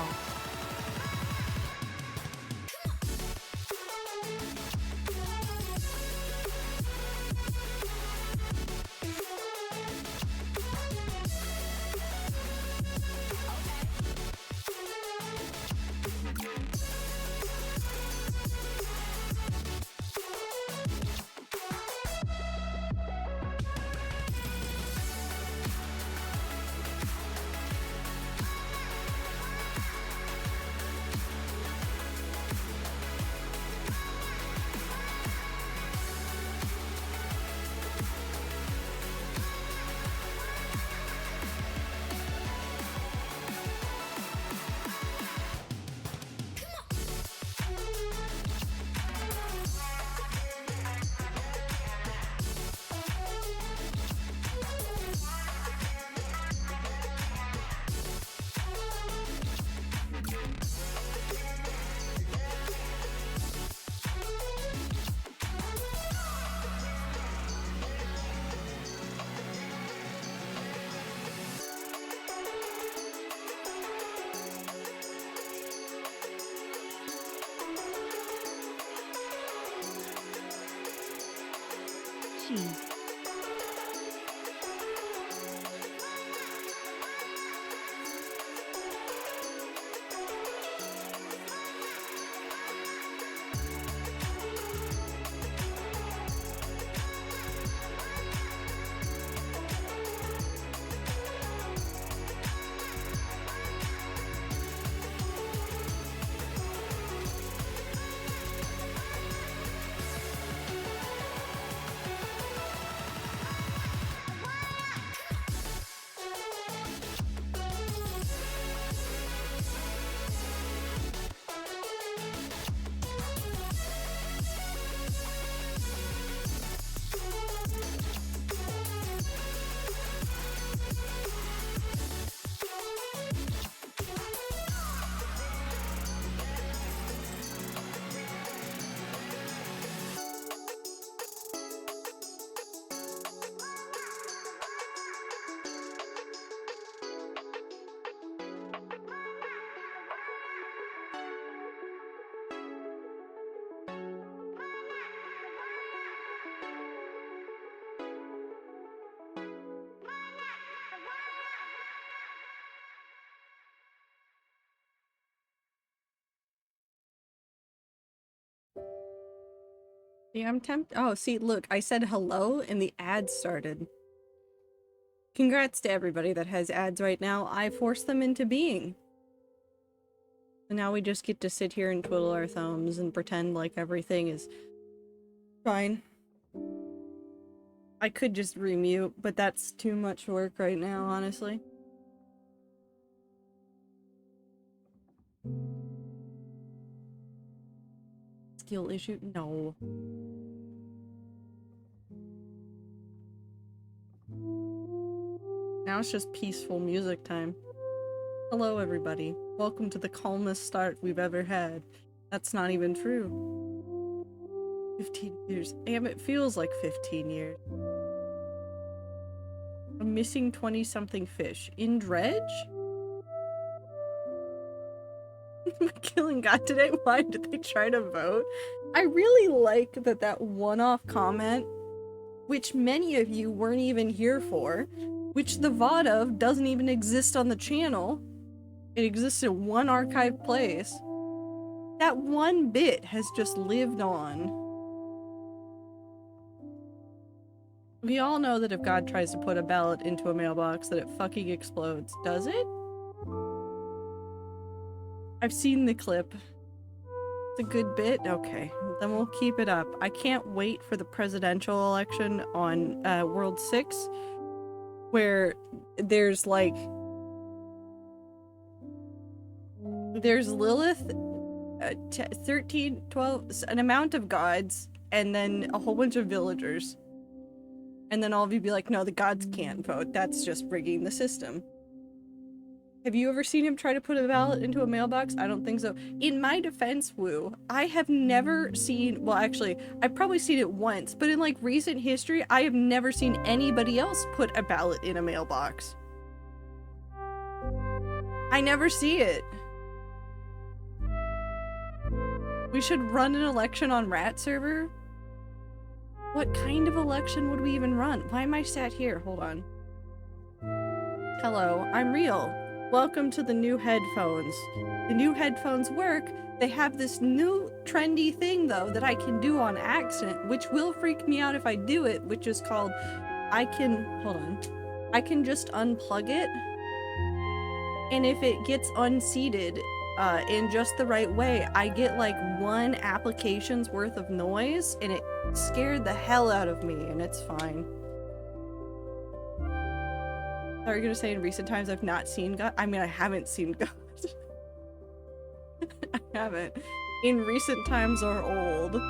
now. Jeez. Yeah, I'm tempted. Oh, see, look, I said hello and the ads started. Congrats to everybody that has ads right now. I forced them into being. And now we just get to sit here and twiddle our thumbs and pretend like everything is fine. I could just remute, but that's too much work right now, honestly. Skill issue? No. Now it's just peaceful music time. Hello, everybody. Welcome to the calmest start we've ever had. That's not even true. 15 years. Damn, it feels like 15 years. A missing 20-something fish. In dredge? Am I killing God today? Why did they try to vote? I really like that one-off comment, which many of you weren't even here for, which the VOD of doesn't even exist on the channel. It exists in one archived place. That one bit has just lived on. We all know that if God tries to put a ballot into a mailbox that it fucking explodes. Does it? I've seen the clip. It's a good bit? Okay, then we'll keep it up. I can't wait for the presidential election on World 6, where there's like... There's Lilith, 13, 12, an amount of gods, and then a whole bunch of villagers. And then all of you be like, no, the gods can't vote. That's just rigging the system. Have you ever seen him try to put a ballot into a mailbox? I don't think so. In my defense, Woo, I have never seen, well, actually, I've probably seen it once, but in like recent history, I have never seen anybody else put a ballot in a mailbox. I never see it. should run an election on Rat server. What kind of election would we even run? Why am I sat here? Hold on. Hello, I'm real. Welcome to the new headphones. The new headphones work. They have this new trendy thing though that I can do on accident, which will freak me out if I do it, which is called I can just unplug it, and if it gets unseated in just the right way, I get like 1 application's worth of noise, and it scared the hell out of me, and it's fine. Are you gonna say in recent times I've not seen God? I mean, I haven't seen God. I haven't. In recent times are old.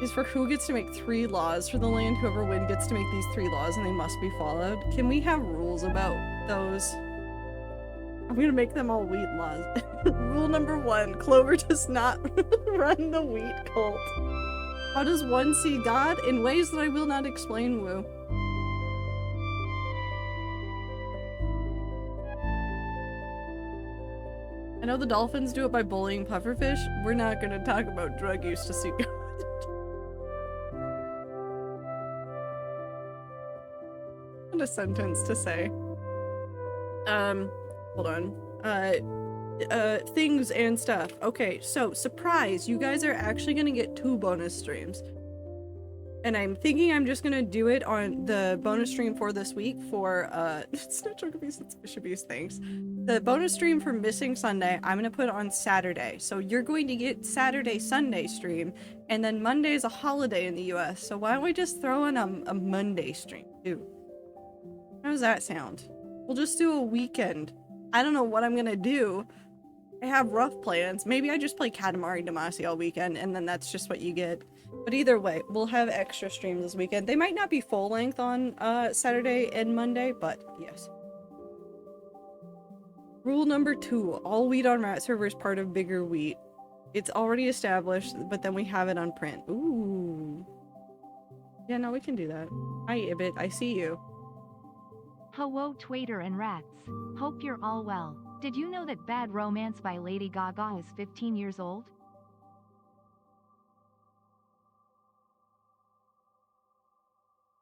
Is for who gets to make 3 laws for the land. Whoever wins gets to make these 3 laws and they must be followed. Can we have rules about those? I'm gonna make them all wheat laws. Rule number 1, Clover does not run the wheat cult. How does one see God? In ways that I will not explain, Woo. I know the dolphins do it by bullying pufferfish. We're not gonna talk about drug use to see God. What a sentence to say. Hold on. Things and stuff. Okay, so surprise, you guys are actually gonna get 2 bonus streams. And I'm thinking I'm just gonna do it on the bonus stream for this week for, it's not Joke Abuse, it's Fish Abuse, thanks. The bonus stream for Missing Sunday, I'm gonna put on Saturday. So you're going to get Saturday, Sunday stream, and then Monday is a holiday in the US, so why don't we just throw in a Monday stream, too? How does that sound? We'll just do a weekend. I don't know what I'm gonna do. I have rough plans. Maybe I just play Katamari Damacy all weekend, and then that's just what you get. But either way, we'll have extra streams this weekend. They might not be full length on Saturday and Monday, but yes. Rule number 2, all wheat on Rat server is part of bigger wheat. It's already established, but then we have it on print. Ooh. Yeah, no, we can do that. Hi, Ibit, I see you. Hello, Twaiter and Rats. Hope you're all well. Did you know that Bad Romance by Lady Gaga is 15 years old?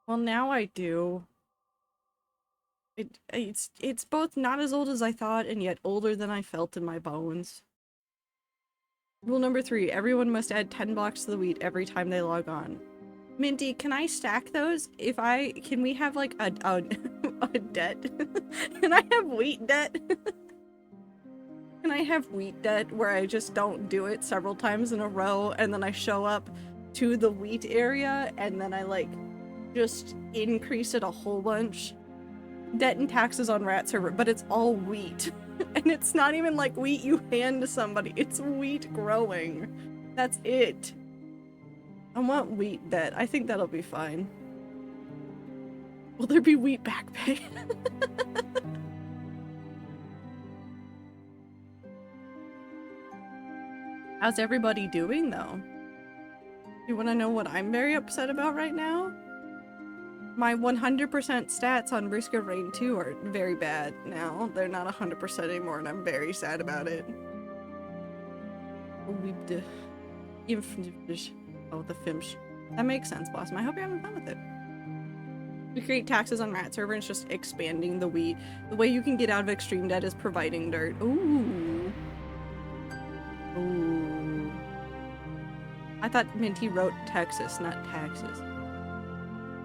Well, now I do. It's both not as old as I thought and yet older than I felt in my bones. Rule number 3, everyone must add 10 blocks to the wheat every time they log on. Minty, can I stack those? Can we have like a debt? Can I have wheat debt? Can I have wheat debt where I just don't do it several times in a row and then I show up to the wheat area and then I like just increase it a whole bunch? Debt and taxes on Rat server, but it's all wheat. And it's not even like wheat you hand to somebody, it's wheat growing. That's it. I want wheat debt. I think that'll be fine. Will there be wheat back pay? How's everybody doing though? You want to know what I'm very upset about right now? My 100% stats on Risk of Rain 2 are very bad now. They're not 100% anymore and I'm very sad about it. Oh, the Fimsh. That makes sense, Blossom. I hope you're having fun with it. We create taxes on Rat server and it's just expanding the wheat. The way you can get out of extreme debt is providing dirt. Ooh. Ooh. I thought Minty wrote Texas, not taxes.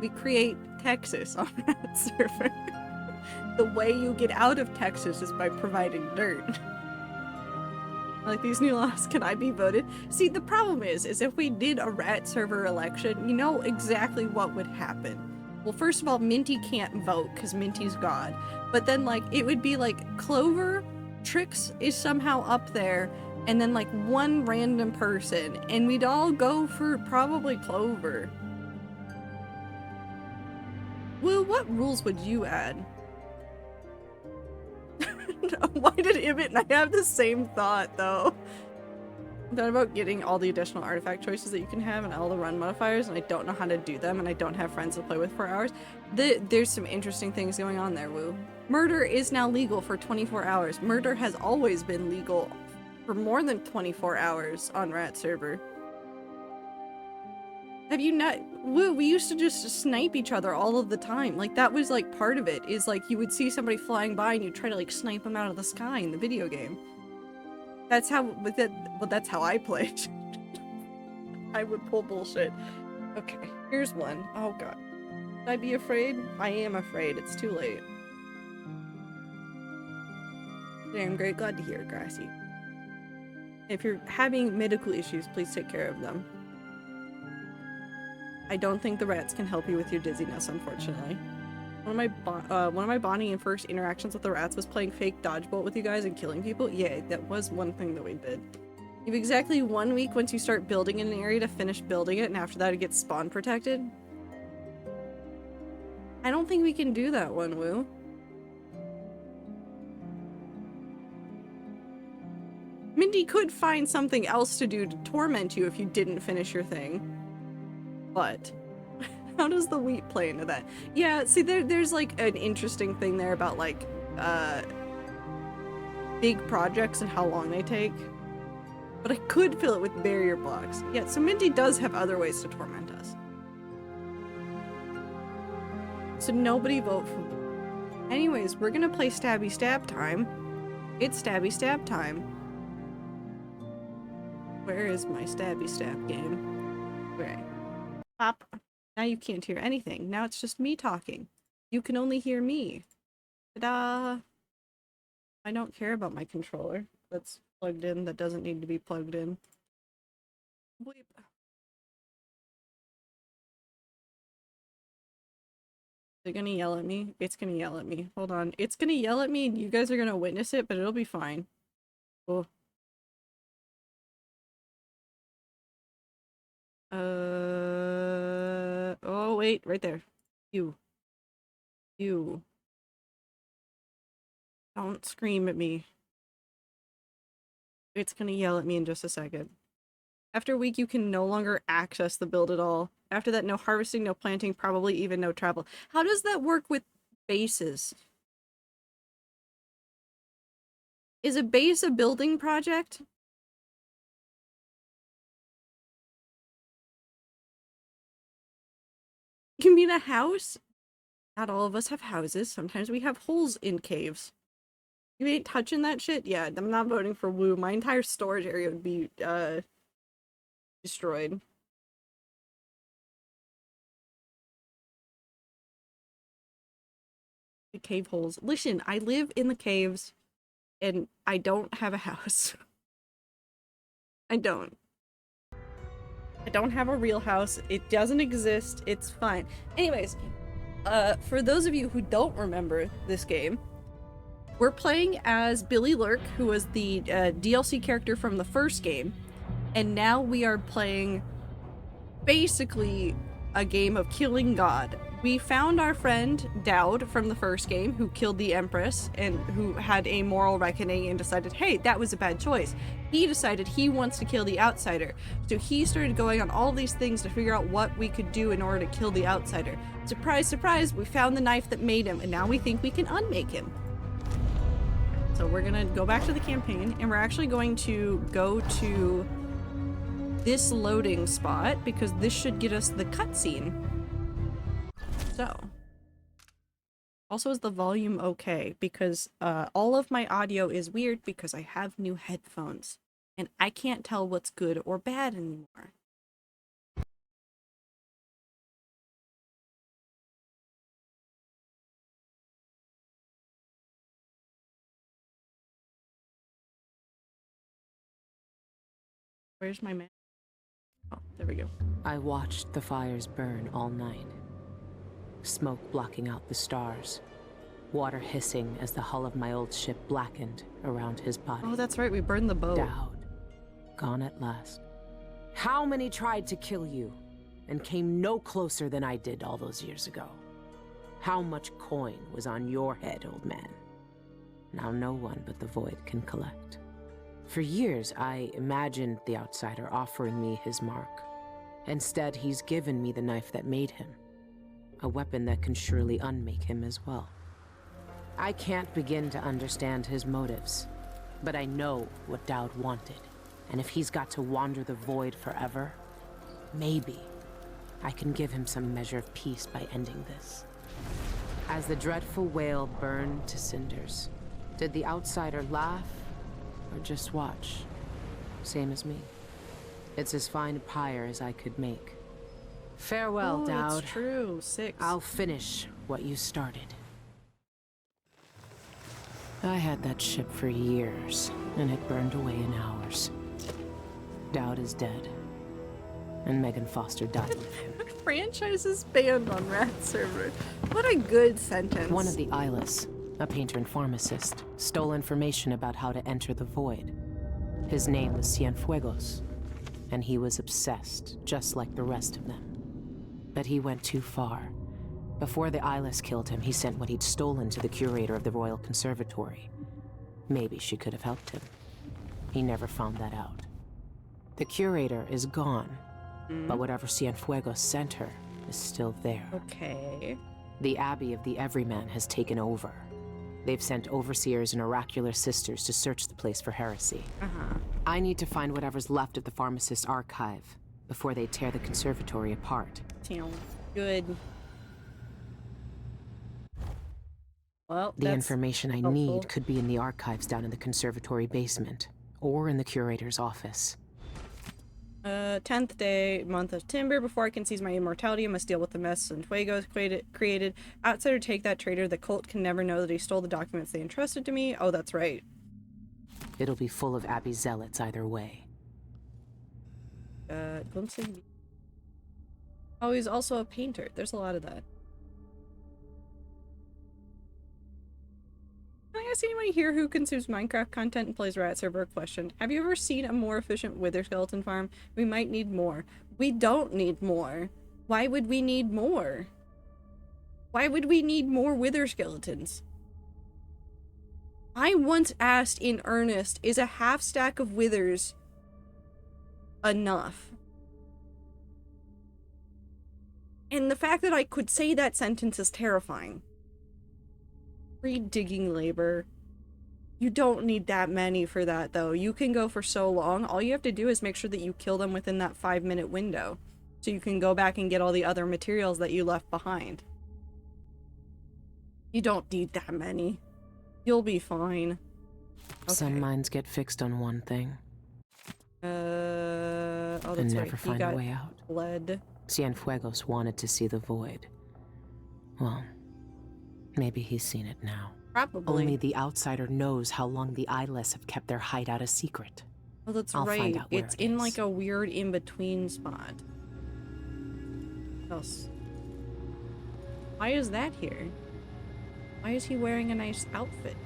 We create Texas on Rat server. The way you get out of Texas is by providing dirt. Like, these new laws, can I be voted? See, the problem is if we did a Rat server election, you know exactly what would happen. Well, first of all, Minty can't vote because Minty's God. But then, like, it would be like Clover, Trix is somehow up there, and then like one random person, and we'd all go for probably Clover. Well, what rules would you add? Why did Ibit and I have the same thought, though? I thought about getting all the additional artifact choices that you can have and all the run modifiers, and I don't know how to do them, and I don't have friends to play with for hours. There's some interesting things going on there, Woo. Murder is now legal for 24 hours. Murder has always been legal for more than 24 hours on Rat server. Have you not? Woo, we used to just snipe each other all of the time. Like, that was like part of it, is like you would see somebody flying by and you try to like snipe them out of the sky in the video game. That's how, well, that's how I played. I would pull bullshit. Okay, here's one. Oh god. Should I be afraid? I am afraid. It's too late. Okay, I'm very glad to hear it, Grassy. If you're having medical issues, please take care of them. I don't think the rats can help you with your dizziness, unfortunately. One of my bonding and first interactions with the rats was playing fake dodgeball with you guys and killing people. Yeah, that was one thing that we did. You have exactly 1 week once you start building in an area to finish building it, and after that it gets spawn protected. I don't think we can do that one, Woo. Mindy could find something else to do to torment you if you didn't finish your thing. But how does the wheat play into that? Yeah, see, there's like an interesting thing there about like big projects and how long they take. But I could fill it with barrier blocks. Yeah, so Mindy does have other ways to torment us. So nobody vote for... Anyways, we're gonna play Stabby Stab time. It's Stabby Stab time. Where is my Stabby Stab game? Where? Pop. Now you can't hear anything. Now it's just me talking. You can only hear me. Ta-da! I don't care about my controller that's plugged in that doesn't need to be plugged in. Bleep. They're gonna yell at me. It's gonna yell at me. Hold on. It's gonna yell at me and you guys are gonna witness it, but it'll be fine. Oh. Oh wait, right there. You. Don't scream at me. It's gonna yell at me in just a second. After a week, you can no longer access the build at all. After that, no harvesting, no planting, probably even no travel. How does that work with bases? Is a base a building project? You mean a house? Not all of us have houses. Sometimes we have holes in caves. You ain't touching that shit? Yeah, I'm not voting for Woo. My entire storage area would be, destroyed. The cave holes. Listen, I live in the caves, and I don't have a house. I don't. I don't have a real house. It doesn't exist. It's fine. Anyways, for those of you who don't remember this game, we're playing as Billy Lurk, who was the DLC character from the first game, and now we are playing basically a game of killing God. We found our friend Dowd from the first game, who killed the Empress and who had a moral reckoning and decided, hey, that was a bad choice. He decided he wants to kill the Outsider. So he started going on all these things to figure out what we could do in order to kill the Outsider. Surprise, surprise, we found the knife that made him, and now we think we can unmake him. So we're gonna go back to the campaign, and we're actually going to go to this loading spot, because this should get us the cutscene. So. Also, is the volume okay? Because all of my audio is weird because I have new headphones, and I can't tell what's good or bad anymore. Where's my man? Oh, there we go. I watched the fires burn all night. Smoke blocking out the stars. Water hissing as the hull of my old ship blackened around his body. Oh, that's right, we burned the boat. Dowd. Gone at last. How many tried to kill you and came no closer than I did all those years ago? How much coin was on your head, old man? Now no one but the Void can collect. For years, I imagined the Outsider offering me his mark. Instead, he's given me the knife that made him. A weapon that can surely unmake him as well. I can't begin to understand his motives. But I know what Dowd wanted. And if he's got to wander the void forever, maybe I can give him some measure of peace by ending this. As the dreadful whale burned to cinders, did the outsider laugh or just watch? Same as me. It's as fine a pyre as I could make. Farewell, Oh, Dowd. that's true. 6. I'll finish what you started. I had that ship for years, and it burned away in hours. Dowd is dead, and Megan Foster died with him. Franchise is banned on Rat server. What a good sentence. One of the Eyeless, a painter and pharmacist, stole information about how to enter the void. His name was Cienfuegos, and he was obsessed, just like the rest of them. But he went too far. Before the Eyeless killed him, he sent what he'd stolen to the curator of the Royal Conservatory. Maybe she could have helped him. He never found that out. The curator is gone, but whatever Cienfuegos sent her is still there. Okay. The Abbey of the Everyman has taken over. They've sent overseers and oracular sisters to search the place for heresy. I need to find whatever's left of the pharmacist's archive before they tear the conservatory apart. Sounds good. Well, The that's information I helpful. need could be in the archives down in the conservatory basement, or in the curator's office. 10th day, month of Timber. Before I can seize my immortality, I must deal with the mess Cienfuegos created. Outsider, take that traitor. The cult can never know that he stole the documents they entrusted to me. Oh, that's right. It'll be full of Abbey zealots either way. Glimpsing. Oh, he's also a painter. There's a lot of that. Can I ask anyone here who consumes Minecraft content and plays Rat server a question? Have you ever seen a more efficient wither skeleton farm? We might need more. We don't need more. Why would we need more? Why would we need more wither skeletons? I once asked in earnest, is a half stack of withers enough? And the fact that I could say that sentence is terrifying. Free digging labor. You don't need that many for that, though. You can go for so long. All you have to do is make sure that you kill them within that 5-minute window. So you can go back and get all the other materials that you left behind. You don't need that many. You'll be fine. Okay. Some minds get fixed on one thing Oh, that's and right. never He find a got way out. lead. Cienfuegos wanted to see the void. Well, maybe he's seen it now. Probably. Only the outsider knows how long the Eyeless have kept their hideout a secret. Oh, that's I'll right. find out where It's it in is. like a weird in-between spot. What else? Why is that here? Why is he wearing a nice outfit?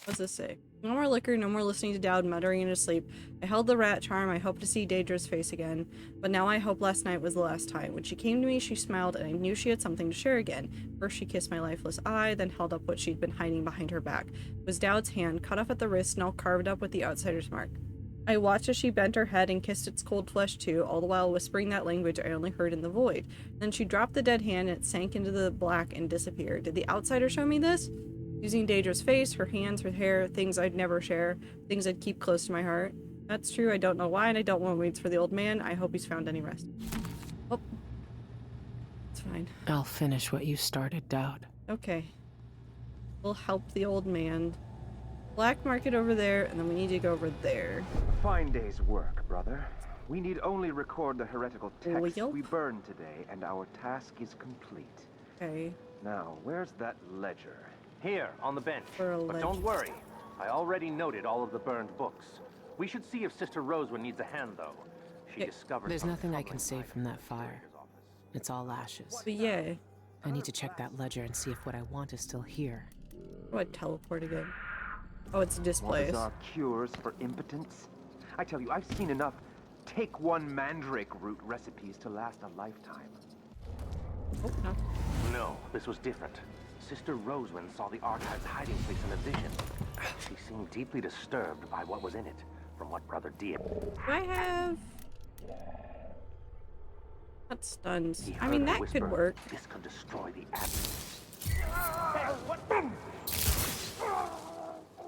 What's this say? No more liquor, no more listening to Dowd muttering in his sleep. I held the rat charm. I hope to see Daedra's face again. But now I hope last night was the last time. When she came to me, she smiled, and I knew she had something to share again. First she kissed my lifeless eye, then held up what she'd been hiding behind her back. It was Dowd's hand, cut off at the wrist and all carved up with the outsider's mark. I watched as she bent her head and kissed its cold flesh too, all the while whispering that language I only heard in the void. Then she dropped the dead hand and it sank into the black and disappeared. Did the outsider show me this? Using Daedra's face, her hands, her hair, things I'd never share, things I'd keep close to my heart. That's true, I don't know why, and I don't want to wait for the old man. I hope he's found any rest. Oh. It's fine. I'll finish what you started, Dowd. Okay. We'll help the old man. Black market over there, and then we need to go over there. Fine day's work, brother. We need only record the heretical text Yelp. we burned today, and our task is complete. Okay. Now, where's that ledger? Here, on the bench. For a But ledger. don't worry. I already noted all of the burned books. We should see if Sister Rosewood needs a hand, though. She Yeah. discovered There's some nothing I troubling can save items from that in the fire. curator's office. It's all ashes. But yeah. I need to check that ledger and see if what I want is still here. Oh, I teleport again. Oh, it's What displays. is our cures for impotence? I tell you, I've seen enough take one mandrake root recipes to last a lifetime. Oh, no. No, this was different. Sister Rosewind saw the archive's hiding place in a vision. She seemed deeply disturbed by what was in it, from what Brother did. Do I have... Not stuns. He I mean, heard her that whisper, could work. This could destroy the abbey.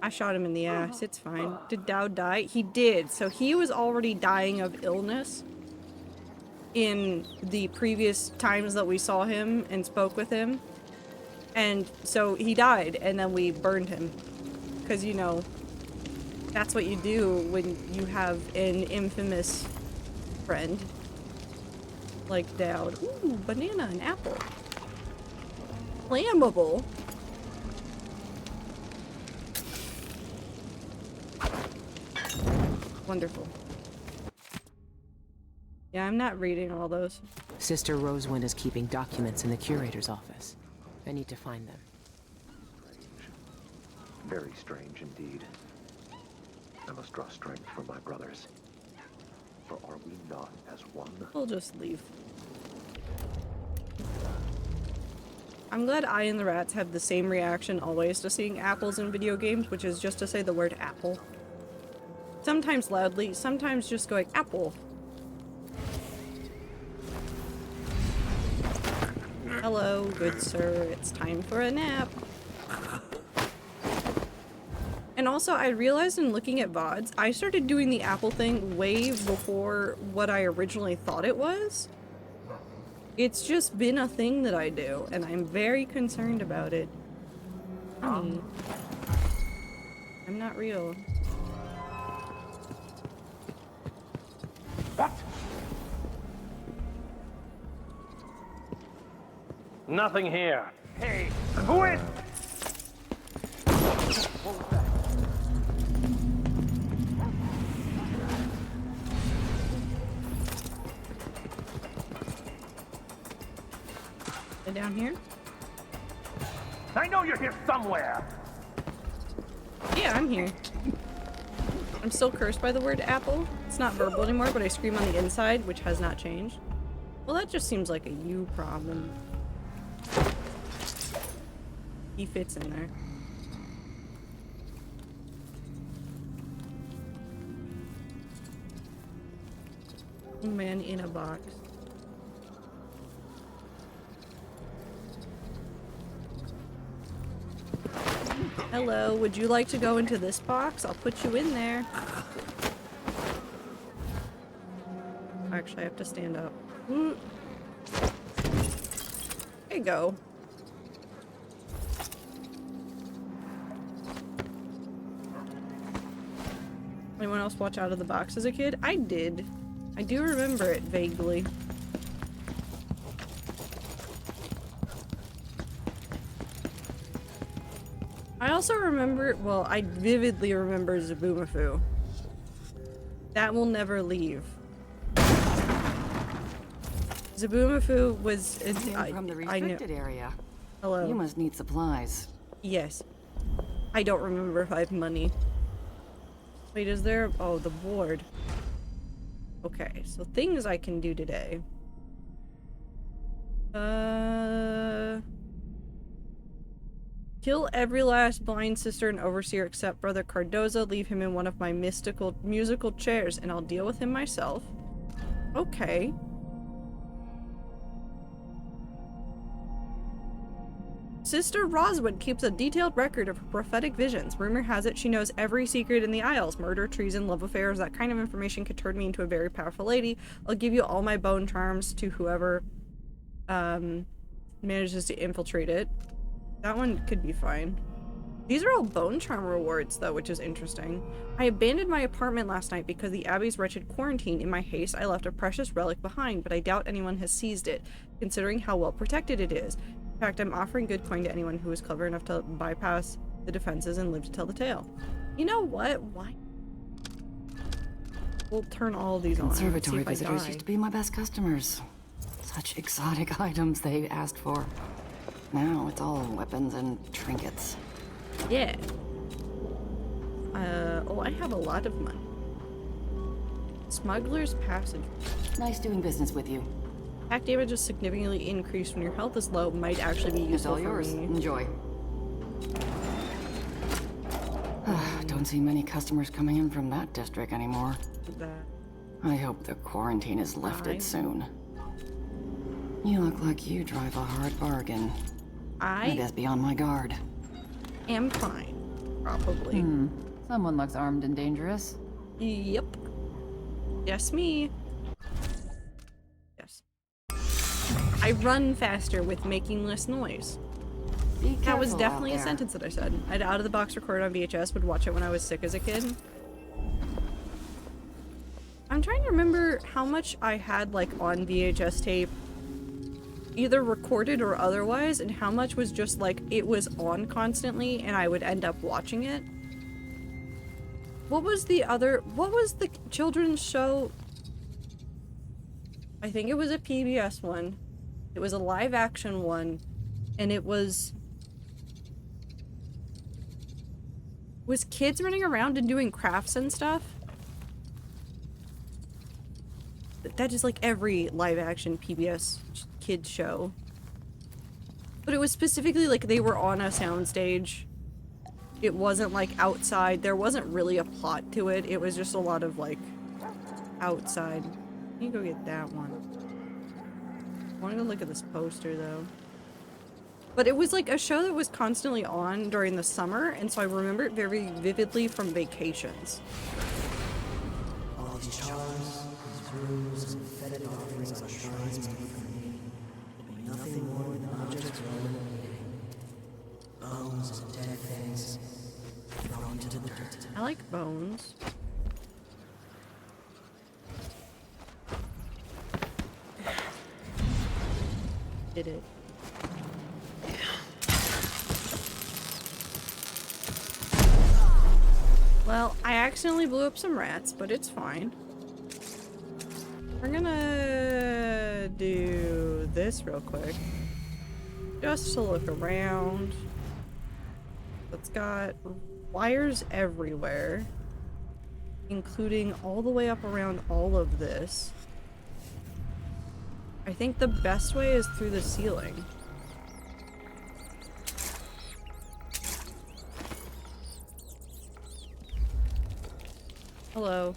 I shot him in the ass. It's fine. Did Dowd die? He did. So he was already dying of illness in the previous times that we saw him and spoke with him. And so he died, and then we burned him. Because, you know, that's what you do when you have an infamous friend. Like Dowd. Ooh, banana and apple. Flammable. Wonderful. Yeah, I'm not reading all those. Sister Rosewind is keeping documents in the curator's office. I need to find them. Very strange indeed. I must draw strength from my brothers. For are we not as one? We'll just leave. I'm glad I and the rats have the same reaction always to seeing apples in video games, which is just to say the word apple. Sometimes loudly, sometimes just going, apple. Hello, good sir. It's time for a nap. And also, I realized in looking at VODs, I started doing the apple thing way before what I originally thought it was. It's just been a thing that I do, and I'm very concerned about it. Honey. I'm not real. What? Nothing here. Hey, who is? They're down here? I know you're here somewhere. Yeah, I'm here. I'm still cursed by the word apple. It's not verbal anymore, but I scream on the inside, which has not changed. Well, that just seems like a you problem. He fits in there. Man in a box. Hello, would you like to go into this box? I'll put you in there. Actually, I have to stand up. There you go. Anyone else watch Out of the Box as a kid? I did. I do remember it vaguely. I also remember, well, I vividly remember Zaboomafoo. That will never leave. Zaboomafoo was... From the restricted area. Hello. You must need supplies. Yes. I don't remember if I have money. Wait, is there... Oh, the board. Okay, so things I can do today. Kill every last blind sister and overseer except Brother Cardoza. Leave him in one of my musical chairs, and I'll deal with him myself. Okay. Sister Roswood keeps a detailed record of her prophetic visions. Rumor has it she knows every secret in the Isles. Murder, treason, love affairs. That kind of information could turn me into a very powerful lady. I'll give you all my bone charms to whoever manages to infiltrate it. That one could be fine. These are all bone charm rewards, though, which is interesting. I abandoned my apartment last night because of the Abbey's wretched quarantine. In my haste, I left a precious relic behind, but I doubt anyone has seized it, considering how well protected it is. In fact, I'm offering good coin to anyone who is clever enough to bypass the defenses and live to tell the tale. You know what? Why? We'll turn all of these on. Conservatory visitors used to be my best customers. Such exotic items they asked for. Now it's all weapons and trinkets. Yeah. Oh, I have a lot of money. Smuggler's Passage. Nice doing business with you. Attack damage is significantly increased when your health is low. Might actually be It's useful all for yours. me. Enjoy. Don't see many customers coming in from that district anymore. I hope the quarantine is lifted soon. You look like you drive a hard bargain. I best be on my guard. Am fine. Probably. Someone looks armed and dangerous. Yep. Yes, me. Yes. I run faster with making less noise. Be That was careful definitely out a there. sentence that I said. I'd out of the box record on VHS, would watch it when I was sick as a kid. I'm trying to remember how much I had like on VHS tape, either recorded or otherwise, and how much was just like it was on constantly and I would end up watching it. What was the children's show? I think it was a PBS one. It was a live action one, and it was kids running around and doing crafts and stuff. That is like every live action PBS kids show. But it was specifically like they were on a soundstage. It wasn't like outside. There wasn't really a plot to it. It was just a lot of like outside. You go get that one. I want to go look at this poster though. But it was like a show that was constantly on during the summer, and so I remember it very vividly from vacations. All these charms, these runes, and fetid offerings on shrines made for me will be nothing more than objects rolling away. Bones and dead things thrown into the dirt. I like bones. Did it. Well, I accidentally blew up some rats, but it's fine. We're gonna do this real quick. Just to look around. It's got wires everywhere, including all the way up around all of this. I think the best way is through the ceiling. Hello.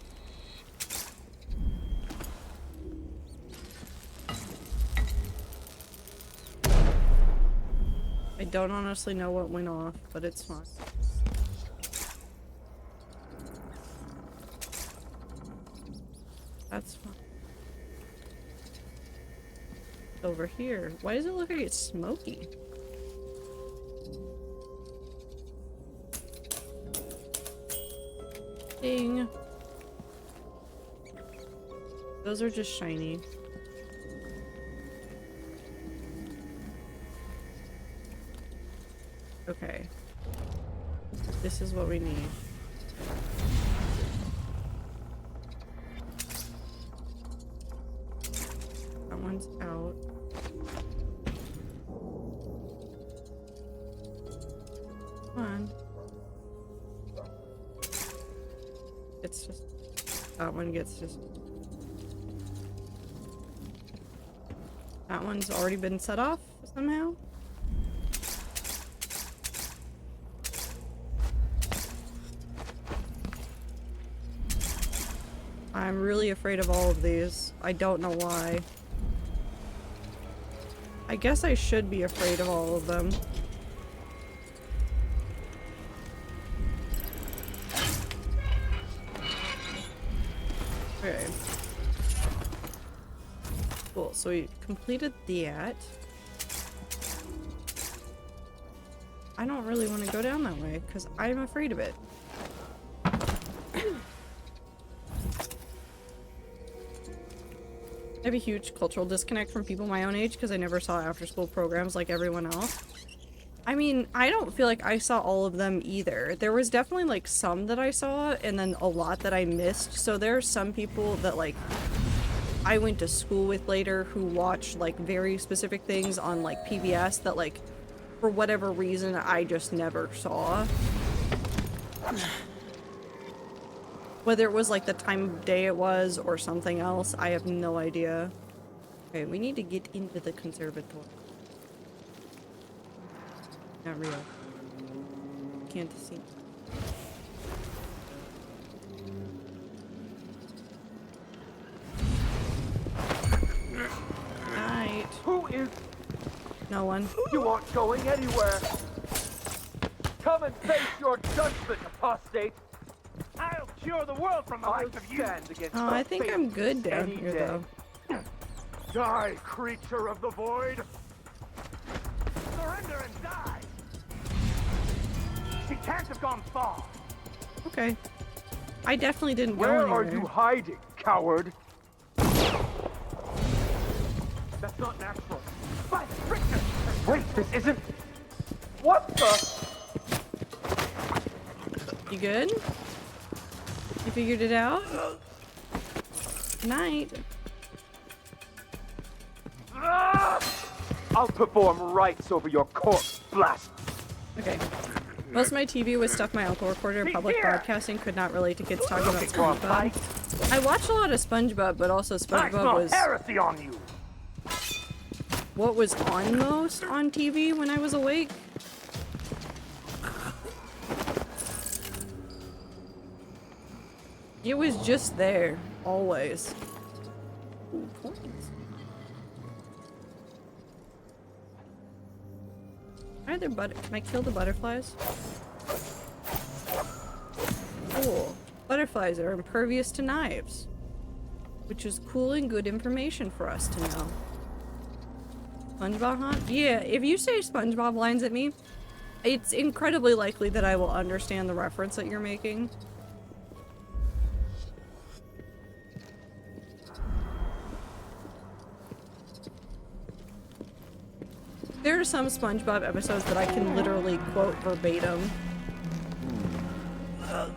I don't honestly know what went off, but it's fine. That's fine. Over here. Why does it look like it's smoky? Ding. Those are just shiny. Okay. This is what we need. That one's out. Come on. It's just... That one gets just... That one's already been set off somehow? I'm really afraid of all of these. I don't know why. I guess I should be afraid of all of them. Okay. Cool, so we completed that. I don't really want to go down that way, because I'm afraid of it. I have a huge cultural disconnect from people my own age because I never saw after-school programs like everyone else. I mean, I don't feel like I saw all of them either. There was definitely like some that I saw and then a lot that I missed. So there are some people that like I went to school with later who watched like very specific things on like PBS that like for whatever reason I just never saw. Whether it was like the time of day it was or something else, I have no idea. Okay, we need to get into the conservatory. Not real. Can't see. Alright. Who is... No one. You aren't going anywhere. Come and face your judgment, apostate! I'll cure the world from the I likes of you! stand against Oh, your I think fate I'm good down any here, day. though. Die, creature of the void! Surrender and die! She can't have gone far! Okay. I definitely didn't go Where anywhere. are you hiding, coward? That's not natural. But Victor! Wait, this isn't... What the... You good? You figured it out? Night. Ah! I'll perform rites over your corpse, blast. Okay. Most of my TV was stuff my uncle recorded. Public broadcasting could not relate to kids talking about SpongeBob. I watched a lot of SpongeBob, but also I SpongeBob smell was heresy on you! what was on most on TV when I was awake. It was just there, always. Ooh, coins. Are there can I kill the butterflies? Cool. Butterflies are impervious to knives. Which is cool and good information for us to know. SpongeBob hunt? Yeah, if you say SpongeBob lines at me, it's incredibly likely that I will understand the reference that you're making. There are some SpongeBob episodes that I can literally quote verbatim. I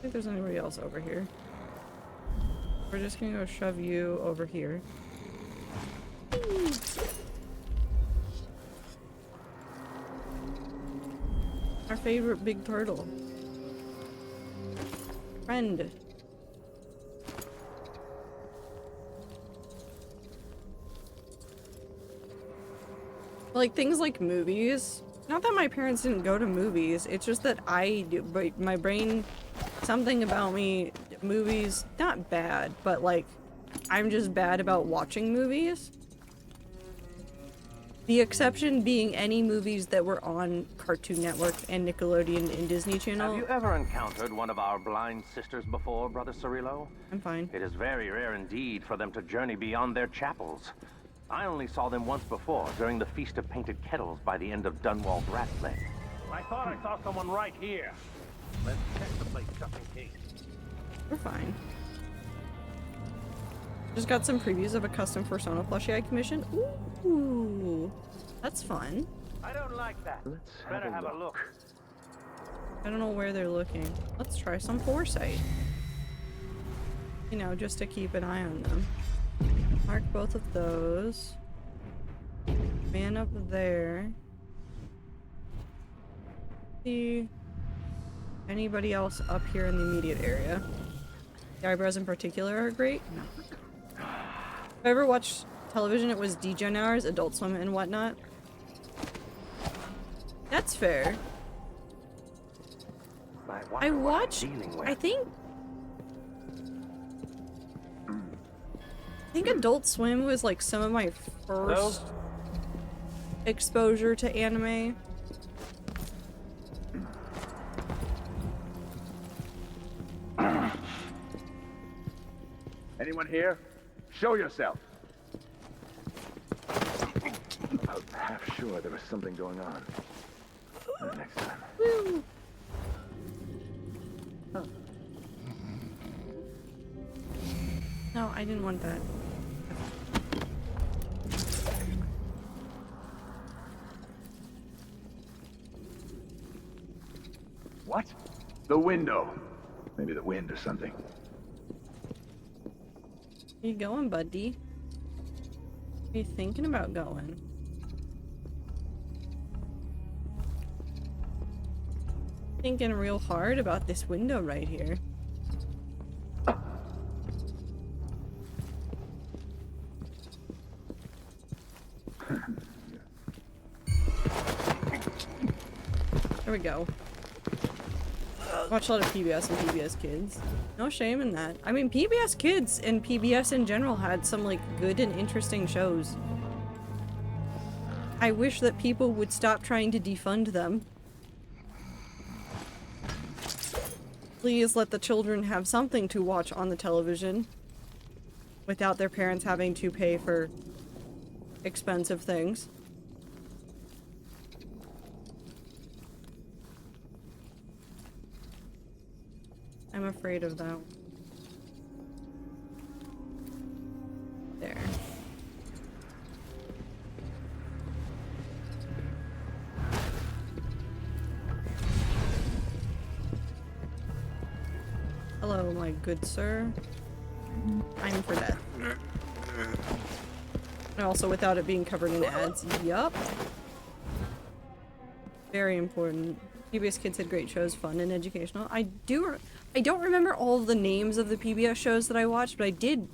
think there's anybody else over here. We're just gonna go shove you over here. Our favorite big turtle. Friend. Like things like movies. Not that my parents didn't go to movies, it's just that I do, but my brain, something about me, movies, not bad, but like, I'm just bad about watching movies. The exception being any movies that were on Cartoon Network and Nickelodeon and Disney Channel. Have you ever encountered one of our blind sisters before, Brother Cirillo? I'm fine. It is very rare indeed for them to journey beyond their chapels. I only saw them once before, during the Feast of Painted Kettles by the end of Dunwall's Ratplay. I thought I saw someone right here. Let's check the place just in case. We're fine. Just got some previews of a custom Persona plushie I commissioned. Ooh, that's fun. I don't like that. Let's Better have a look. I don't know where they're looking. Let's try some foresight. You know, just to keep an eye on them. Mark both of those. Man up there. See anybody else up here in the immediate area? The eyebrows in particular are great. No. If I ever watched television, it was DJ hours, Adult Swim and whatnot. That's fair. I watched, I think Adult Swim was like some of my first exposure to anime. Anyone here? Show yourself. I was half sure there was something going on. Next time. Woo. No, I didn't want that. What? The window. Maybe the wind or something. Where you going, buddy? What are you thinking about going? Thinking real hard about this window right here. There we go. Watch a lot of PBS and PBS Kids. No shame in that. I mean, PBS Kids and PBS in general had some like good and interesting shows. I wish that people would stop trying to defund them. Please let the children have something to watch on the television without their parents having to pay for expensive things. I'm afraid of that. There. Hello, my good sir. I'm for death. And also without it being covered in ads. Yup. Very important. PBS Kids had great shows, fun and educational. I don't remember all of the names of the PBS shows that I watched, but I did,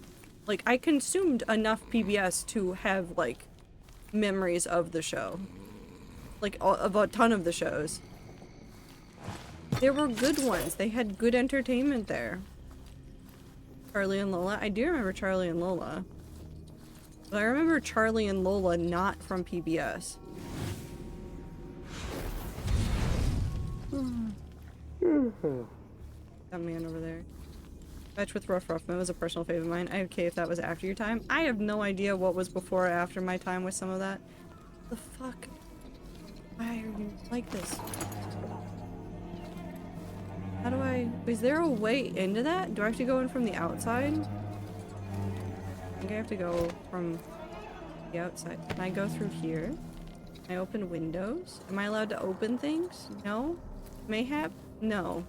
like, I consumed enough PBS to have, like, memories of the show. Like, of a ton of the shows. There were good ones. They had good entertainment there. Charlie and Lola. I do remember Charlie and Lola. But I remember Charlie and Lola not from PBS. That man over there. Fetch with Ruff Ruffman was a personal favorite of mine. I'm okay if that was after your time. I have no idea what was before or after my time with some of that. The fuck? Why are you like this? How do I... Is there a way into that? Do I have to go in from the outside? I think I have to go from the outside. Can I go through here? Can I open windows? Am I allowed to open things? No? Mayhap? No.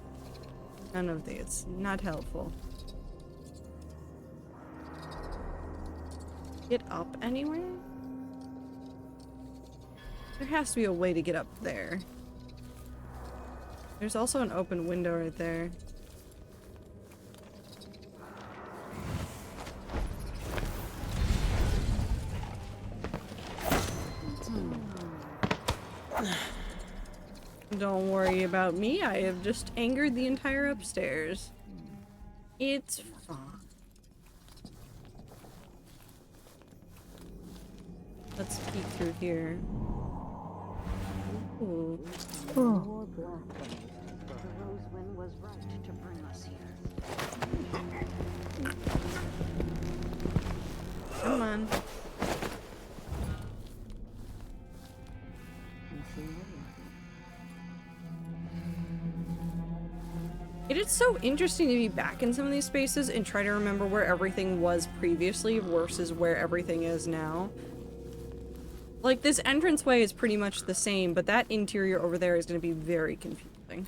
None of these. Not helpful. Get up anywhere? There has to be a way to get up there. There's also an open window right there. Don't worry about me, I have just angered the entire upstairs. It's fine. Let's peek through here. Ooh. More blackberries. The Rosewind was right to bring us here. Come on. It is so interesting to be back in some of these spaces and try to remember where everything was previously versus where everything is now. Like, this entranceway is pretty much the same, but that interior over there is going to be very confusing.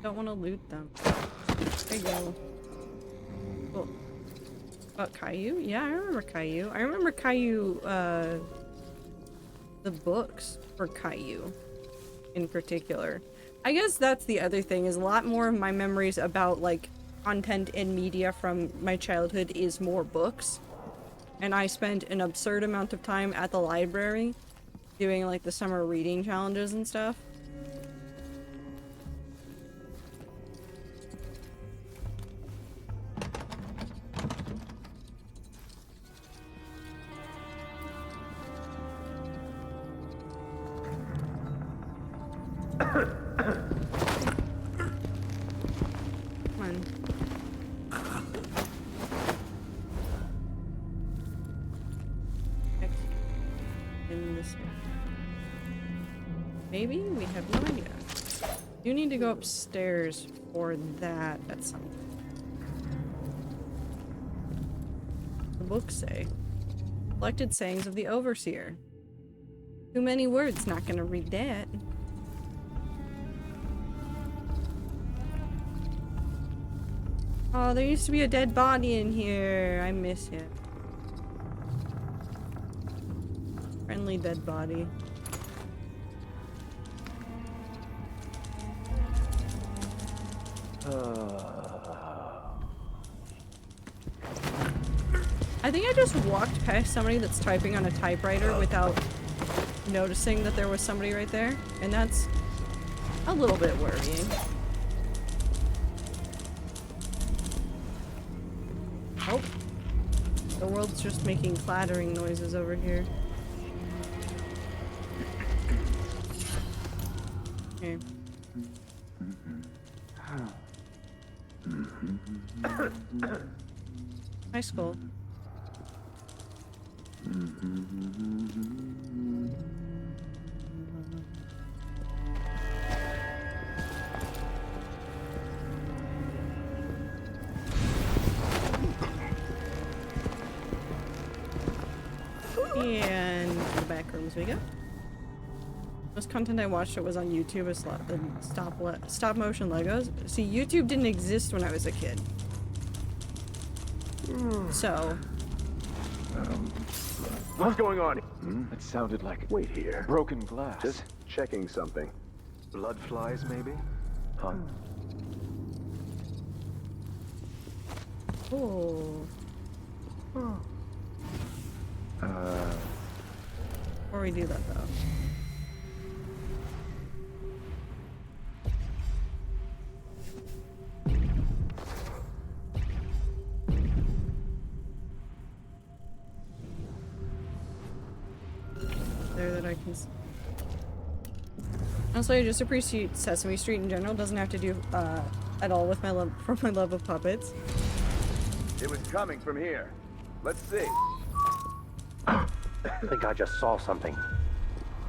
Don't want to loot them. There you go. Cool. About Caillou? Yeah, I remember Caillou. I remember Caillou, the books for Caillou in particular. I guess that's the other thing, is a lot more of my memories about, like, content and media from my childhood is more books. And I spent an absurd amount of time at the library doing, like, the summer reading challenges and stuff. Maybe? We have no idea. You need to go upstairs for that at some point. The books say. Collected sayings of the Overseer. Too many words, not gonna read that. Oh, there used to be a dead body in here. I miss it. Friendly dead body. I think I just walked past somebody that's typing on a typewriter without noticing that there was somebody right there, and that's a little bit worrying. Oh. The world's just making clattering noises over here. Okay. High school. And to the back rooms we go. Most content I watched it was on YouTube as stop motion Legos. See, YouTube didn't exist when I was a kid. So. What's going on? It sounded like... Wait here. Broken glass. Just checking something. Blood flies, maybe? Huh? Oh. Before we do that, though. There that I can. Honestly, I just appreciate Sesame Street in general. Doesn't have to do at all with my love of puppets. It was coming from here. Let's see. I think I just saw something.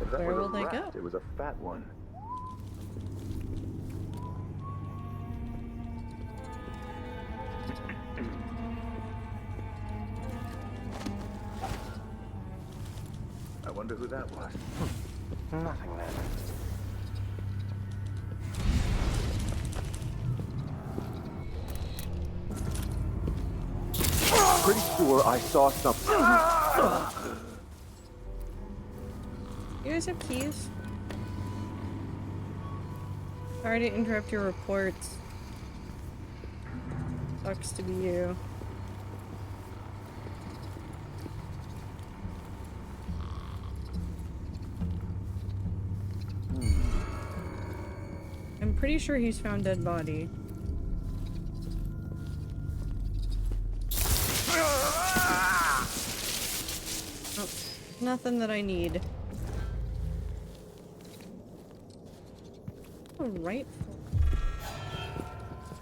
If that Where was will a they rat, go? it was a fat one. I wonder who that was. Nothing then. Pretty sure I saw something. You guys have keys? Sorry to interrupt your reports. Sucks to be you. I'm pretty sure he's found dead body. Oh, nothing that I need. Oh, right.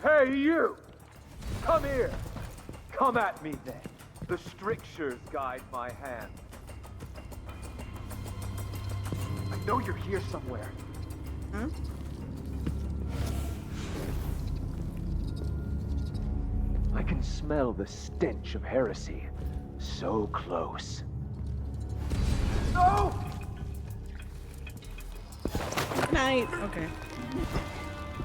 Hey, you! Come here! Come at me, then. The strictures guide my hand. I know you're here somewhere. Huh? I can smell the stench of heresy. So close. No! Good night. Okay.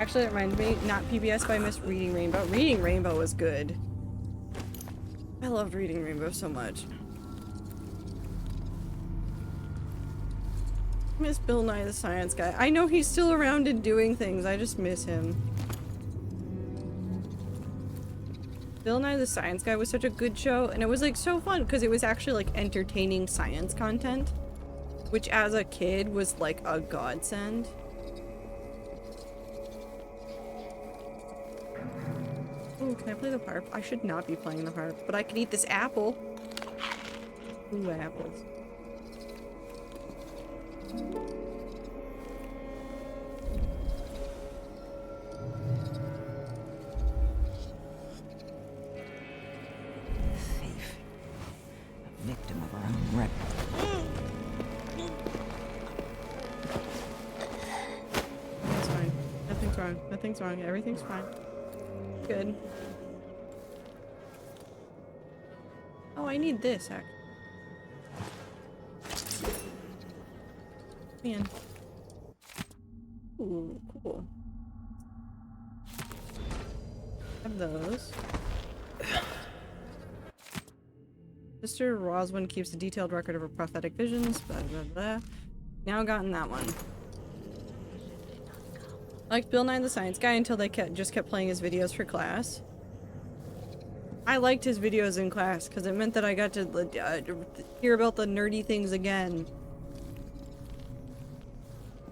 Actually, that reminds me, not PBS, but I missed Reading Rainbow. Reading Rainbow was good. I loved Reading Rainbow so much. I miss Bill Nye the Science Guy. I know he's still around and doing things. I just miss him. Bill Nye the Science Guy was such a good show, and it was like so fun because it was actually like entertaining science content, which as a kid was like a godsend. Ooh, can I play the harp? I should not be playing the harp, but I can eat this apple. Ooh, apples. Thief. A victim of her own rep. It's fine. Nothing's wrong. Nothing's wrong. Everything's fine. Good. Oh, I need this, actually. Man. Ooh, cool. Have those. Sister Roswin keeps a detailed record of her prophetic visions. Blah, blah, blah. Now gotten that one. I liked Bill Nye the Science Guy until they just kept playing his videos for class. I liked his videos in class because it meant that I got to hear about the nerdy things again.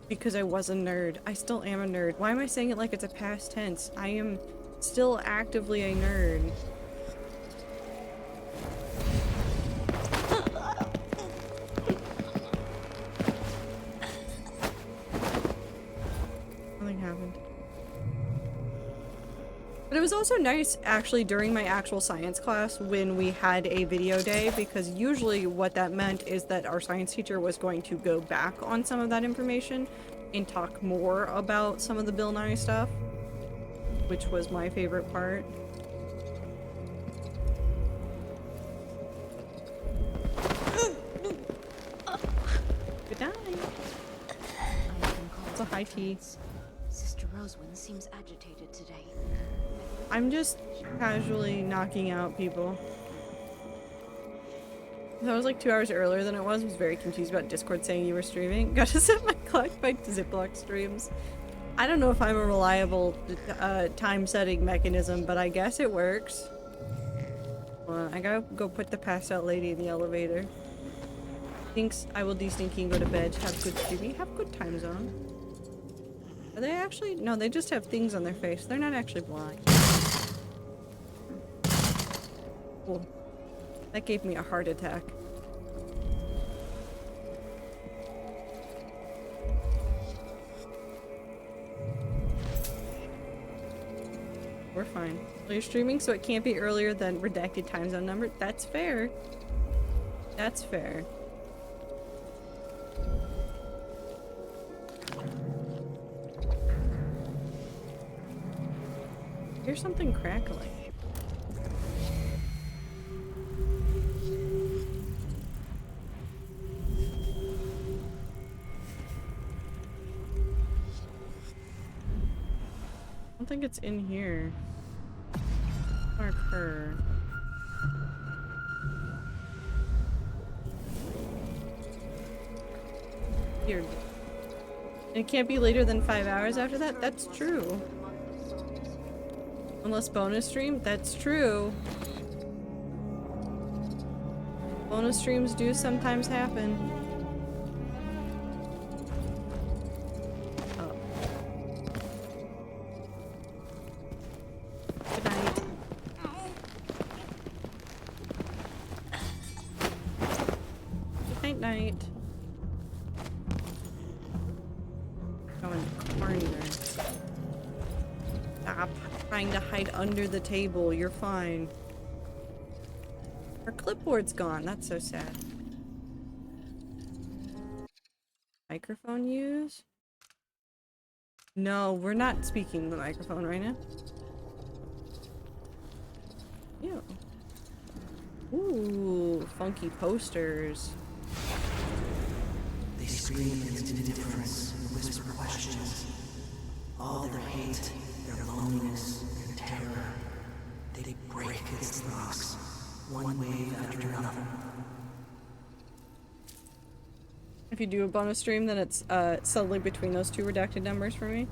Because I was a nerd. I still am a nerd. Why am I saying it like it's a past tense? I am still actively a nerd. was also nice actually during my actual science class when we had a video day, because usually what that meant is that our science teacher was going to go back on some of that information and talk more about some of the Bill Nye stuff, which was my favorite part. Good night. It's a high tea. Sister Rosewin seems agitated today. I'm just casually knocking out people. That was like 2 hours earlier than it was. I was very confused about Discord saying you were streaming. Got to set my clock by Ziploc streams. I don't know if I'm a reliable time setting mechanism, but I guess it works. Well, I gotta go put the passed out lady in the elevator. Thinks I will de-stinky and go to bed. Have good streaming. Have good time zone. Are they actually? No, they just have things on their face. They're not actually blind. Cool. That gave me a heart attack. We're fine. Well, you're streaming, so it can't be earlier than redacted time zone number. That's fair. That's fair. Here's something crackling. I don't think it's in here. Mark her. Here. And it can't be later than 5 hours after that? That's true. Unless bonus stream? That's true. Bonus streams do sometimes happen. Oh. Good night. Good night, night. Going corner. Stop trying to hide under the table. You're fine. Our clipboard's gone. That's so sad. Microphone use? No, we're not speaking the microphone right now. Ew. Ooh, funky posters. They scream against indifference and whisper questions. All their hate, their loneliness, their terror. They break against rocks, one wave after another. If you do a bonus stream, then it's subtly between those two redacted numbers for me.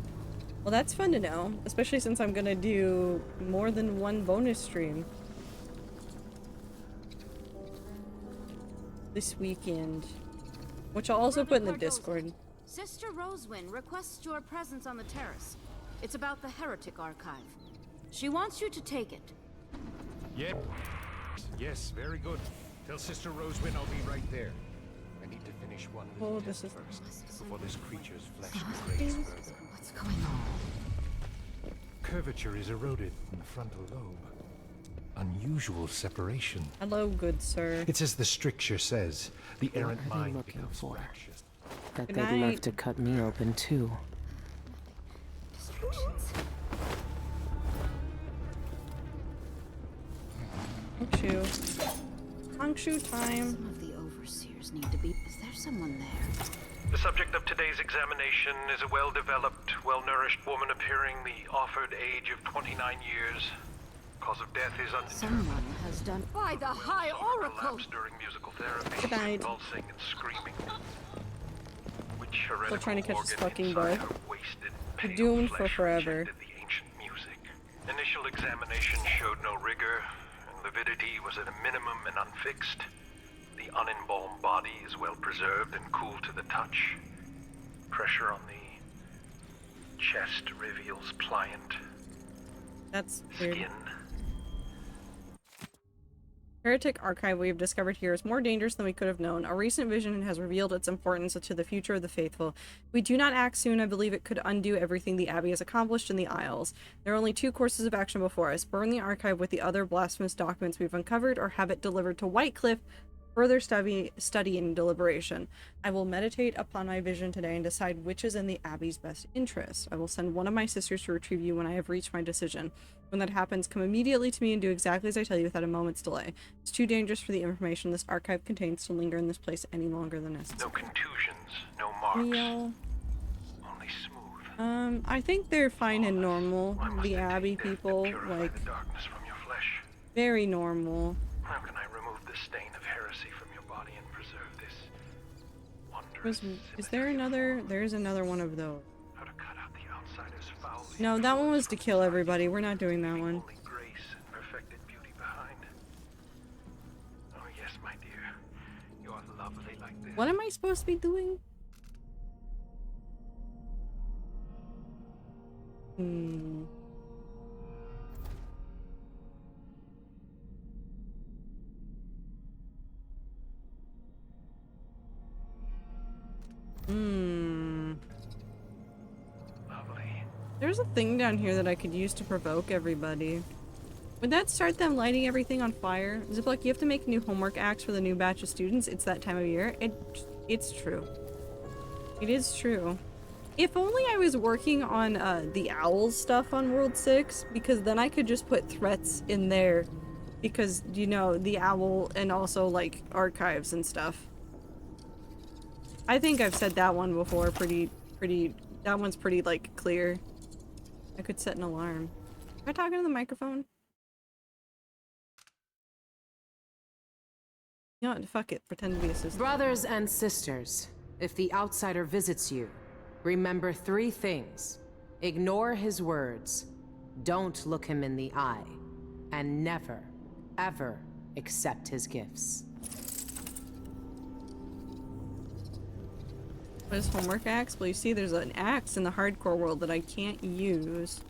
Well, that's fun to know, especially since I'm gonna do more than one bonus stream this weekend, which I'll also put in the Discord. Sister Rosewin requests your presence on the terrace. It's about the Heretic Archive. She wants you to take it. Yep. Yes, very good. Tell Sister Rosewin I'll be right there. I need to finish one little test first, before this creature's flesh degrades further. What's going on? Curvature is eroded in the frontal lobe. Unusual separation. Hello, good sir. It's as the stricture says. The errant What are they mind looking becomes for? fractious. Bet Good they'd love night. to cut me open too. Distractions. Hangshu. Hangshu time. Some of the overseers need to be. Is there someone there? The subject of today's examination is a well-developed, well-nourished woman appearing the offered age of 29 years. Cause of death is undetermined. Someone has done. By the High Oracle! Collapsed during musical therapy, Good night. convulsing and screaming. Which Still trying to catch this heretical fucking organ bug. inside her wasted, We're pale doomed for flesh forever. rejected the ancient music. Initial examination showed no rigor, and lividity was at a minimum and unfixed. The unembalmed body is well preserved and cool to the touch. Pressure on the chest reveals pliant That's weird. skin. Heretic archive we have discovered here is more dangerous than we could have known. A recent vision has revealed its importance to the future of the faithful. If we do not act soon, I believe it could undo everything the Abbey has accomplished in the Isles. There are only two courses of action before us. Burn the archive with the other blasphemous documents we've uncovered, or have it delivered to Whitecliff for further study and deliberation. I will meditate upon my vision today and decide which is in the Abbey's best interest. I will send one of my sisters to retrieve you when I have reached my decision. When that happens, come immediately to me and do exactly as I tell you without a moment's delay. It's too dangerous for the information this archive contains to linger in this place any longer than necessary. No contusions, no marks. Real. Only smooth. I think they're fine and normal. The Abbey people, like, the darkness from your flesh. very normal. How can I remove the stain of heresy from your body and preserve this wondrous Is there another? There's another one of those. How to cut out the outsider's foul. No, that one was to kill everybody. We're not doing that one. Only grace and perfected beauty behind. Oh yes, my dear. You are lovely like this. What am I supposed to be doing? Lovely. There's a thing down here that I could use to provoke everybody. Would that start them lighting everything on fire? Ziploc, you have to make new homework acts for the new batch of students. It's that time of year. It's true. It is true. If only I was working on the owls stuff on World 6, because then I could just put threats in there. Because, you know, the owl and also, like, archives and stuff. I think I've said that one before that one's pretty, like, clear. I could set an alarm. Am I talking to the microphone? You know what, fuck it. Pretend to be a sister. Brothers and sisters, if the outsider visits you, remember 3 things. Ignore his words, don't look him in the eye, and never, ever accept his gifts. What is homework axe? Well, you see there's an axe in the hardcore world that I can't use.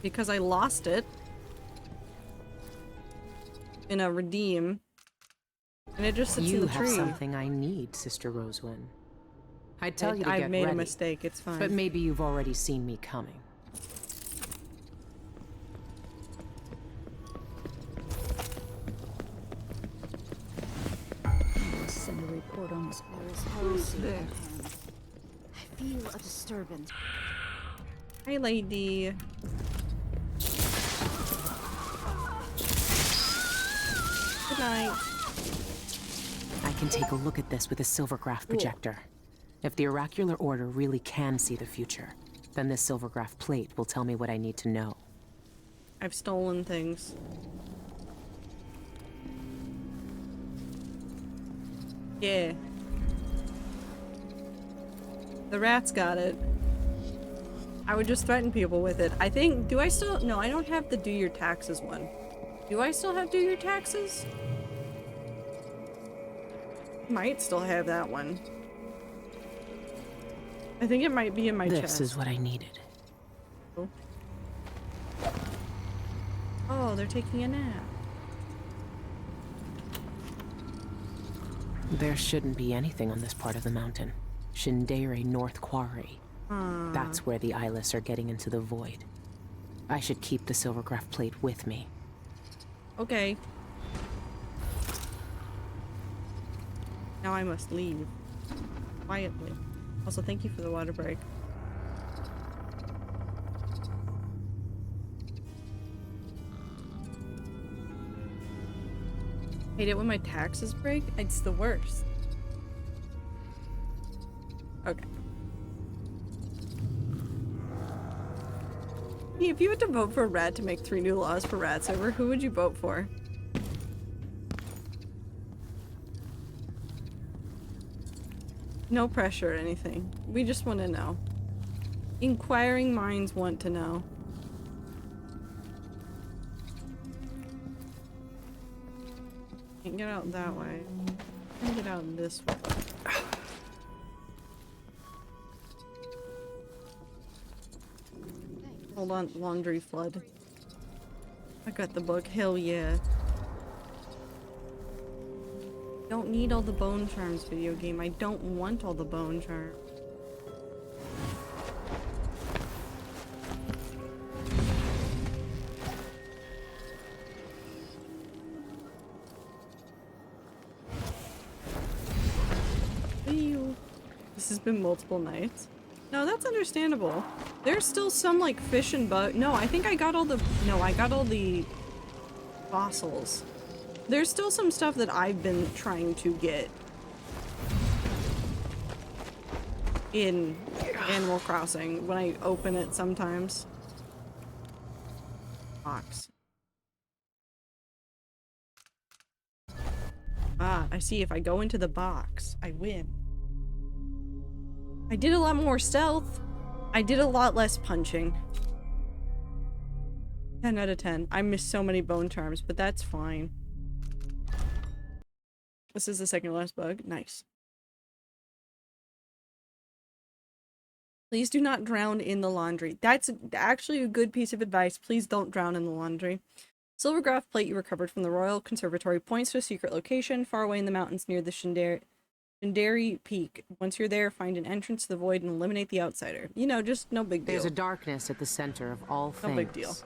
Because I lost it. In a redeem. And it just sits in the tree. You have something I need, Sister Rosewyn. I'd tell you to get I've made ready, a mistake, it's fine. but maybe you've already seen me coming. Send a report on this. There is heresy at hand. I feel a disturbance. Hi, lady. Good night. I can take a look at this with a silvergraph projector. If the oracular order really can see the future, then this silvergraph plate will tell me what I need to know. I've stolen things. Yeah. The rats got it. I would just threaten people with it. I think, do I still, no, I don't have the do your taxes one. Do I still have do your taxes? Might still have that one. I think it might be in my chest. This is what I needed. Oh, they're taking a nap. There shouldn't be anything on this part of the mountain. Shindere North Quarry. That's where the eyeless are getting into the void. I should keep the silvergraph plate with me. Okay. Now I must leave. Quietly. Also, thank you for the water break. Hate it when my taxes break? It's the worst. Okay. If you had to vote for a rat to make 3 new laws for rat server, who would you vote for? No pressure or anything. We just want to know. Inquiring minds want to know. Can't get out that way. Can't get out this way. Hold on, laundry flood. I got the book, hell yeah. don't need all the bone charms, video game. I don't want all the bone charms. Ew. This has been multiple nights. No, that's understandable. There's still some like fish and bug. No, I think I got all the. No, I got all the fossils. There's still some stuff that I've been trying to get in Animal Crossing when I open it sometimes. Box. Ah, I see. If I go into the box, I win. I did a lot more stealth. I did a lot less punching. 10 out of 10. I missed so many bone charms, but that's fine. This is the second last bug. Nice. Please do not drown in the laundry. That's actually a good piece of advice. Please don't drown in the laundry. Silver graph plate you recovered from the Royal Conservatory points to a secret location far away in the mountains near the Shindari Peak. Once you're there, find an entrance to the void and eliminate the outsider. You know, just no big deal. There's a darkness at the center of all things. No big deal.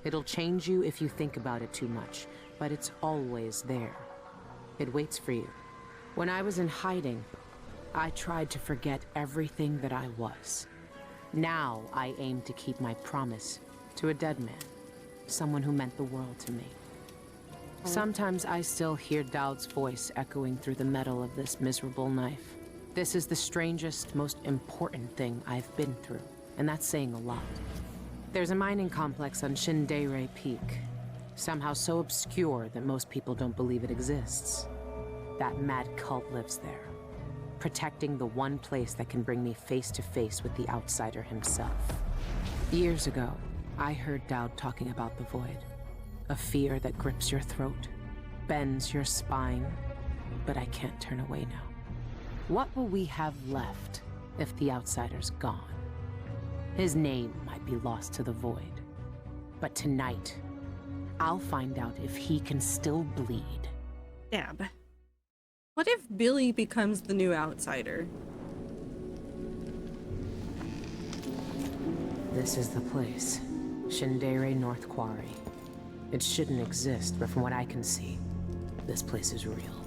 It'll change you if you think about it too much, but it's always there. It waits for you. When I was in hiding, I tried to forget everything that I was. Now I aim to keep my promise to a dead man, someone who meant the world to me. Sometimes I still hear Dowd's voice echoing through the metal of this miserable knife. This is the strangest, most important thing I've been through, and that's saying a lot. There's a mining complex on Shindari Peak, somehow so obscure that most people don't believe it exists. That mad cult lives there, protecting the one place that can bring me face to face with the outsider himself. Years ago, I heard Dowd talking about the void. A fear that grips your throat, bends your spine, but I can't turn away now. What will we have left if the outsider's gone? His name might be lost to the void, but tonight, I'll find out if he can still bleed. Dab. What if Billy becomes the new outsider? This is the place. Shindari North Quarry. It shouldn't exist, but from what I can see, this place is real.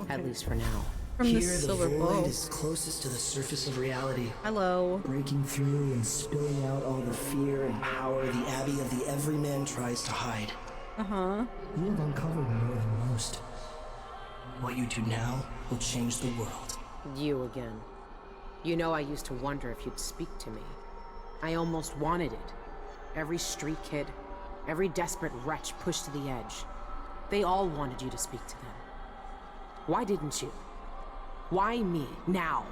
Okay. At least for now. From Here, the silver void bow. is closest to the surface of reality. Hello. Breaking through and spilling out all the fear and power the Abbey of the Everyman tries to hide. Uh-huh. You have uncovered more than most. What you do now will change the world. You again. You know I used to wonder if you'd speak to me. I almost wanted it. Every street kid, every desperate wretch pushed to the edge. They all wanted you to speak to them. Why didn't you? Why me, now?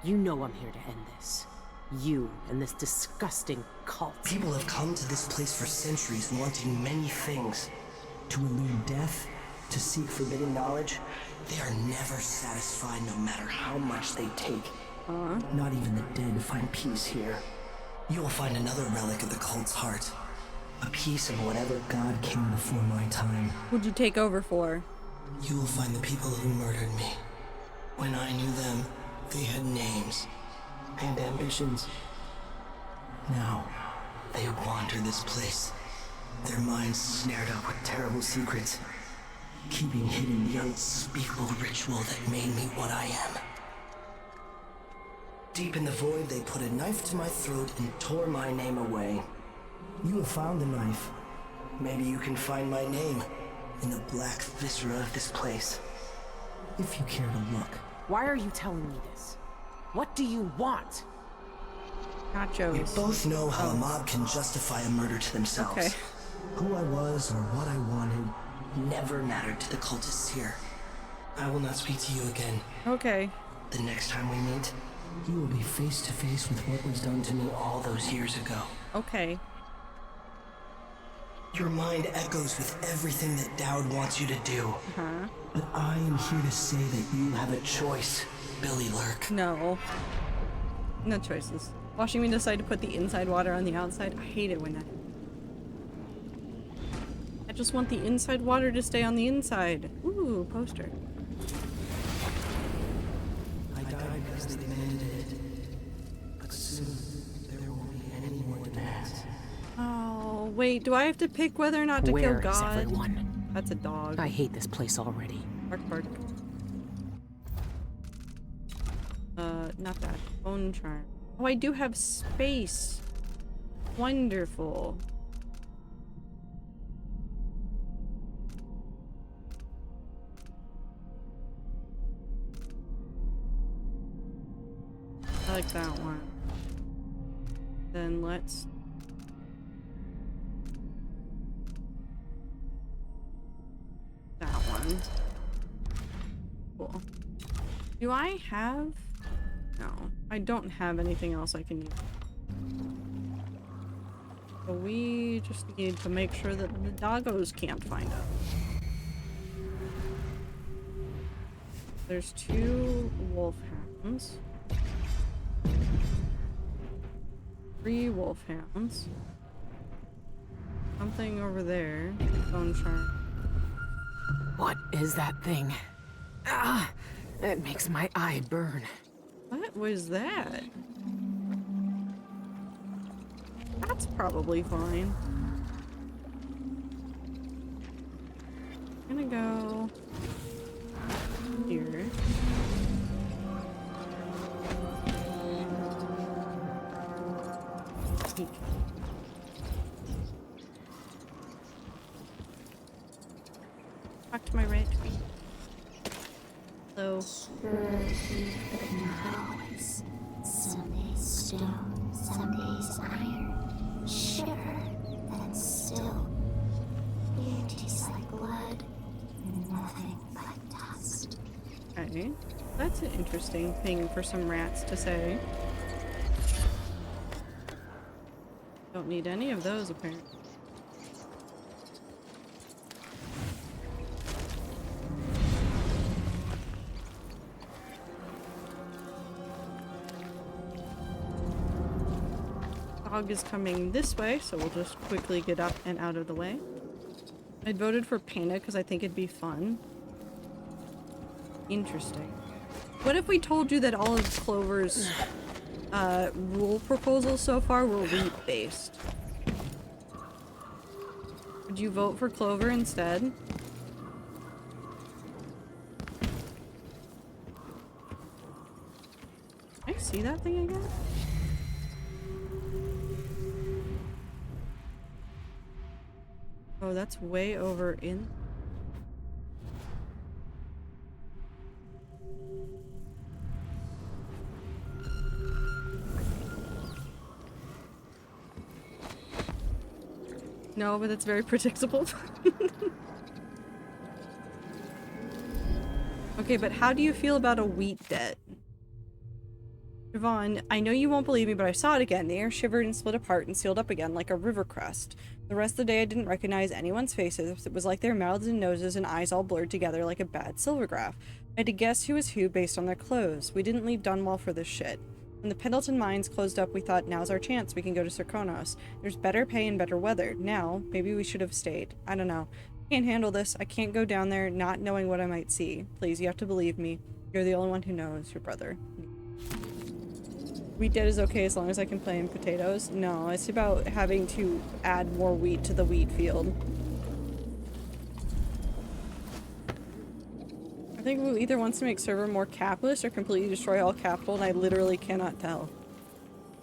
You know I'm here to end this. You and this disgusting cult. People have come to this place for centuries wanting many things. To elude death, to seek forbidden knowledge. They are never satisfied no matter how much they take. Not even the dead find peace here. You will find another relic of the cult's heart. A piece of whatever god came before my time. Who'd you take over for? You will find the people who murdered me. When I knew them, they had names and ambitions. Now, they wander this place. Their minds snared up with terrible secrets, keeping hidden the unspeakable ritual that made me what I am. Deep in the void, they put a knife to my throat and tore my name away. You have found the knife. Maybe you can find my name in the black viscera of this place. If you care to look. Why are you telling me this? What do you want? Nachos. We both know how a mob can justify a murder to themselves. Okay. Who I was or what I wanted never mattered to the cultists here. I will not speak to you again. Okay. The next time we meet, you will be face to face with what was done to me all those years ago. Okay. Your mind echoes with everything that Dowd wants you to do. But I am here to say that you have a choice, Billy Lurk. No. No choices. Watching me decide to put the inside water on the outside. I hate it when that. I just want the inside water to stay on the inside. Ooh, poster. because they demanded it. But soon, there won't be any more demands. Oh, wait, do I have to pick whether or not to kill Where is God? everyone? That's a dog. I hate this place already. Bark, bark. Not that. Bone charm. Oh, I do have space. Wonderful. I like that one. Then let's... that one. Cool. Do I have... no, I don't have anything else I can use. So we just need to make sure that the doggos can't find us. There's 2 wolfhounds. 3 wolfhounds. Something over there. Bone charm. What is that thing? Ah! It makes my eye burn. What was that? That's probably fine. I'm gonna go here. Peek. Talk to my red tree. Hello. Some days stone, some days iron. Shiver, then still. It tastes like blood, nothing but dust. Okay. That's an interesting thing for some rats to say. Don't need any of those apparently. Dog is coming this way, so we'll just quickly get up and out of the way. I voted for Panda because I think it'd be fun. Interesting. What if we told you that all of Clover's rule proposals so far were wheat-based? Would you vote for Clover instead? Can I see that thing again? Oh, that's way over in. No, but it's very predictable. Okay, but how do you feel about a wheat debt? Siobhan, I know you won't believe me, but I saw it again. The air shivered and split apart and sealed up again like a river crest. The rest of the day I didn't recognize anyone's faces. It was like their mouths and noses and eyes all blurred together like a bad silvergraph. I had to guess who was who based on their clothes. We didn't leave Dunwall for this shit. When the Pendleton mines closed up, we thought, now's our chance. We can go to Serkonos. There's better pay and better weather. Now, maybe we should have stayed. I don't know. I can't handle this. I can't go down there not knowing what I might see. Please, you have to believe me. You're the only one who knows. Your brother. Wheat debt is okay as long as I can plant potatoes. No, it's about having to add more wheat to the wheat field. I think Wu either wants to make server more capitalist or completely destroy all capital, and I literally cannot tell.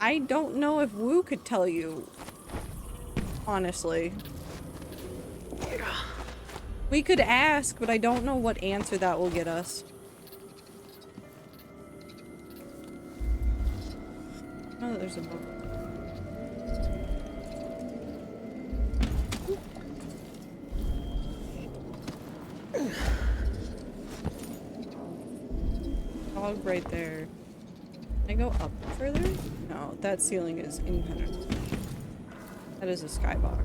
I don't know if Wu could tell you. Honestly. We could ask, but I don't know what answer that will get us. Oh, there's a book. Dog right there. Can I go up further? No, that ceiling is impenetrable. That is a skybox.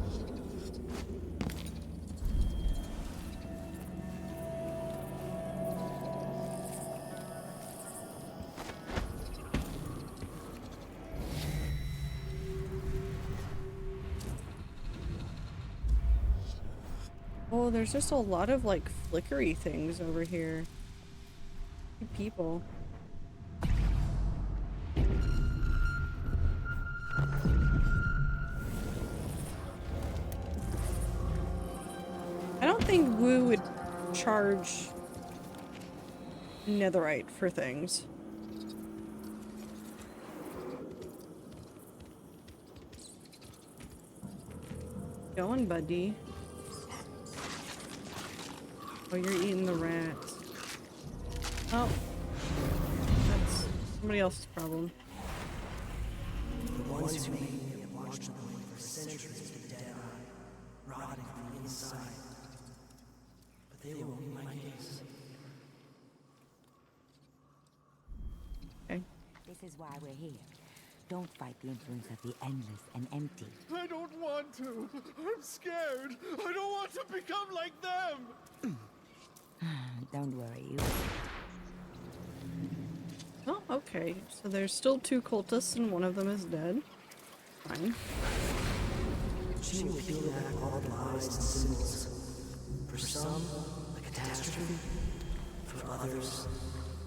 Oh, there's just a lot of like flickery things over here. People. don't think Wu would charge netherite for things. Going, buddy. Oh, you're eating the rats. Oh. That's somebody else's problem. The ones who made me have watched them away for centuries to dead rotting from the inside. But they won't be my case. Okay. This is why we're here. Don't fight the influence of the endless and empty. I don't want to. I'm scared. I don't want to become like them. Don't worry, you. Oh, okay. So there's still 2 cultists and one of them is dead. Fine. She will peel back all the lies and symbols. For some, a catastrophe. For others,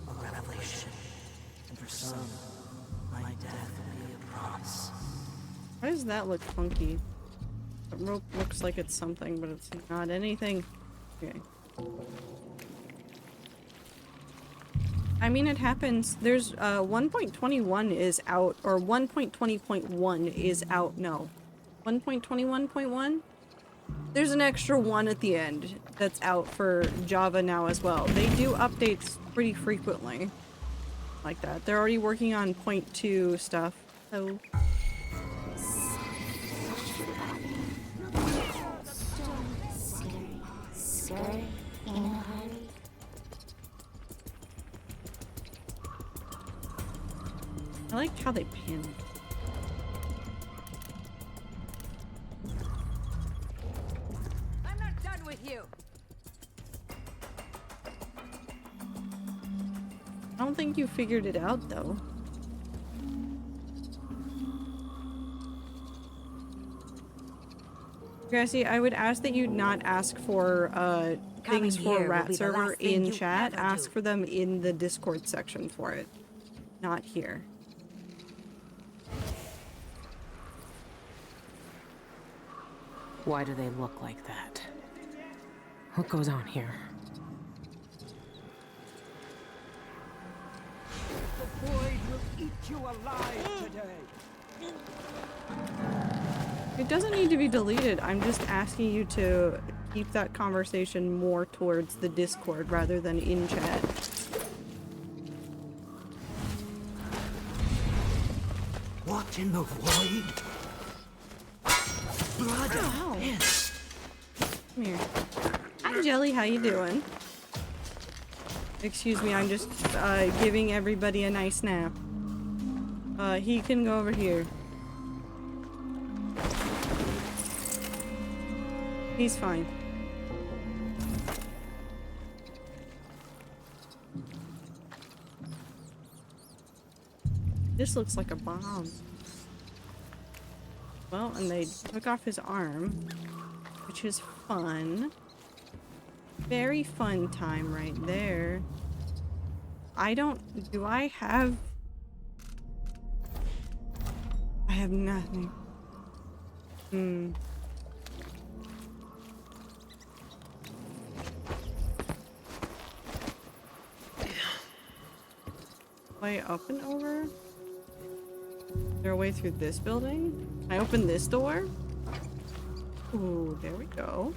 a revelation. And for some, my death will be a promise. Why does that look funky? That rope looks like it's something, but it's not anything. Okay. I mean, it happens. There's 1.21 is out, or 1.20.1 is out. No, 1.21.1. There's an extra 1 at the end that's out for Java now as well. They do updates pretty frequently like that. They're already working on 0.2 stuff. So Scary in a hurry. I like how they pin. I'm not done with you. I don't think you figured it out though. Grassy, I would ask that you not ask for things for Rat Server in chat. Ask for them in the Discord section for it. Not here. Why do they look like that? What goes on here? The void will eat you alive today. It doesn't need to be deleted. I'm just asking you to keep that conversation more towards the Discord rather than in chat. What in the void? Blood Ow. Come here. Hi, Jelly. How you doing? Excuse me. I'm just giving everybody a nice nap. He can go over here. He's fine. This looks like a bomb. Well, and they took off his arm, which is fun. Very fun time right there. Do I have nothing. Way up and over? Is there a way through this building? Can I open this door? Ooh, there we go.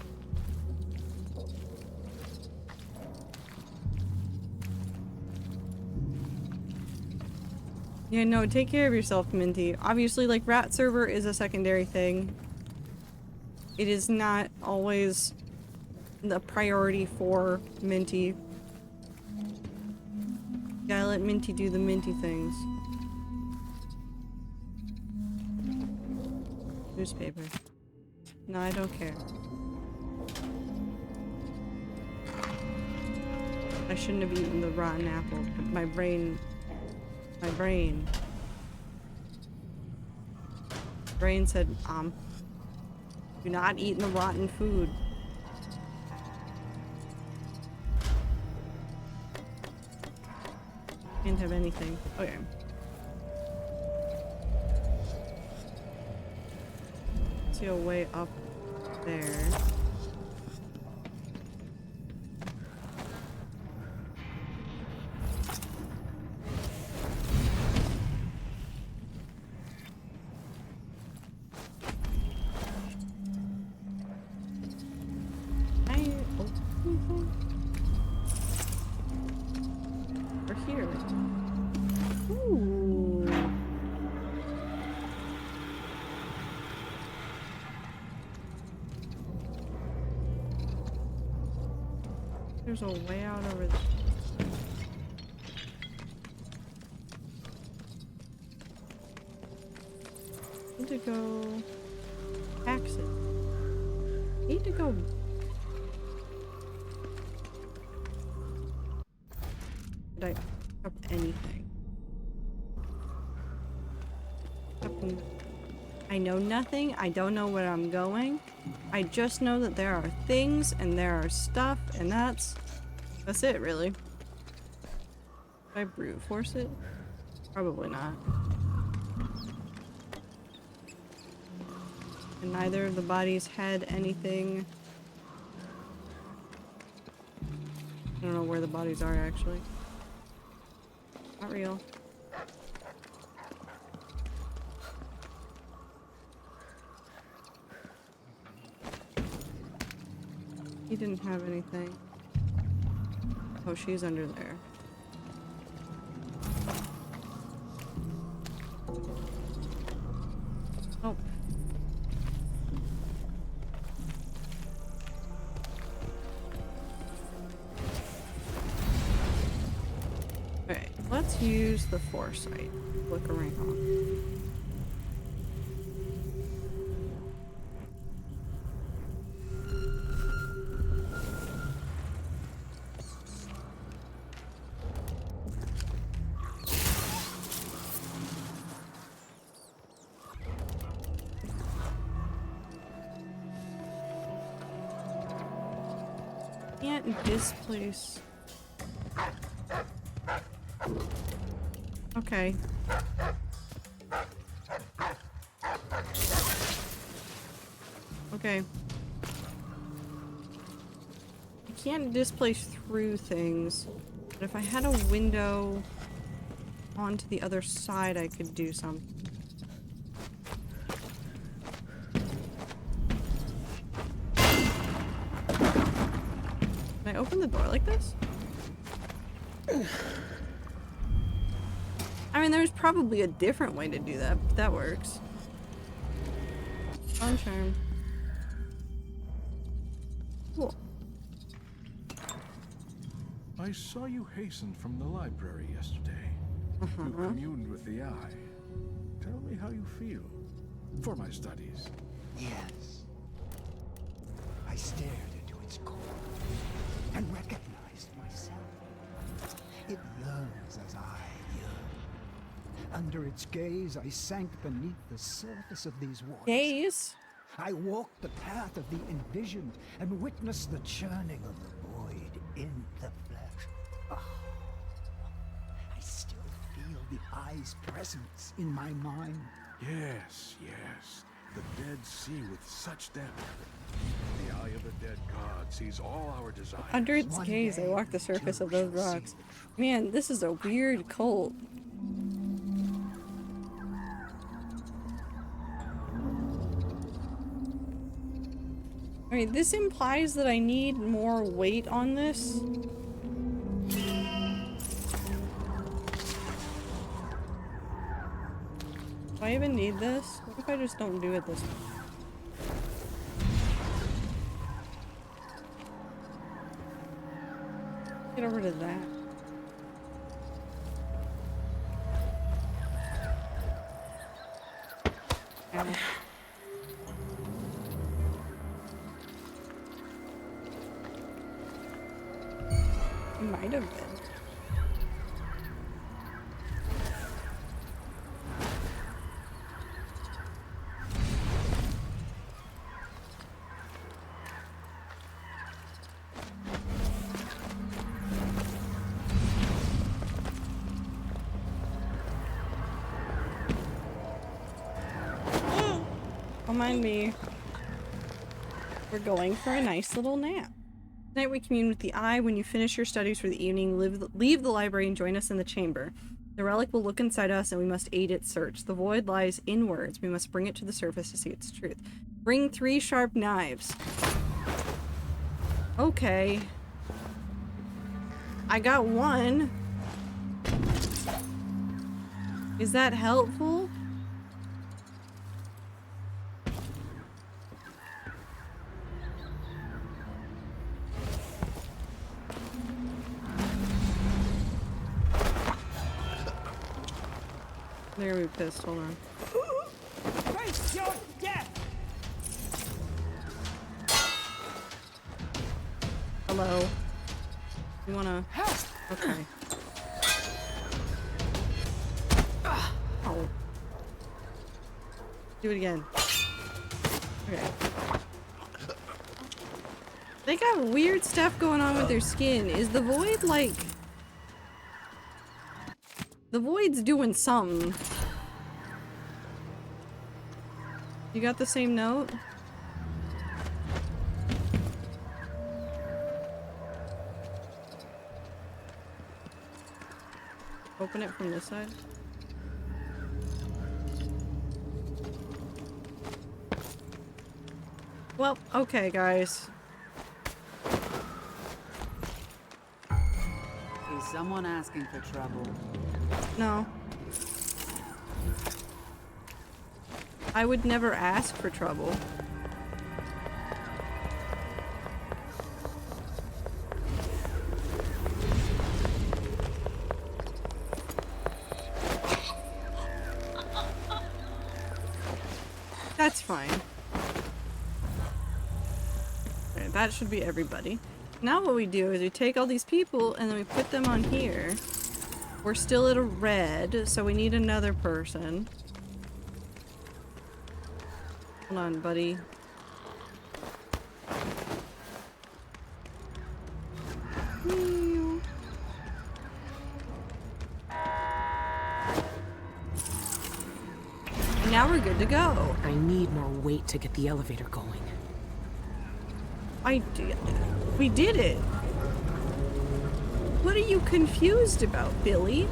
Yeah, no, take care of yourself, Minty. Obviously, like, Rat Server is a secondary thing. It is not always the priority for Minty. Gotta let Minty do the Minty things. Newspaper. No, I don't care. I shouldn't have eaten the rotten apple, but my brain said, do not eat the rotten food. Can't have anything. Okay. See a way up there. There's a way out over there. Need to go tax it. Need to go. Did I pick up anything? I know nothing. I don't know where I'm going. I just know that there are things and there are stuff, and that's it, really. Did I brute force it? Probably not. And neither of the bodies had anything. I don't know where the bodies are, actually. Not real. He didn't have anything. Oh, she's under there. Oh. Okay, let's use the foresight. Look around. Can't displace. Okay. Okay. I can't displace through things, but if I had a window onto the other side, I could do something. Can I open the door like this? I mean, there's probably a different way to do that, but that works. On charm. Cool. I saw you hasten from the library yesterday. You communed with the Eye. Tell me how you feel. For my studies. Yes. I stared into its core and recognized myself. It yearns as I yearn. Under its gaze, I sank beneath the surface of these waters. Gaze? I walked the path of the envisioned and witnessed the churning of the void in the flesh. Oh, I still feel the Eye's presence in my mind. Yes, yes. The dead see with such depth. The eye of the dead god sees all our desires. Under its gaze, I walk the surface of those rocks. Man, this is a weird cult. Alright, this implies that I need more weight on this. Do I even need this? What if I just don't do it this way? Get over to that. Ow. It might have been. Don't mind me. We're going for a nice little nap. Tonight we commune with the Eye. When you finish your studies for the evening, leave the library and join us in the chamber. The relic will look inside us and we must aid its search. The void lies in words. We must bring it to the surface to see its truth. Bring 3 sharp knives. Okay. I got 1. Is that helpful? They're gonna be pissed. Hold on. Face your death! Hello. You wanna? Okay. Oh. Do it again. Okay. They got weird stuff going on with their skin. Is the void like... The void's doing something. You got the same note? Open it from this side. Well, okay, guys. Is someone asking for trouble? No. I would never ask for trouble. That's fine. Okay, that should be everybody. Now what we do is we take all these people and then we put them on here. We're still at a red, so we need another person. Hold on, buddy. And now we're good to go. I need more weight to get the elevator going. We did it. What are you confused about, Billy?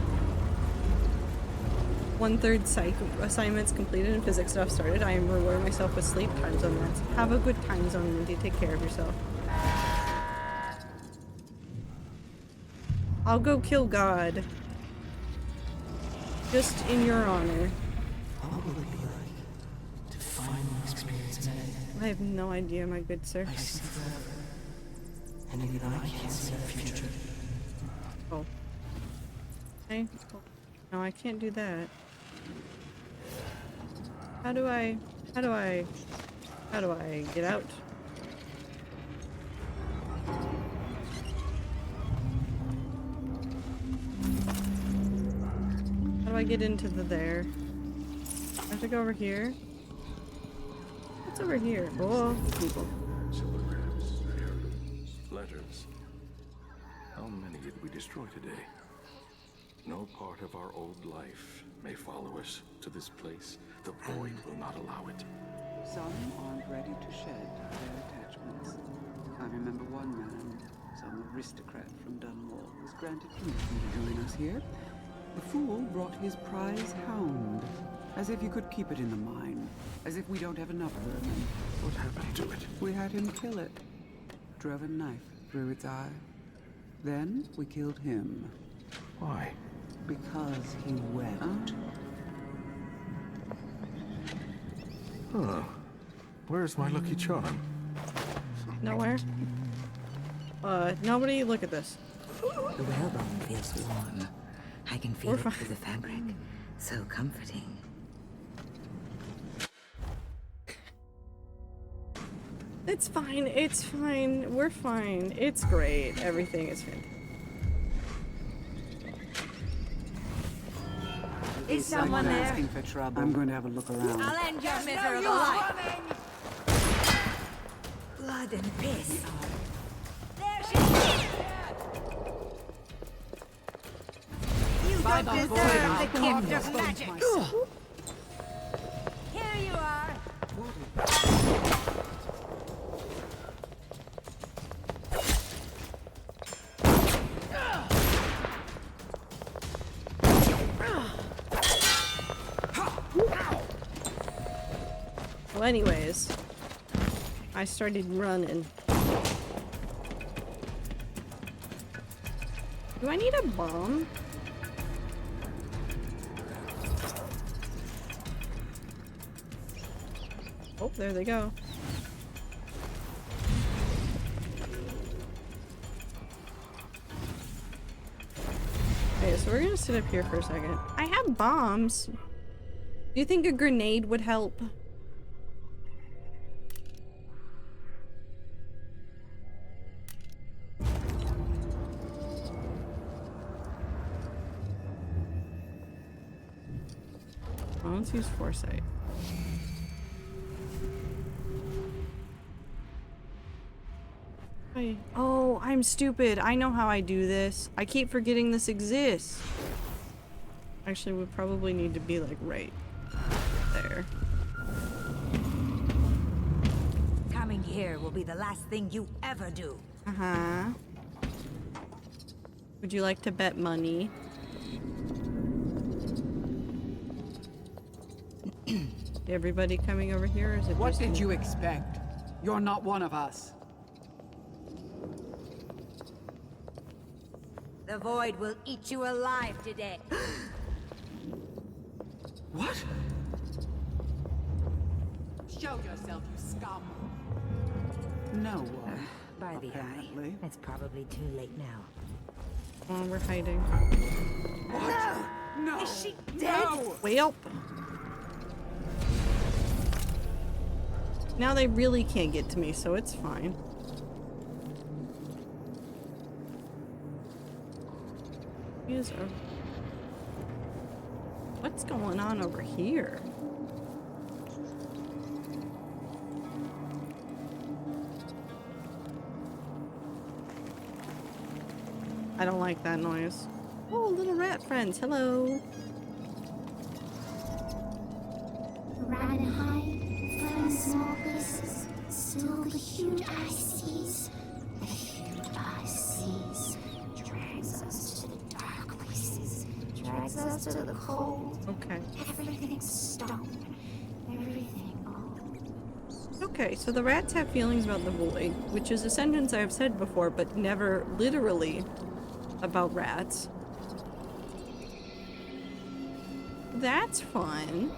1/3 psych assignments completed and physics stuff started. I am rewarding myself with sleep. Time zone meds. Have a good time zone, Mindy. Take care of yourself. I'll go kill God. Just in your honor. What will it be like to finally experience it? I have no idea, my good sir. I see forever, and even I can't see the future. Oh. Okay. No, I can't do that. How do I get out? How do I get into there? I have to go over here? What's over here? Oh, people. Letters. How many did we destroy today? No part of our old life may follow us to this place. The void will not allow it. Some aren't ready to shed their attachments. I remember one man, some aristocrat from Dunwall, was granted permission to join us here. The fool brought his prize hound, as if you could keep it in the mine, as if we don't have enough vermin. What happened to it? We had him kill it. Drove a knife through its eye. Then we killed him. Why? Because he wept. Huh. Where's my lucky charm? Nowhere. Nobody look at this. The whalebone feels warm. I can feel it through the fabric. So comforting. It's fine. It's fine. We're fine. It's great. Everything is fantastic. Is someone there? Asking for trouble? I'm going to have a look around. I'll end your miserable life. Blood and piss. There she is. You don't deserve the gift of magic. Here you are. Well, anyways, I started running. Do I need a bomb? Oh, there they go. Okay, so we're gonna sit up here for a second. I have bombs. Do you think a grenade would help? Well, let's use foresight. Oh, I'm stupid. I know how I do this. I keep forgetting this exists. Actually, we probably need to be like right there. Coming here will be the last thing you ever do. Uh-huh. Would you like to bet money? Everybody coming over here, or is it What just did me? you expect? You're not one of us. The void will eat you alive today. What? Show yourself, you scum. No one. By the eye. It's probably too late now. Oh, we're hiding. What? No! Is she dead? No! Well. Now they really can't get to me, so it's fine. What's going on over here? I don't like that noise. Oh, little rat friends, hello. Ran and hide, find small places, still the huge eye sees. The huge eye sees drags us to the dark places, drags us to the cold. Okay. Everything's stone, everything old. Okay, so the rats have feelings about the void, which is a sentence I've said before, but never literally about rats. That's fun.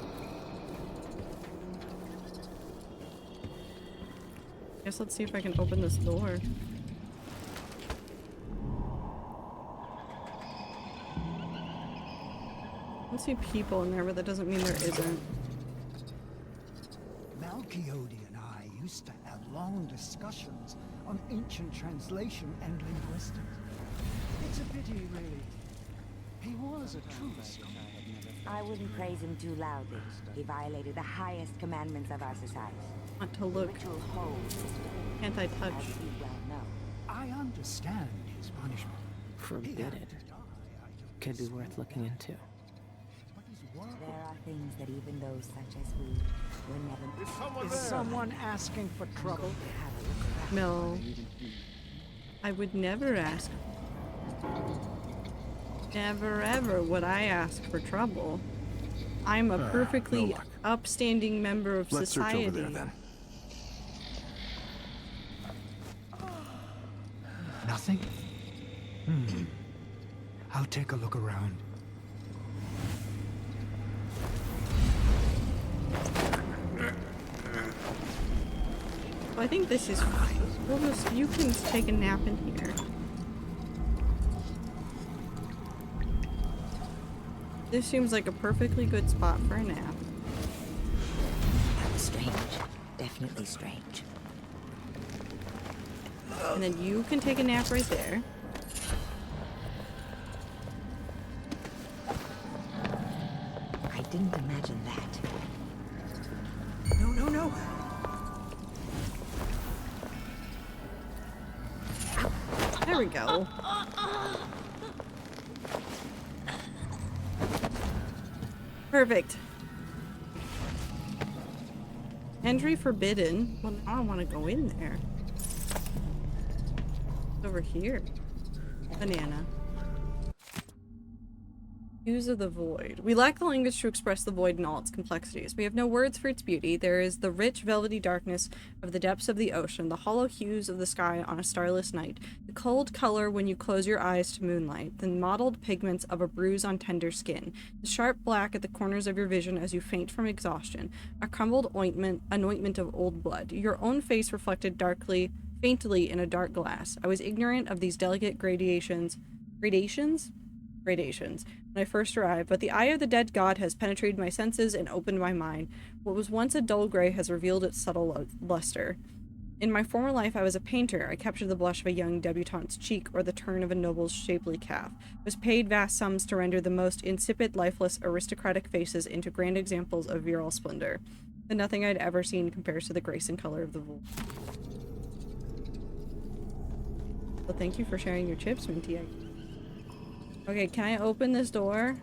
Guess let's see if I can open this door. I don't see people in there, but that doesn't mean there isn't. Malchiodi and I used to have long discussions on ancient translation and linguistics. It's a pity, really. He was a true scholar. I wouldn't praise him too loudly. He violated the highest commandments of our society. Want to look. Can't I touch? I understand his punishment. Forbidden. Could be worth looking into. There are things that even those such as we were never. Is someone asking for trouble? No. I would never ask. Never ever would I ask for trouble. I'm a perfectly no luck. upstanding member of Let's society. search over there then. Nothing? I'll take a look around. I think this is fine. We'll just, you can take a nap in here. This seems like a perfectly good spot for a nap. That was strange. Definitely strange. And then you can take a nap right there. I didn't imagine that. No. There we go. Perfect. Entry forbidden. Well, now I want to go in there. It's over here. Banana. Hues of the void. We lack the language to express the void in all its complexities. We have no words for its beauty. There is the rich, velvety darkness of the depths of the ocean, the hollow hues of the sky on a starless night, the cold color when you close your eyes to moonlight, the mottled pigments of a bruise on tender skin, the sharp black at the corners of your vision as you faint from exhaustion, a crumbled anointment of old blood, your own face reflected faintly in a dark glass. I was ignorant of these delicate gradations gradations when I first arrived, but the eye of the dead god has penetrated my senses and opened my mind. What was once a dull gray has revealed its subtle luster. In my former life, I was a painter. I captured the blush of a young debutante's cheek or the turn of a noble's shapely calf. Was paid vast sums to render the most insipid, lifeless, aristocratic faces into grand examples of virile splendor. But nothing I'd ever seen compares to the grace and color of the wolf. Well, thank you for sharing your chips, Minty. Okay, can I open this door?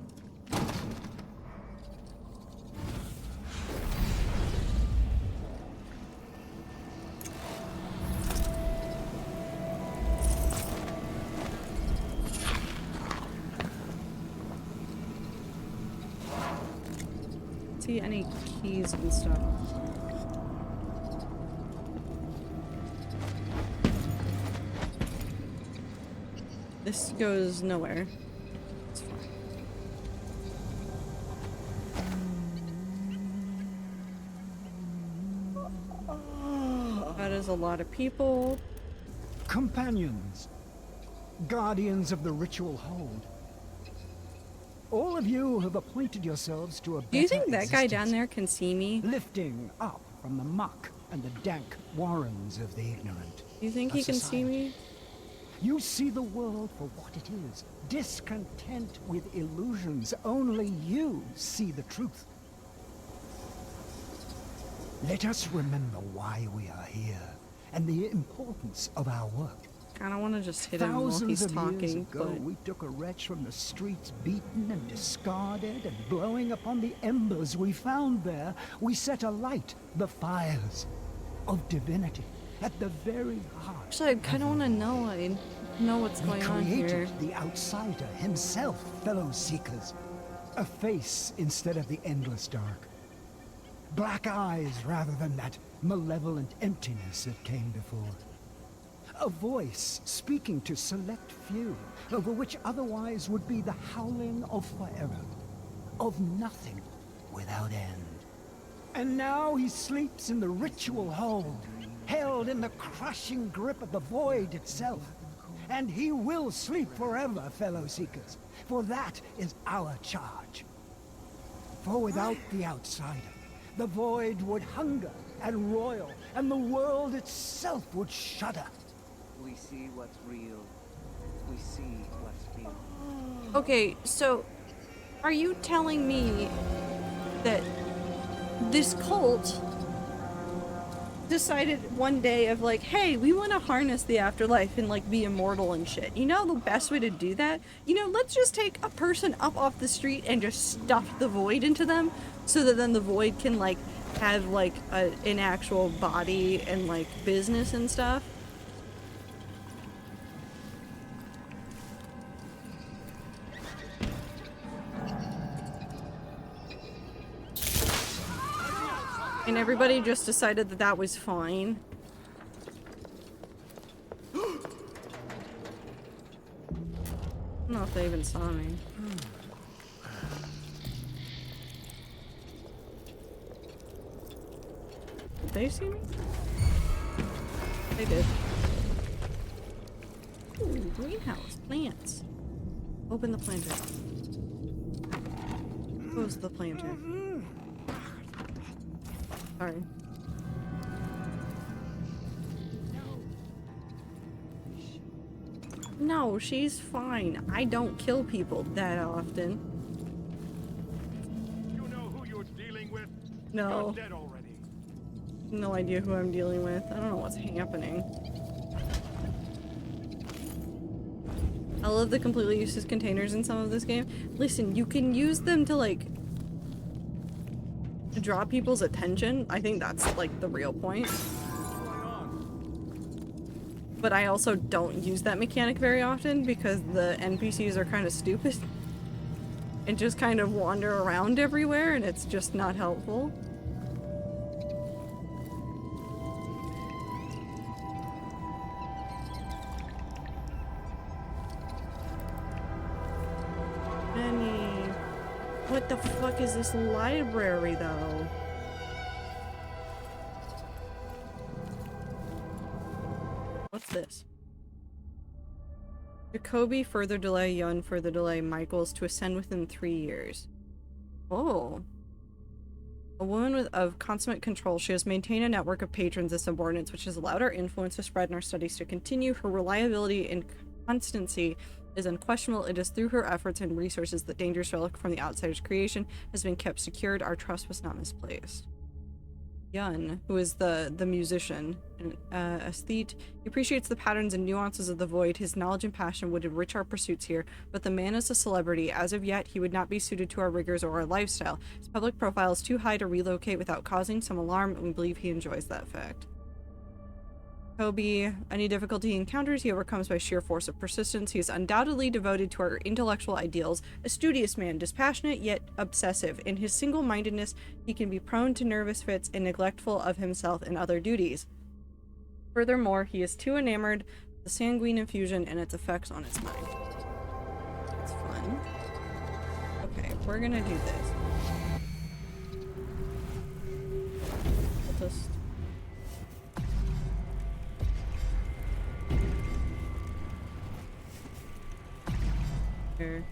See any keys and stuff. This goes nowhere. It's fine. That is a lot of people. Companions, guardians of the ritual hold. All of you have appointed yourselves to a better Do you think that existence, guy down there can see me? lifting up from the muck and the dank warrens of the ignorant. Do you think he can see me? You see the world for what it is, discontent with illusions. Only you see the truth. Let us remember why we are here and the importance of our work. I don't want to just hit him while he's Thousands of years talking, ago, but we took a wretch from the streets, beaten and discarded, and blowing upon the embers we found there, we set alight the fires of divinity at the very heart. actually, I kind of want to know what's going on here. Created the outsider himself, fellow seekers. A face instead of the endless dark. Black eyes rather than that malevolent emptiness that came before. A voice speaking to select few, over which otherwise would be the howling of forever, of nothing without end. And now he sleeps in the ritual hold, held in the crushing grip of the void itself. And he will sleep forever, fellow seekers, for that is our charge. For without the outsider, the void would hunger and roil, and the world itself would shudder. We see what's real. We see what's real. Okay, so are you telling me that this cult decided one day of like, hey, we want to harness the afterlife and like be immortal and shit? You know the best way to do that? You know, let's just take a person up off the street and just stuff the void into them so that then the void can like have like an actual body and like business and stuff. And everybody just decided that that was fine. I don't know if they even saw me. Did they see me? They did. Ooh, greenhouse, plants. Open the planter. Close the planter. Sorry. No, she's fine. I don't kill people that often. You know who you're dealing with? No. You're dead already. No idea who I'm dealing with. I don't know what's happening. I love the completely useless containers in some of this game. Listen, you can use them to like draw people's attention. I think that's like the real point. But I also don't use that mechanic very often because the NPCs are kind of stupid and just kind of wander around everywhere, and it's just not helpful. Benny, what the fuck is this library though? What's this? Jacoby further delay, Yun further delay, Michaels to ascend within 3 years. Oh. A woman of consummate control, she has maintained a network of patrons and subordinates, which has allowed our influence to spread and our studies to continue. Her reliability and constancy is unquestionable. It is through her efforts and resources that dangerous relic from the outsider's creation has been kept secured. Our trust was not misplaced. Yun, who is the musician, an aesthete, he appreciates the patterns and nuances of the void. His knowledge and passion would enrich our pursuits here, but the man is a celebrity. As of yet, he would not be suited to our rigors or our lifestyle. His public profile is too high to relocate without causing some alarm, and we believe he enjoys that fact. Kobe, any difficulty he encounters, he overcomes by sheer force of persistence. He is undoubtedly devoted to our intellectual ideals, a studious man, dispassionate yet obsessive. In his single-mindedness, he can be prone to nervous fits and neglectful of himself and other duties. Furthermore, he is too enamored of the sanguine infusion and its effects on his mind. It's fun. Okay, we're gonna do this. We'll just... Here.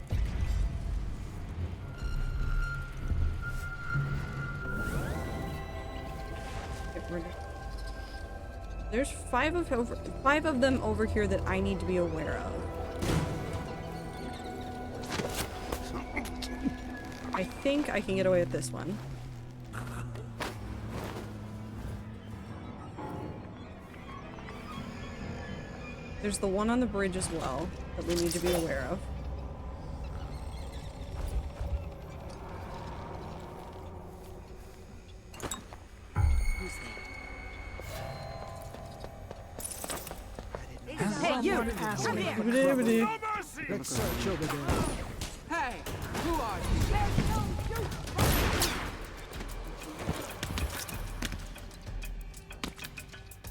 There's five of them over here that I need to be aware of. I think I can get away with this one. There's the one on the bridge as well that we need to be aware of. Hey, you! Come here! Let's search over there. Hey, who are you?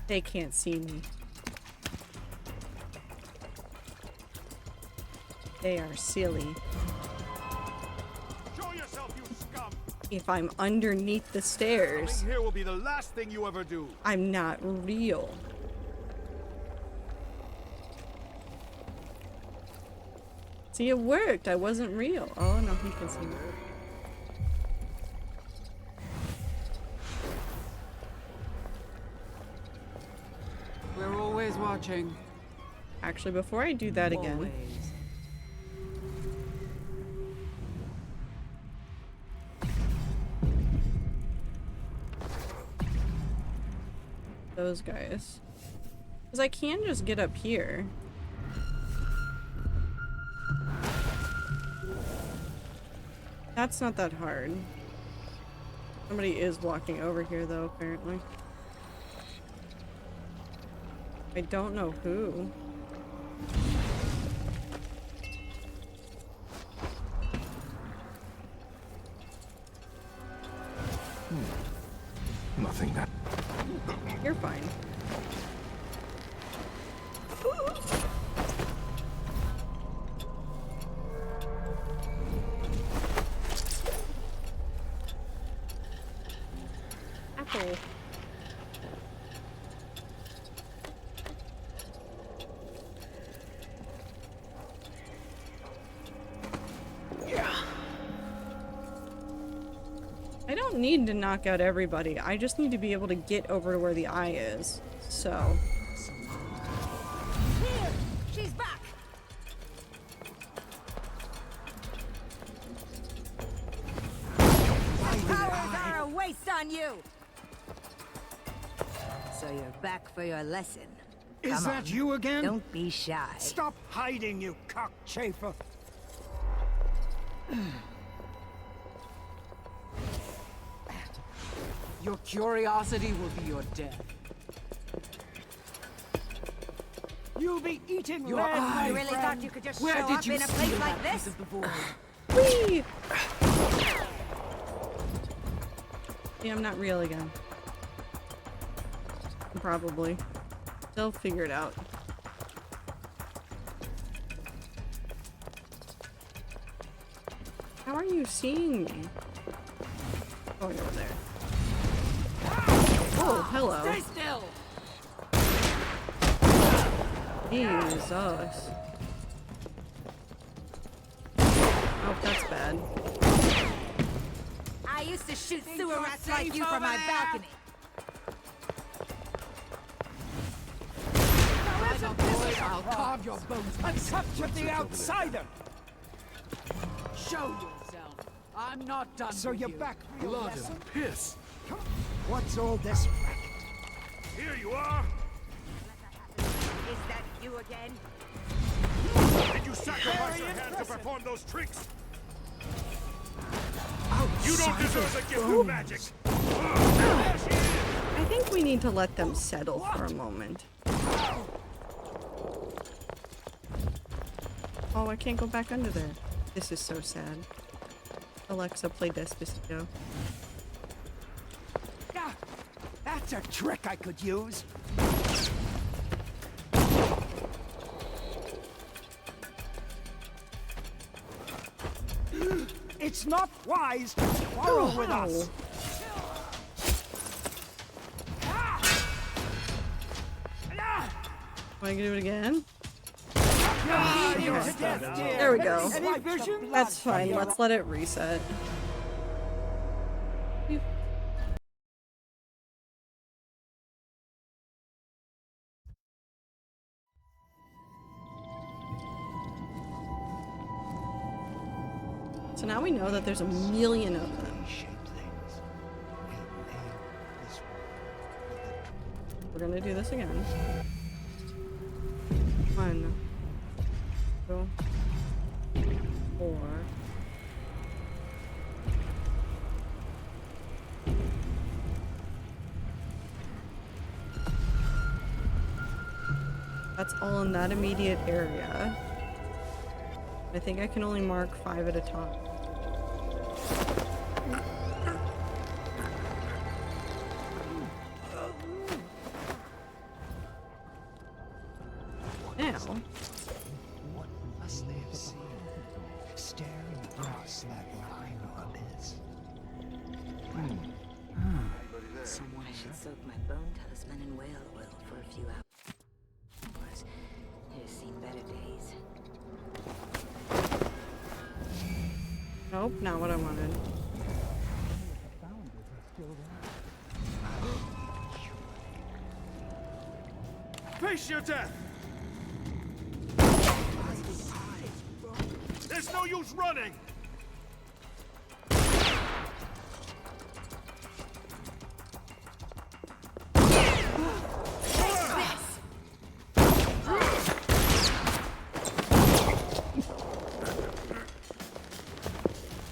They can't see me. They are silly. Show yourself, you scum! If I'm underneath the stairs, Coming here will be the last thing you ever do. I'm not real. See, it worked. I wasn't real. Oh no, he can see me. We're always watching. Actually, before I do that again. Always. Those guys. Because I can just get up here. That's not that hard. Somebody is walking over here though, apparently. I don't know who. Nothing that. You're fine. Apple. I don't need to knock out everybody. I just need to be able to get over to where the eye is. So. Here! She's back! The powers are a waste on you! So you're back for your lesson. Is Come that on. you again? Don't be shy. Stop hiding, you cockchafer! Your curiosity will be your death. You'll be eating Your red, eye, my You really friend. thought you could just Where show did up you in a steal place like that piece this? of the void? Whee! See, I'm not real again. Probably. They'll figure it out. How are you seeing me? Going over there. Oh, hello. Stay still! Jesus. used to shoot sewer rats like you from my balcony. I'll carve your bones. A touch of the outsider. Show yourself. I'm not done. So you're back for your Blood lesson? and piss. What's all this racket? Here you are. Is that you again? Did you sacrifice your hand to perform those tricks? You don't deserve the gift of magic. I think we need to let them settle for a moment. Oh, I can't go back under there. This is so sad. Alexa, play Despacito. Ah, that's a trick I could use. It's not wise to quarrel with us. Want to do it again? Okay. There we go. That's fine. Let's let it reset. So now we know that there's a million of them. We're gonna do this again. 1, 2, 4. That's all in that immediate area. I think I can only mark 5 at a time. Now, What must they have seen? Staring across that final abyss. Someone should soak my bone talisman in whale oil for a few hours. It has seen better days. nope, not what I wanted. Face your death! There's no use running!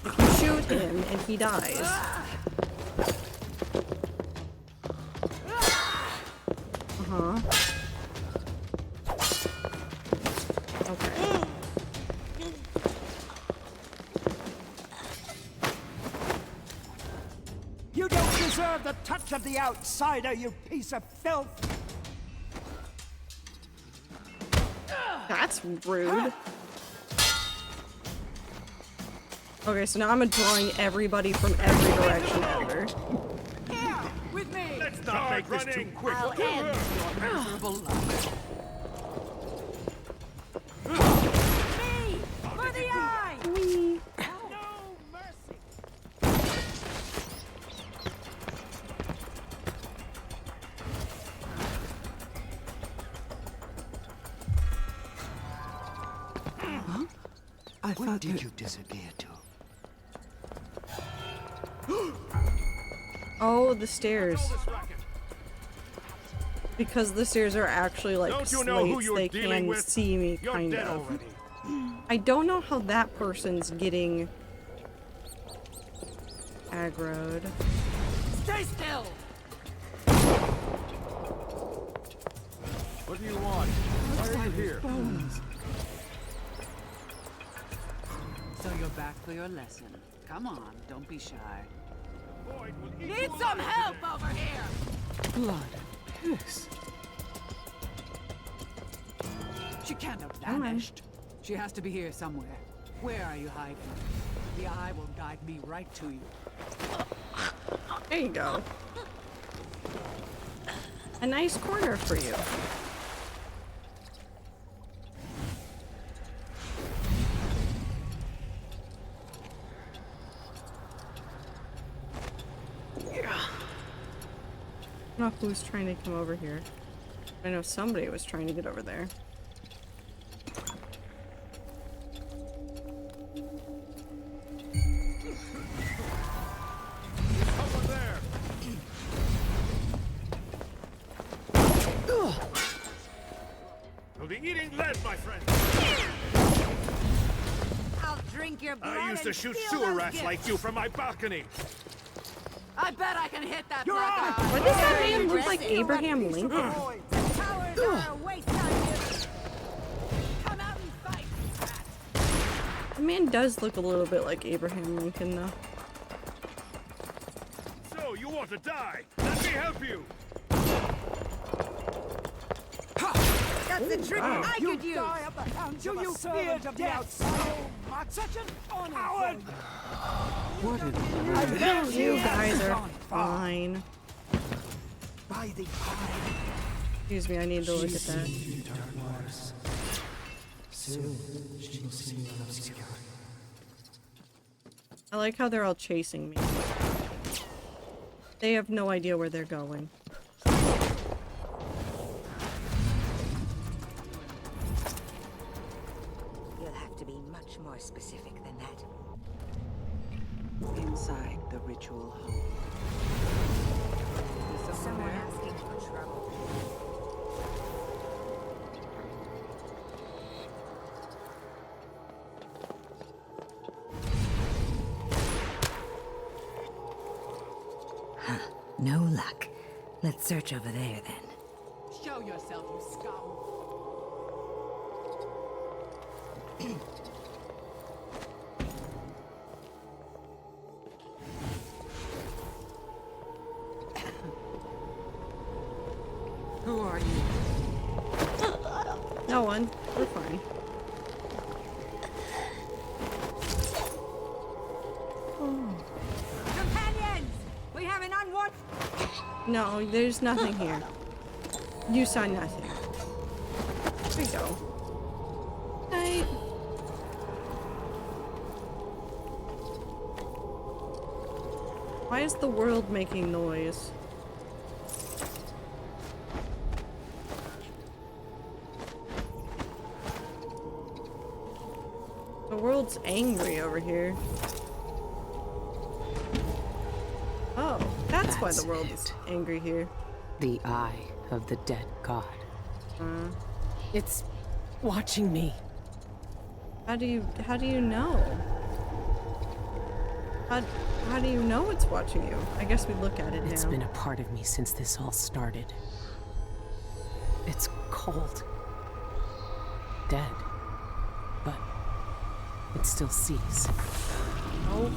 If you shoot him and he dies. Uh-huh. Okay. You don't deserve the touch of the outsider, you piece of filth! That's rude. Okay, so now I'm drawing everybody from every direction ever. Here, with me. Let's not make this too quick. I'll end your miserable life. Me, for the eye. No mercy! Huh? Where did you disappear to? Oh, the stairs. Because the stairs are actually like Don't you know who slates, you're they dealing can with? see me, You're kind dead of. already. I don't know how that person's getting aggroed. Stay still. What do you want? Why are you here? So you're back for your lesson. Come on, don't be shy. Need some help over here. Blood and piss. She can't have vanished. She has to be here somewhere. Where are you hiding? The eye will guide me right to you. There you go. A nice corner for you. don't know who's trying to come over here. I know somebody was trying to get over there. Someone there. You'll be eating lead, my friend. I'll drink your blood. I used to and shoot steal sewer those rats gifts. like you from my balcony. I bet I can hit that You're black on. eye. Why does that man look like Abraham Lincoln? The towers are a waste on you. Come out and fight. The man does look a little bit like Abraham Lincoln, though. So, you want to die? Let me help you. That's the trick wow. I could use. Do you fear death so much? Such an honor. Howard! What an You guys are fine. By the eye. Excuse me, I need to look at that. Through dark waters. Soon, she will see me unobscured. I like how they're all chasing me. They have no idea where they're going. You'll have to be much more specific than that. Inside the ritual hall. Is Someone asking for trouble. Huh. No luck. Let's search over there then. Show yourself, you scum. Who are you? No one. We're fine. Companions, we have an unwanted. No, there's nothing here. You saw nothing. There you go. Night. Why is the world making noise? The world's angry over here. Oh, that's why the world is angry here. The eye of the dead god. It's watching me. How do you know? How do you know it's watching you? I guess we look at it now. It's been a part of me since this all started. It's cold. Dead. But it still sees. Oh.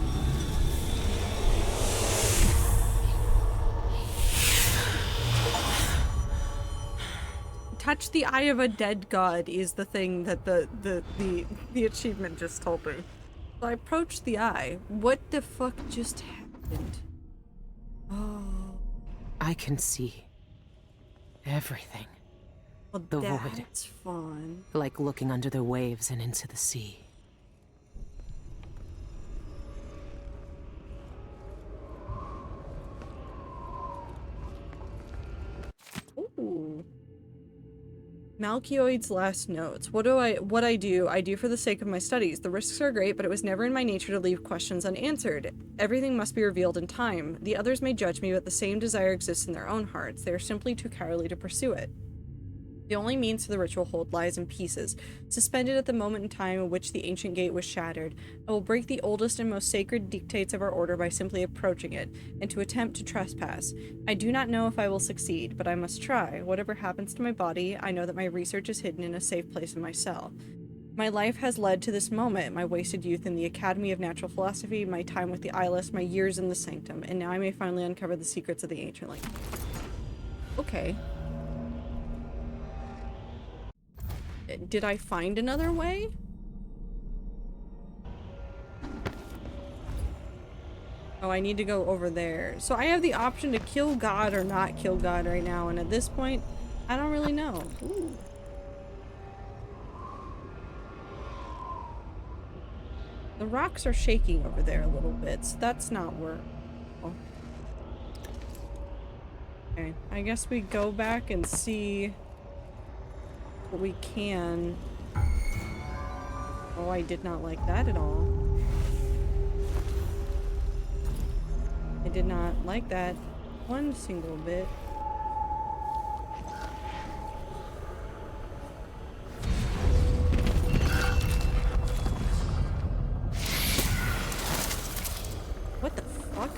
Touch the eye of a dead god is the thing that the achievement just told me. So I approached the eye. What the fuck just happened? Oh. I can see everything. Well, The void. that's fun. Like looking under the waves and into the sea. Ooh. Malchioid's last notes. What I do for the sake of my studies. The risks are great, but it was never in my nature to leave questions unanswered. Everything must be revealed in time. The others may judge me, but the same desire exists in their own hearts. They are simply too cowardly to pursue it. The only means to the ritual hold lies in pieces, suspended at the moment in time in which the ancient gate was shattered. I will break the oldest and most sacred dictates of our order by simply approaching it, and to attempt to trespass. I do not know if I will succeed, but I must try. Whatever happens to my body, I know that my research is hidden in a safe place in my cell. My life has led to this moment, my wasted youth in the Academy of Natural Philosophy, my time with the Eyeless, my years in the Sanctum, and now I may finally uncover the secrets of the ancient language. Okay. Did I find another way? Oh, I need to go over there. So I have the option to kill God or not kill God right now, and at this point, I don't really know. Ooh. The rocks are shaking over there a little bit, so that's not work. Okay, I guess we go back and see what we can. Oh, I did not like that at all. I did not like that one single bit. What the fuck?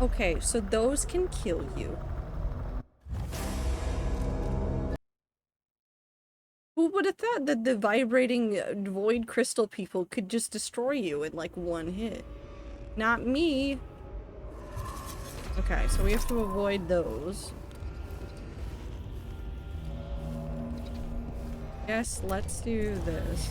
Okay, so those can kill you. Who would have thought that the vibrating void crystal people could just destroy you in like one hit? Not me. Okay, so we have to avoid those. Yes, let's do this.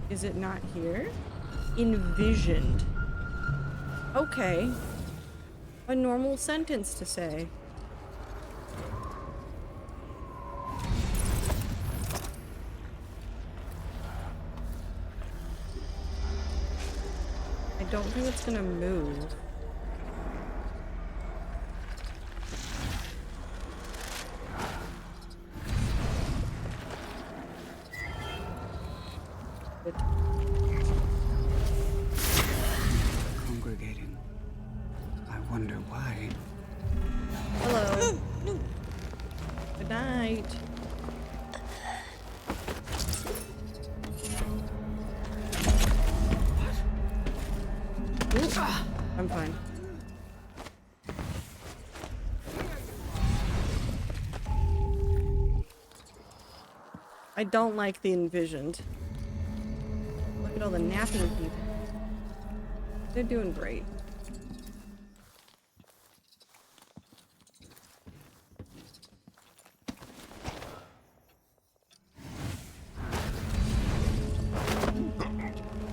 Is it not here? Envisioned. Okay. A normal sentence to say. I don't think it's gonna move. Congregating. I wonder why. Hello. Good night. Ooh, I'm fine. I don't like the envisioned. Look at all the napping people. They're doing great.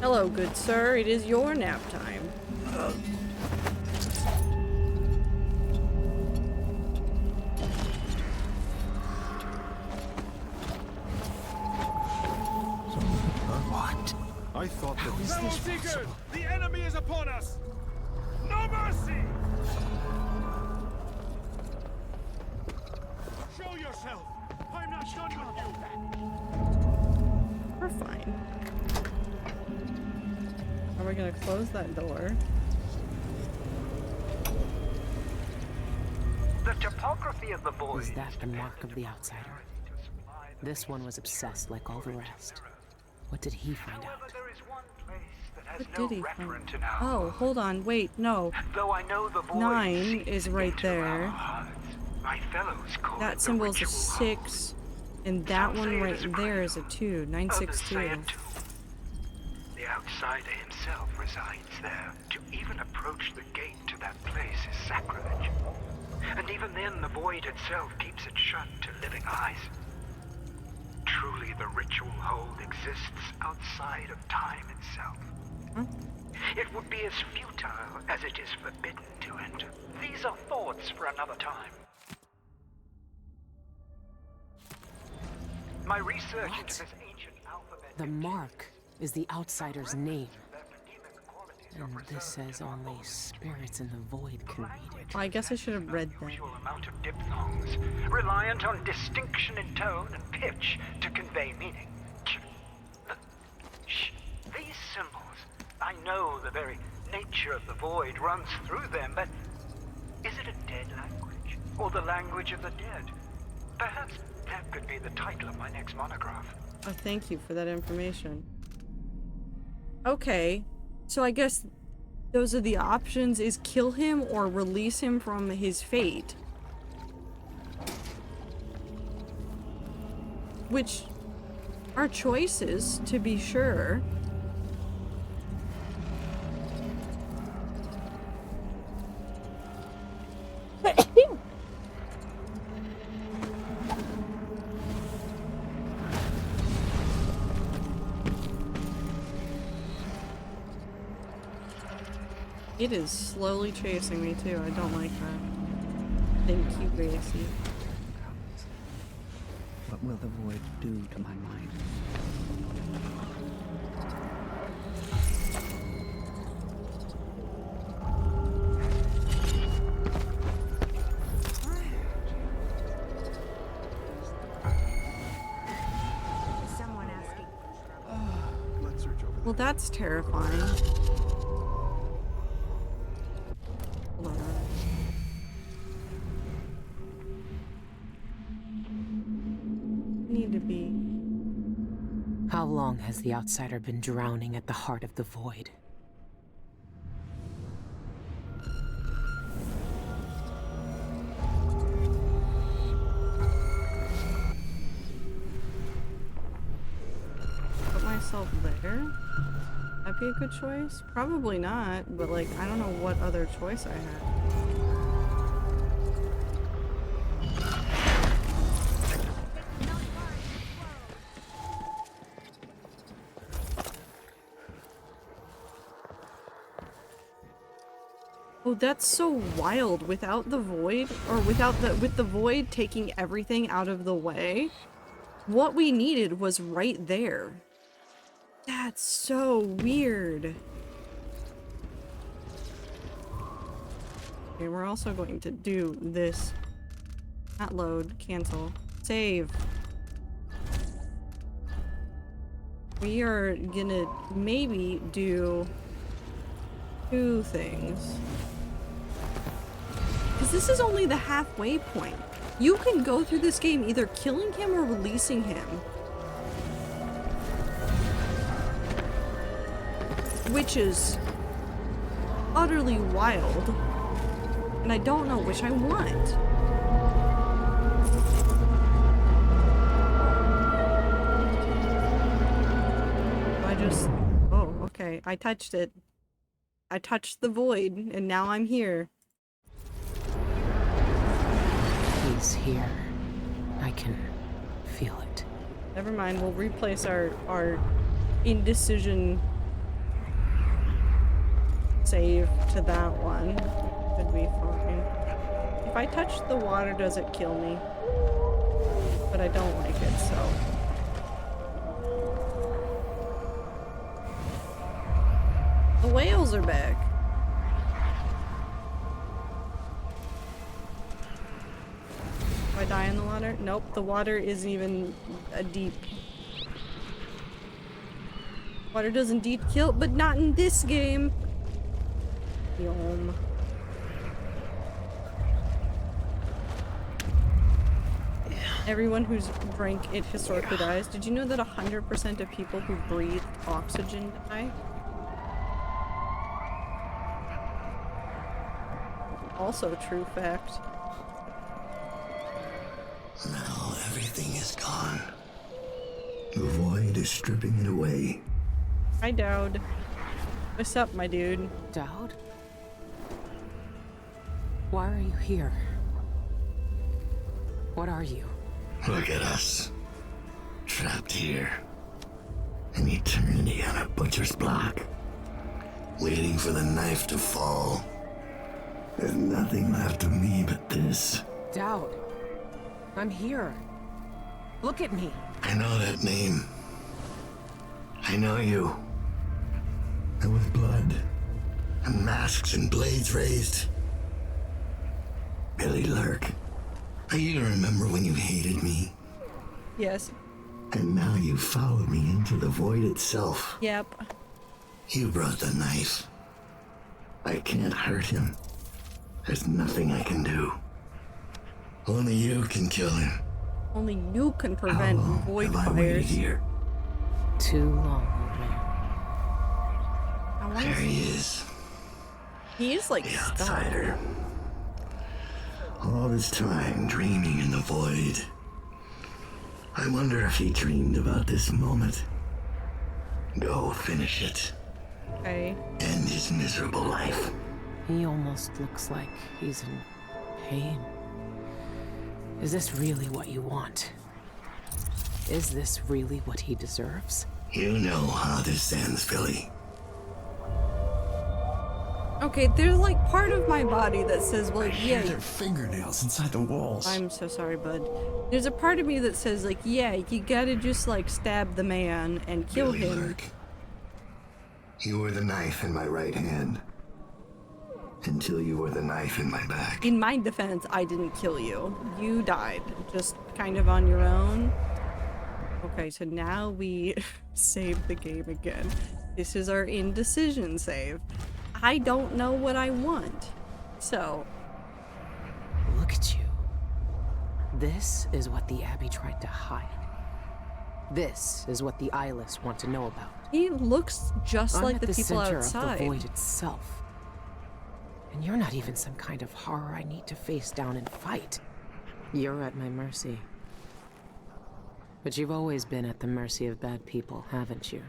Hello, good sir. It is your nap time. What? I thought that was Fellow Seekers! The enemy is upon us! No mercy! Show yourself! I'm not done with you! We're fine. Are we gonna close that door? The topography of the void. Is that the mark of the outsider? This one was obsessed like all the rest. What did he find out? What did he find? Oh, hold on. Wait, no. Though I know the void 9 is right there. my fellows call That it symbol the is a ritual 6. And that one right there is a 2. 962. The outsider himself resides there. To even approach the gate to that place is sacrilege. And even then, the void itself keeps it shut to living eyes. Truly, the ritual hold exists outside of time itself. It would be as futile as it is forbidden to enter. These are thoughts for another time. My research into this ancient alphabet... The mark is the outsider's name. And this says only spirits in the void can read it. I guess I should have read that. Amount of diphthongs, reliant on distinction in tone and pitch to convey meaning. These symbols, I know the very nature of the void runs through them, but is it a dead language? Or the language of the dead? Perhaps that could be the title of my next monograph. Oh, thank you for that information. Okay, so I guess those are the options, is kill him or release him from his fate. Which are choices, to be sure. It is slowly chasing me too. I don't like that. Thank you, Gracie. What will the void do to my mind? Someone asking. Let's search over. Well, that's terrifying. Hold on. Need to be. How long has the outsider been drowning at the heart of the void? Put myself there? That'd be a good choice? Probably not, but like, I don't know what other choice I had. Oh, that's so wild. Without the void, or with the void taking everything out of the way, what we needed was right there. That's so weird. Okay, we're also going to do this. Not load, cancel, save. We are gonna maybe do 2 things. Because this is only the halfway point. You can go through this game either killing him or releasing him. Which is utterly wild. And I don't know which I want. I just... Oh, okay. I touched it. I touched the void, and now I'm here. He's here. I can feel it. Never mind, we'll replace our indecision save to that one. Should be fine. If I touch the water, does it kill me? But I don't like it, so... The whales are back. Do I die in the water? Nope, the water isn't even a deep. Water does indeed kill, but not in this game. Yum. Everyone who's drank it historically dies. Did you know that 100% of people who breathe oxygen die? Also true fact. Now everything is gone. The void is stripping it away. Hi, Dowd. What's up, my dude? Dowd? Why are you here? What are you? Look at us. Trapped here. An eternity on a butcher's block. Waiting for the knife to fall. There's nothing left of me but this. Dowd. I'm here. Look at me. I know that name. I know you. There was blood. And masks and blades raised. Billy Lurk. You remember when you hated me? Yes. And now you followed me into the void itself. Yep. You brought the knife. I can't hurt him. There's nothing I can do. Only you can kill him. Only you can prevent void fires. Here? Too long, old man. There he is. He is like the stuck. outsider. All this time dreaming in the void. I wonder if he dreamed about this moment. Go finish it. Okay. End his miserable life. He almost looks like he's in pain. Is this really what you want? Is this really what he deserves? You know how this ends, Billy. Okay, there's like part of my body that says, well, yeah. Their fingernails inside the walls. I'm so sorry, bud. There's a part of me that says, like, yeah, you gotta just like stab the man and kill Billy him. Lurk, you were the knife in my right hand. Until you were the knife in my back. In my defense, I didn't kill you. You died, just kind of on your own. Okay, so now we save the game again. This is our indecision save. I don't know what I want. So. Look at you. This is what the Abbey tried to hide. This is what the eyeless want to know about. He looks just I'm like at the people center outside. of the void itself. And you're not even some kind of horror I need to face down and fight. You're at my mercy. But you've always been at the mercy of bad people, haven't you?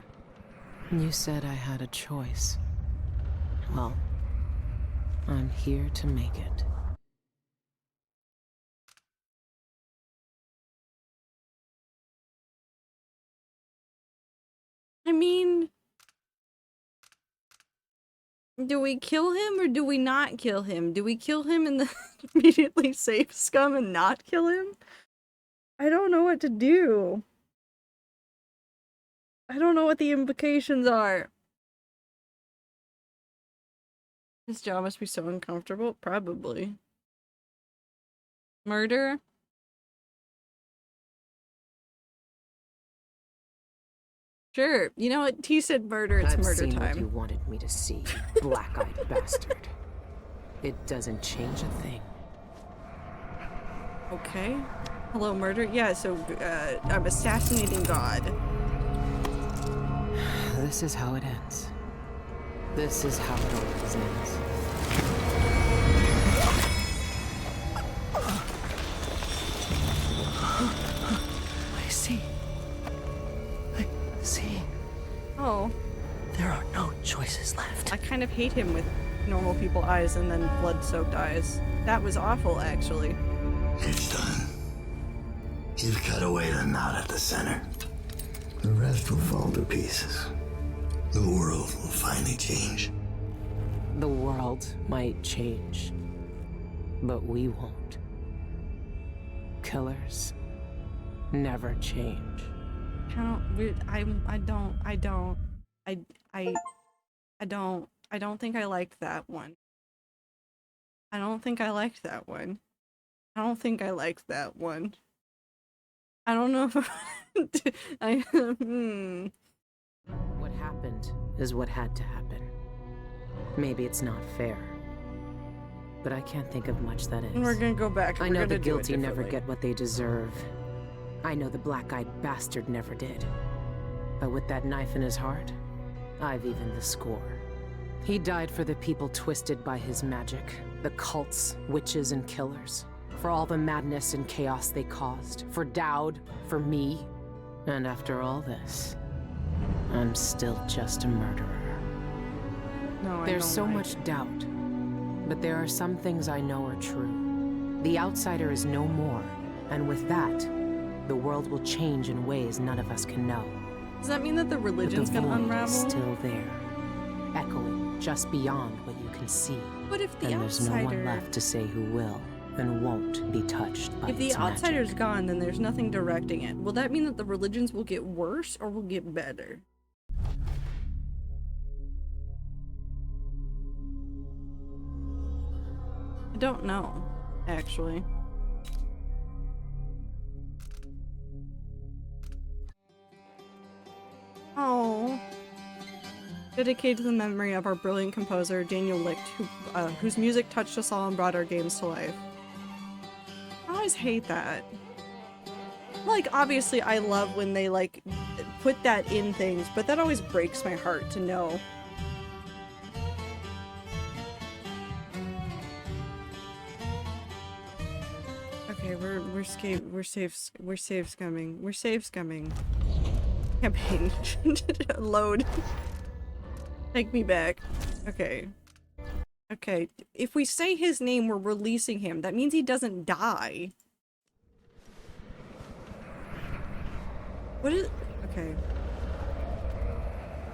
You said I had a choice. Well, I'm here to make it. I mean, do we kill him or do we not kill him? Do we kill him and then immediately save Scum and not kill him? I don't know what to do. I don't know what the implications are. This job must be so uncomfortable. Probably. Murder? Sure. You know what? He said murder. It's I've murder seen time. what you wanted me to see, black-eyed bastard. It doesn't change a thing. Okay. Hello, murder? Yeah, so, I'm assassinating God. This is how it ends. This is how it always ends. I see. I see. Oh. There are no choices left. I kind of hate him with normal people eyes and then blood-soaked eyes. That was awful, actually. It's done. You've cut away the knot at the center. The rest will fall to pieces. The world will finally change. The world might change, but we won't. Killers never change. I don't think I liked that one. I don't think I liked that one. I don't think I liked that one. I don't know if What happened is what had to happen. Maybe it's not fair, but I can't think of much that is. We're gonna go back. I know the guilty never get what they deserve. I know the black-eyed bastard never did. But with that knife in his heart, I've evened the score. He died for the people twisted by his magic, the cults, witches, and killers. For all the madness and chaos they caused. For Dowd, for me. And after all this, I'm still just a murderer. No, There's so much doubt, but there are some things I know are true. The outsider is no more, and with that, the world will change in ways none of us can know. Does that mean that the religion's But the gonna void unravel? is still there, echoing just beyond what you can see. But if the and there's no one outsider- left to say who will and won't be touched by If the its magic. outsider's gone, then there's nothing directing it. Will that mean that the religions will get worse or will get better? I don't know, actually. Oh. Dedicated to the memory of our brilliant composer, Daniel Licht, whose music touched us all and brought our games to life. I always hate that. Like, obviously, I love when they, like, put that in things, but that always breaks my heart to know. Okay, we're safe scumming. We're safe scumming. Campaign. Load. Take me back. Okay. Okay. If we say his name, we're releasing him. That means he doesn't die. What is... Okay.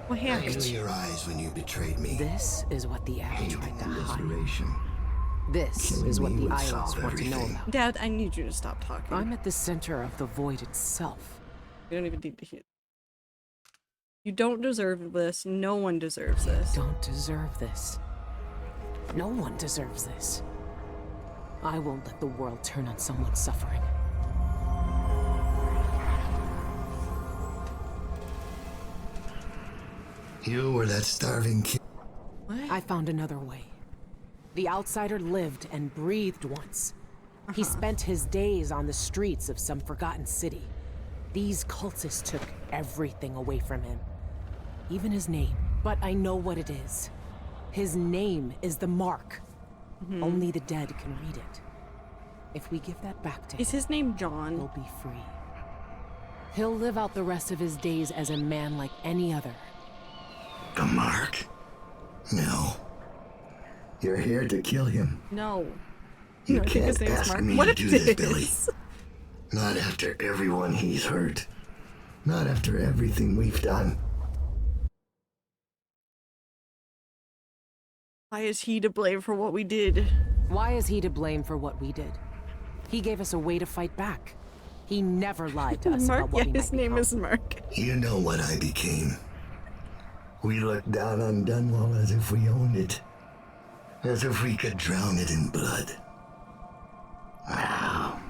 What I happened? knew your eyes when you betrayed me. This is what the Abbey tried to hide. Desperation. This Killing is what me the would Isles solve want to know everything. about. Dad, I need you to stop talking. I'm at the center of the void itself. You don't even need to hear. You don't deserve this. No one deserves this. You don't deserve this. No one deserves this. I won't let the world turn on someone suffering. You were that starving kid. What? I found another way. The outsider lived and breathed once. He spent his days on the streets of some forgotten city. These cultists took everything away from him. Even his name. But I know what it is. His name is the Mark. Only the dead can read it. If we give that back to him... Is his name John? He'll be free. He'll live out the rest of his days as a man like any other. The Mark? No. You're here to kill him. No. You No, I think can't his name's ask Mark. me What to if do it this, Billy. is? Not after everyone he's hurt. Not after everything we've done. Why is he to blame for what we did? Why is he to blame for what we did? He gave us a way to fight back. He never lied to us Mark, about what we his might name become. is Mark. You know what I became. We looked down on Dunwall as if we owned it. As if we could drown it in blood. Wow.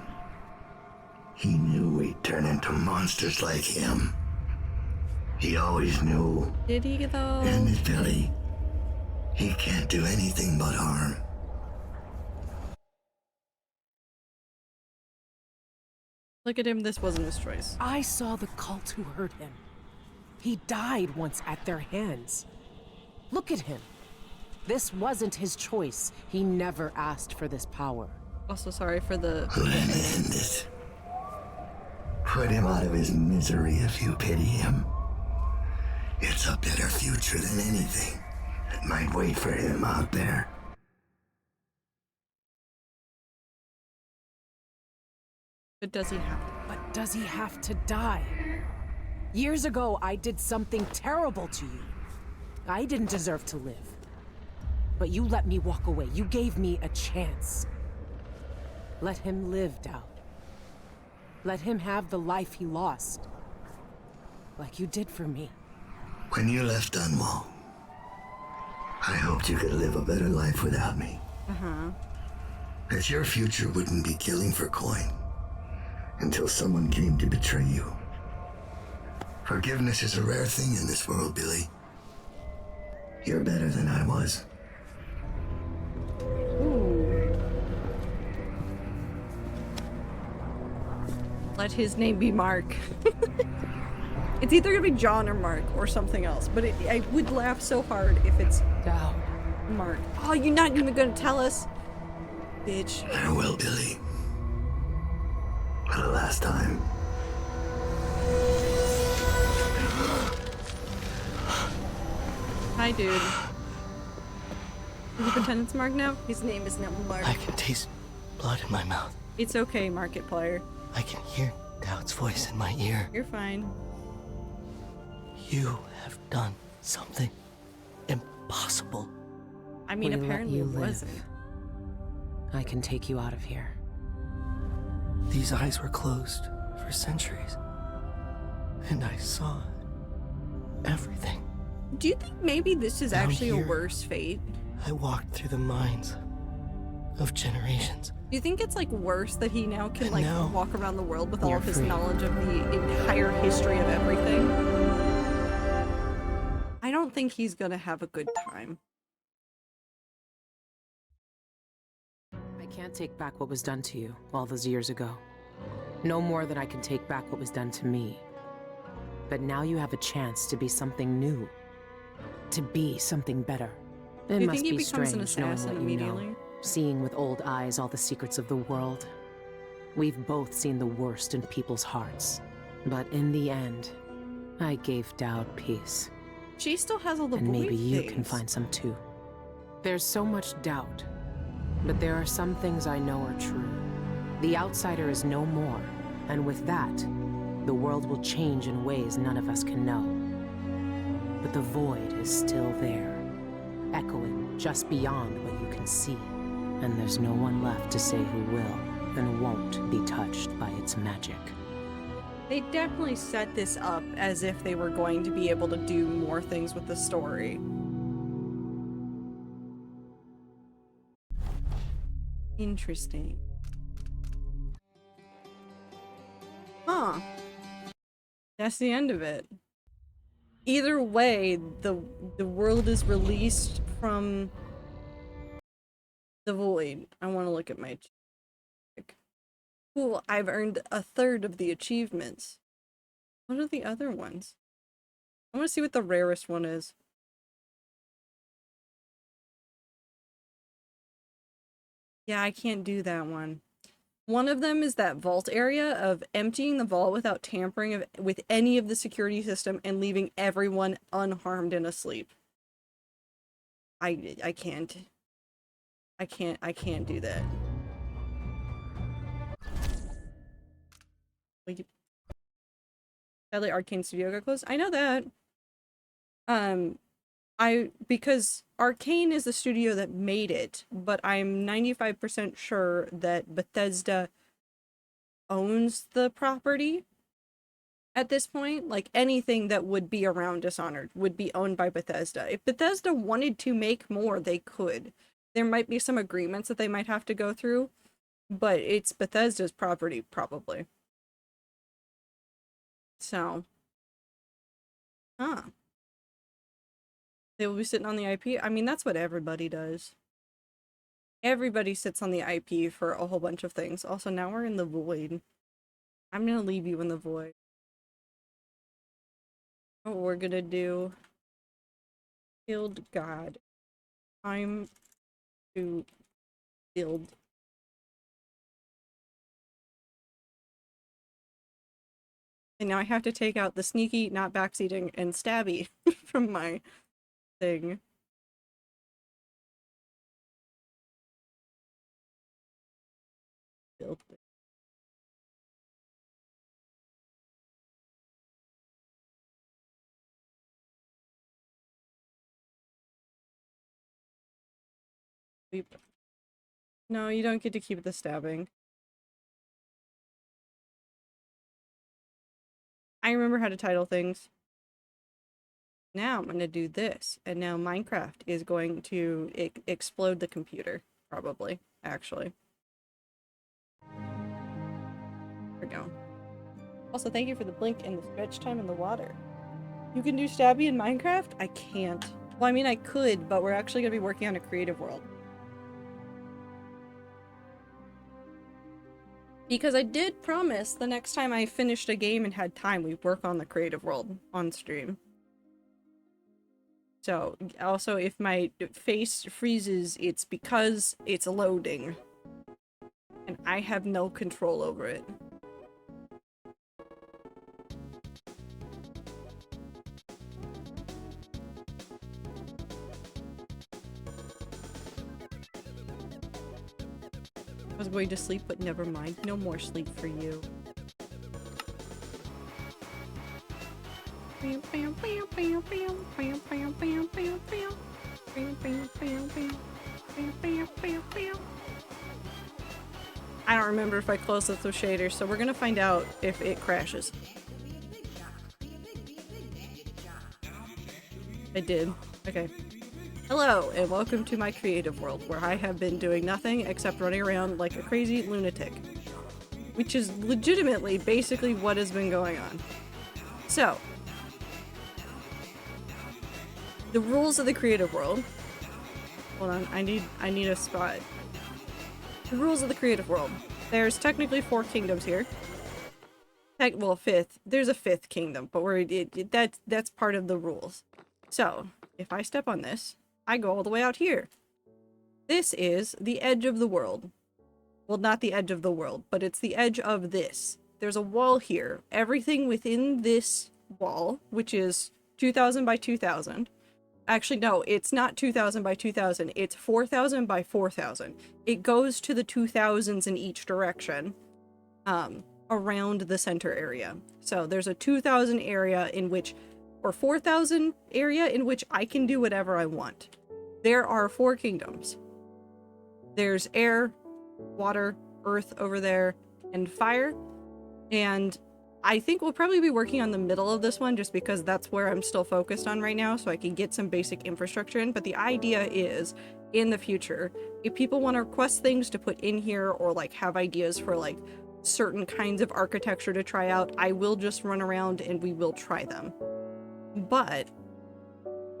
He knew we'd turn into monsters like him. He always knew. Did he though? And his Billy. He can't do anything but harm. Look at him, this wasn't his choice. I saw the cult who hurt him. He died once at their hands. Look at him. This wasn't his choice. He never asked for this power. Also sorry for the... Let him end it. Put him out of his misery if you pity him. It's a better future than anything that might wait for him out there. But does he have to? But does he have to die? Years ago, I did something terrible to you. I didn't deserve to live. But you let me walk away. You gave me a chance. Let him live, Dowd. Let him have the life he lost. Like you did for me. When you left Dunwall, I hoped you could live a better life without me. That your future wouldn't be killing for coin until someone came to betray you. Forgiveness is a rare thing in this world, Billy. You're better than I was. Let his name be Mark. It's either gonna be John or Mark or something else, but I would laugh so hard if it's Dowd. Mark. Oh, you're not even gonna tell us? Bitch. Farewell, Billy. For the last time. Hi, dude. Can you pretend it's Mark now? His name is not Mark. I can taste blood in my mouth. It's okay, Markiplier. I can hear Dowd's voice in my ear. You're fine. You have done something impossible. I mean, We let apparently you it live. wasn't. I can take you out of here. These eyes were closed for centuries. And I saw everything. Do you think maybe this is Down actually here. a worse fate? I walked through the minds of generations. Do you think it's like worse that he now can And like now, walk around the world with all you're of his free. knowledge of the entire history of everything? I don't think he's gonna have a good time. I can't take back what was done to you all those years ago. No more than I can take back what was done to me. But now you have a chance to be something new. To be something better. It Do you must think he be becomes an strange knowing assassin what you know. immediately? Seeing with old eyes all the secrets of the world. We've both seen the worst in people's hearts. But in the end, I gave Dowd peace. She still has all the And boy maybe you can things. find some too. There's so much doubt. But there are some things I know are true. The outsider is no more. And with that, the world will change in ways none of us can know. But the void is still there, echoing just beyond what you can see. And there's no one left to say who will and won't be touched by its magic. They definitely set this up as if they were going to be able to do more things with the story. Interesting. Huh. That's the end of it. Either way, the world is released from the void. I want to look at my... Cool, I've earned a third of the achievements. What are the other ones? I want to see what the rarest one is. Yeah, I can't do that one. One of them is that vault area of emptying the vault without tampering with any of the security system and leaving everyone unharmed and asleep. I can't. I can't do that. Sadly, Arcane Studio got closed. I know that. Because Arcane is the studio that made it, but I'm 95% sure that Bethesda owns the property at this point. Like, anything that would be around Dishonored would be owned by Bethesda. If Bethesda wanted to make more, they could. There might be some agreements that they might have to go through, but it's Bethesda's property, probably. So. Huh. They will be sitting on the IP? I mean, that's what everybody does. Everybody sits on the IP for a whole bunch of things. Also, now we're in the void. I'm gonna leave you in the void. What we're gonna do... Build God. Time to build. And now I have to take out the sneaky, not backseating, and stabby from my thing. Build. No, you don't get to keep the stabbing. I remember how to title things. Now I'm going to do this, and now Minecraft is going to explode the computer, probably, actually. There we go. Also, thank you for the blink and the stretch time in the water. You can do stabby in Minecraft? I can't. Well, I mean, I could, but we're actually going to be working on a creative world. Because I did promise the next time I finished a game and had time, we'd work on the creative world on stream. So, also, if my face freezes, it's because it's loading. And I have no control over it. I was going to sleep, but never mind. No more sleep for you. I don't remember if I closed this with shaders, so we're gonna find out if it crashes. I did. Okay. Hello, and welcome to my creative world, where I have been doing nothing except running around like a crazy lunatic. Which is legitimately basically what has been going on. So, the rules of the creative world. Hold on, I need a spot. The rules of the creative world. There's technically 4 kingdoms here. Well, 5th. There's a 5th kingdom, but that's part of the rules. So, if I step on this, I go all the way out here. This is the edge of the world. Well, not the edge of the world, but it's the edge of this. There's a wall here. Everything within this wall, which is 2000 by 2000. Actually, no, it's not 2000 by 2000. It's 4000 by 4000. It goes to the 2000s in each direction, around the center area. So there's a 2000 area in which or 4,000 area in which I can do whatever I want. There are 4 kingdoms. There's air, water, earth over there, and fire. And I think we'll probably be working on the middle of this one just because that's where I'm still focused on right now, so I can get some basic infrastructure in. But the idea is, in the future, if people want to request things to put in here or like have ideas for like certain kinds of architecture to try out, I will just run around and we will try them. But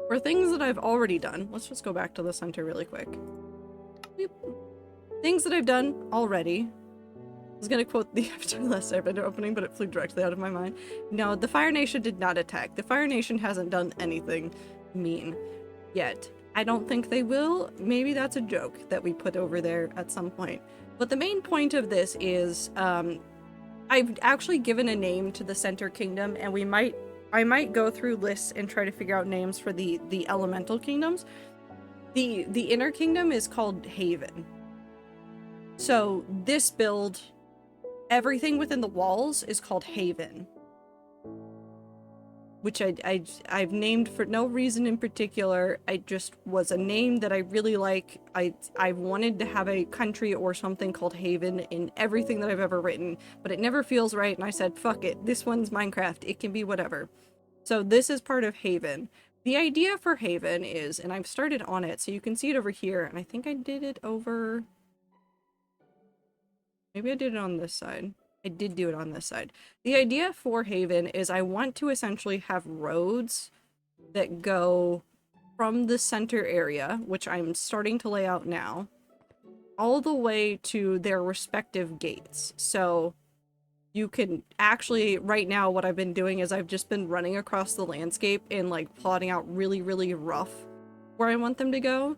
for things that I've already done, let's just go back to the center really quick. Beep. Things that I've done already. I was gonna quote the last Airbender opening, but it flew directly out of my mind. No, the Fire Nation did not attack. The Fire Nation hasn't done anything mean yet. I don't think they will. Maybe that's a joke that we put over there at some point. But the main point of this is, I've actually given a name to the Center Kingdom, and I might go through lists and try to figure out names for the elemental kingdoms. The Inner Kingdom is called Haven. So this build, everything within the walls is called Haven, which I've named for no reason in particular. It just was a name that I really like. I wanted to have a country or something called Haven in everything that I've ever written, but it never feels right, and I said, fuck it, this one's Minecraft, it can be whatever. So this is part of Haven. The idea for Haven is, and I've started on it, so you can see it over here, and I think I did it over... Maybe I did it on this side. I did do it on this side. The idea for Haven is I want to essentially have roads that go from the center area, which I'm starting to lay out now, all the way to their respective gates. So you can actually, right now what I've been doing is I've just been running across the landscape and like plotting out really, really rough where I want them to go.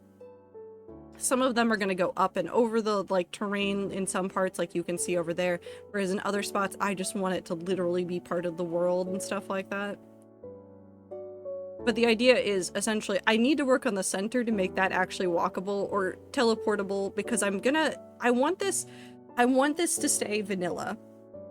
Some of them are going to go up and over the like terrain in some parts, like you can see over there, whereas in other spots I just want it to literally be part of the world and stuff like that. But the idea is essentially I need to work on the center to make that actually walkable or teleportable, because I want this to stay vanilla.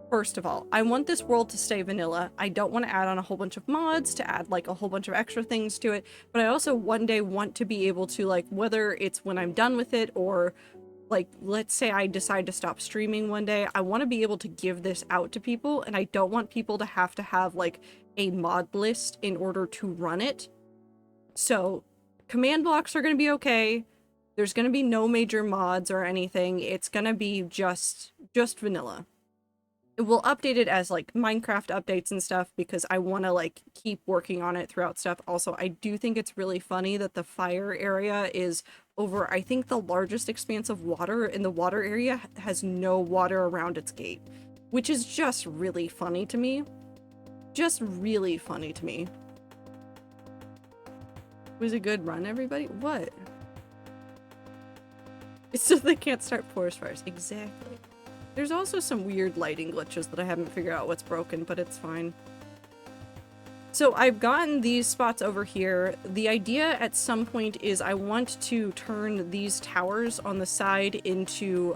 First of all, I want this world to stay vanilla. I don't want to add on a whole bunch of mods to add like a whole bunch of extra things to it, but I also one day want to be able to, like, whether it's when I'm done with it or like, let's say I decide to stop streaming one day, I want to be able to give this out to people, and I don't want people to have like a mod list in order to run it. So command blocks are going to be okay. There's going to be no major mods or anything. It's going to be just vanilla. We'll update it as like Minecraft updates and stuff because I want to like keep working on it throughout stuff. Also, I do think it's really funny that the fire area is over, I think, the largest expanse of water, and the water area has no water around its gate, which is just really funny to me. Just really funny to me. It was a good run, everybody. What? It's so they can't start forest fires. Exactly. There's also some weird lighting glitches that I haven't figured out what's broken, but it's fine. So I've gotten these spots over here. The idea at some point is I want to turn these towers on the side into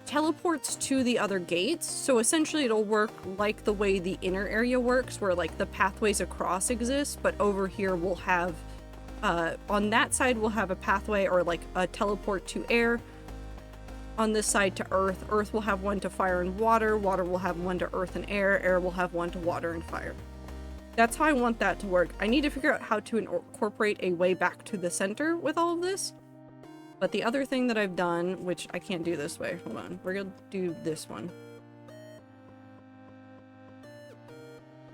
teleports to the other gates. So essentially it'll work like the way the inner area works, where like the pathways across exist, but over here we'll have, on that side we'll have a pathway or like a teleport to air. On this side to earth. Earth will have one to fire and water. Water will have one to earth and air. Air will have one to water and fire. That's how I want that to work. I need to figure out how to incorporate a way back to the center with all of this. But the other thing that I've done, which I can't do this way. Hold on. We're gonna do this one.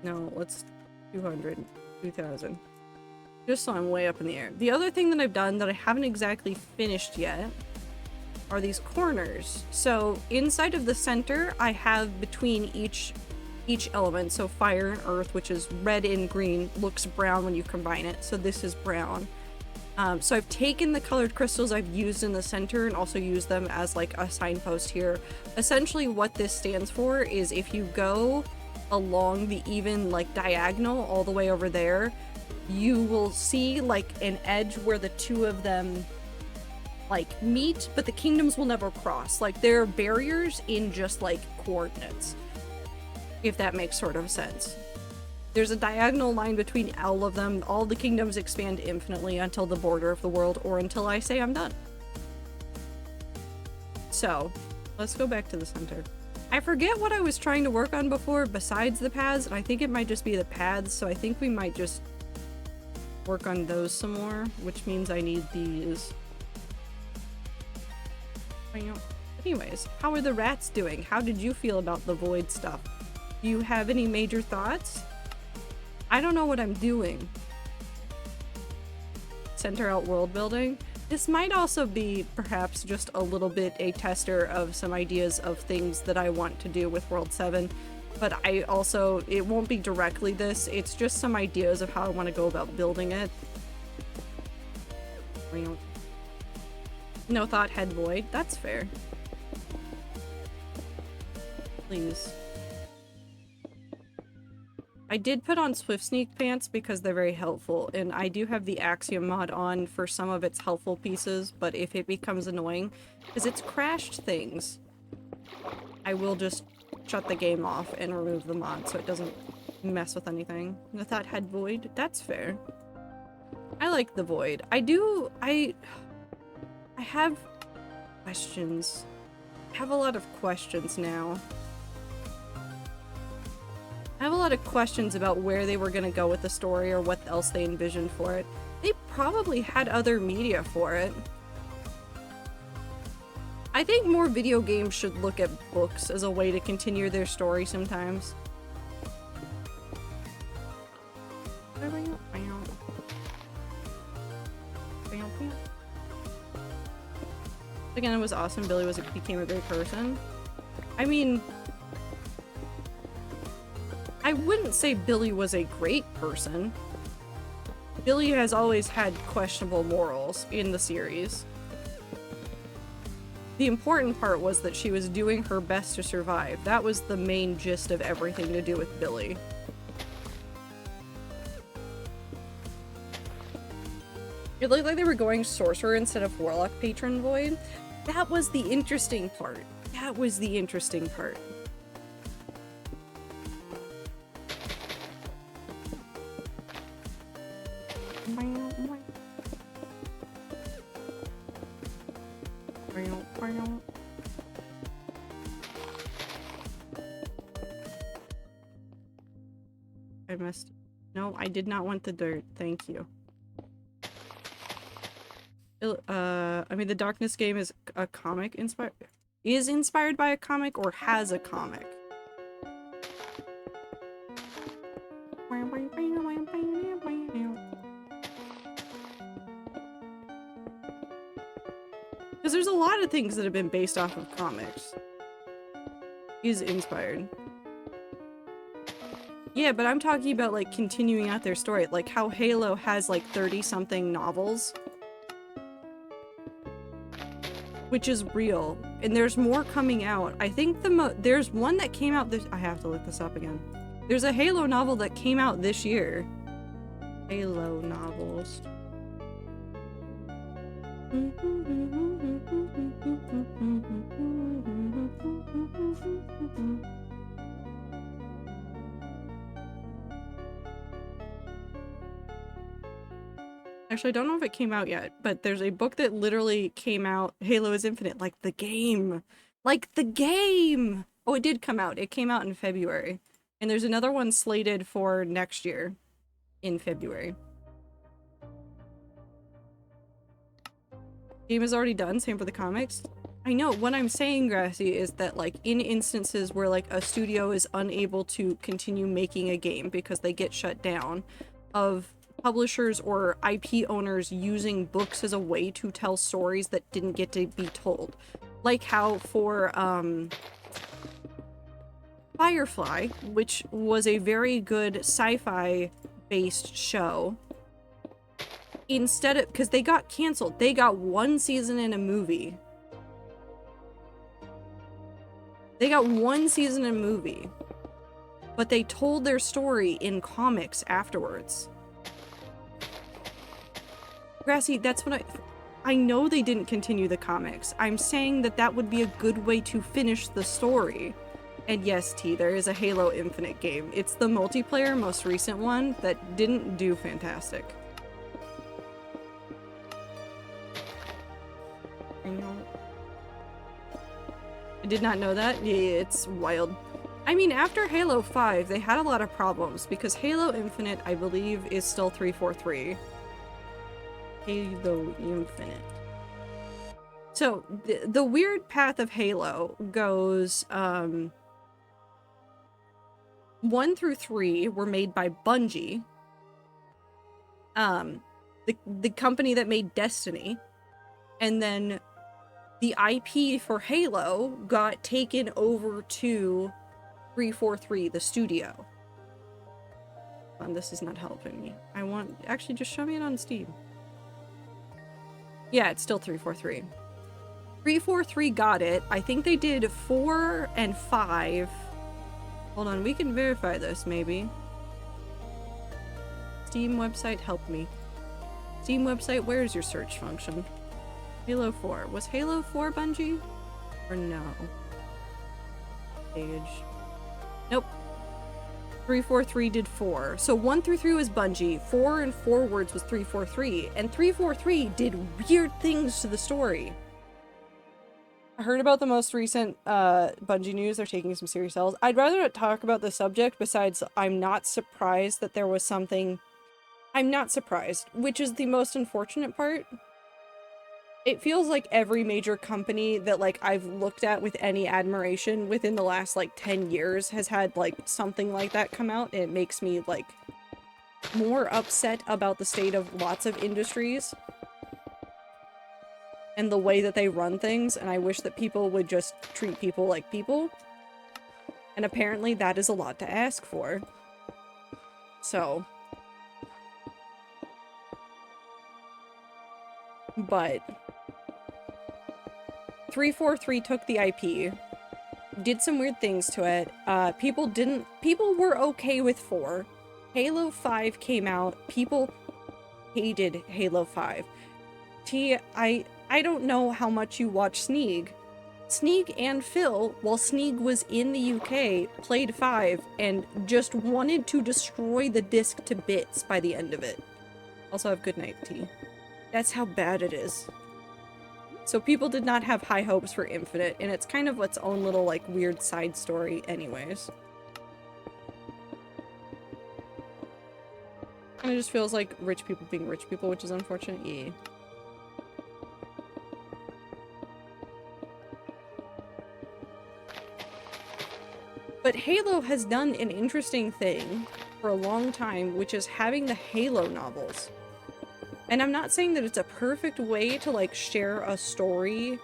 No, let's 200, 2000. Just so I'm way up in the air. The other thing that I've done that I haven't exactly finished yet are these corners. So inside of the center, I have between each element, so fire and earth, which is red and green, looks brown when you combine it. So this is brown. So I've taken the colored crystals I've used in the center and also used them as like a signpost here. Essentially what this stands for is if you go along the even like diagonal all the way over there, you will see like an edge where the two of them like meet, but the kingdoms will never cross. Like they're barriers in just like coordinates, if that makes sort of sense. There's a diagonal line between all of them. All the kingdoms expand infinitely until the border of the world, or until I say I'm done. So, let's go back to the center. I forget what I was trying to work on before besides the paths, and I think it might just be the paths, so I think we might just work on those some more, which means I need these. Anyways, how are the rats doing? How did you feel about the void stuff? Do you have any major thoughts? I don't know what I'm doing. Center out world building. This might also be perhaps just a little bit a tester of some ideas of things that I want to do with World 7, but I also, it won't be directly this, it's just some ideas of how I want to go about building it. No thought, head void. That's fair. Please. I did put on Swift Sneak pants because they're very helpful, and I do have the Axiom mod on for some of its helpful pieces, but if it becomes annoying, because it's crashed things, I will just shut the game off and remove the mod so it doesn't mess with anything. I thought head void. That's fair. I like the void. I have questions. I have a lot of questions now. I have a lot of questions about where they were gonna go with the story or what else they envisioned for it. They probably had other media for it. I think more video games should look at books as a way to continue their story sometimes. Again, it was awesome. Billy became a great person. I mean, I wouldn't say Billy was a great person. Billy has always had questionable morals in the series. The important part was that she was doing her best to survive. That was the main gist of everything to do with Billy. It looked like they were going sorcerer instead of warlock patron void. That was the interesting part. That was the interesting part. I missed. No, I did not want the dirt. Thank you. I mean, the Darkness game is a comic inspired by a comic or has a comic. Because there's a lot of things that have been based off of comics. Is inspired. Yeah, but I'm talking about like continuing out their story, like how Halo has like 30-something novels. Which is real, and there's more coming out. I think there's one that came out this- I have to look this up again. There's a Halo novel that came out this year. Halo novels. Actually, I don't know if it came out yet, but there's a book that literally came out, Halo is Infinite, like the game! Like the game! Oh, it did come out. It came out in February. And there's another one slated for next year in February. Game is already done, same for the comics. I know, what I'm saying, Grassy, is that like in instances where like a studio is unable to continue making a game because they get shut down, of publishers or IP owners using books as a way to tell stories that didn't get to be told. Like how for Firefly, which was a very good sci-fi based show, instead of, because they got canceled, they got one season in a movie. They got one season in a movie, but they told their story in comics afterwards. Grassy, that's what I know they didn't continue the comics. I'm saying that that would be a good way to finish the story. And yes, T, there is a Halo Infinite game. It's the multiplayer, most recent one, that didn't do fantastic. I know. I did not know that. Yeah, it's wild. I mean, after Halo 5, they had a lot of problems, because Halo Infinite, I believe, is still 343. Halo Infinite. So, the weird path of Halo goes, 1 through 3 were made by Bungie, the company that made Destiny, and then the IP for Halo got taken over to 343, the studio. This is not helping me. Actually, just show me it on Steam. Yeah, it's still 343. 343 got it. I think they did 4 and 5. Hold on, we can verify this, maybe. Steam website, help me. Steam website, where's your search function? Halo 4. Was Halo 4 Bungie? Or no? Page. Nope. 343 did 4. So 1 through 3 was Bungie, 4 and forwards was 343, and 343 did weird things to the story. I heard about the most recent Bungie news. They're taking some serious L's. I'd rather not talk about the subject, besides I'm not surprised that there was something... I'm not surprised, which is the most unfortunate part. It feels like every major company that, like, I've looked at with any admiration within the last, like, 10 years has had, like, something like that come out. It makes me, like, more upset about the state of lots of industries and the way that they run things, and I wish that people would just treat people like people. And apparently that is a lot to ask for. So... But 343 took the IP, did some weird things to it. People were okay with 4. Halo 5 came out, people hated Halo 5. I don't know how much you watch Sneeg. Sneeg and Phil, while Sneeg was in the UK, played 5 and just wanted to destroy the disc to bits by the end of it. Also have good night, T. That's how bad it is. So people did not have high hopes for Infinite, and it's kind of its own little, like, weird side story anyways. And it just feels like rich people being rich people, which is unfortunate. Yeah. But Halo has done an interesting thing for a long time, which is having the Halo novels. And I'm not saying that it's a perfect way to, like, share a story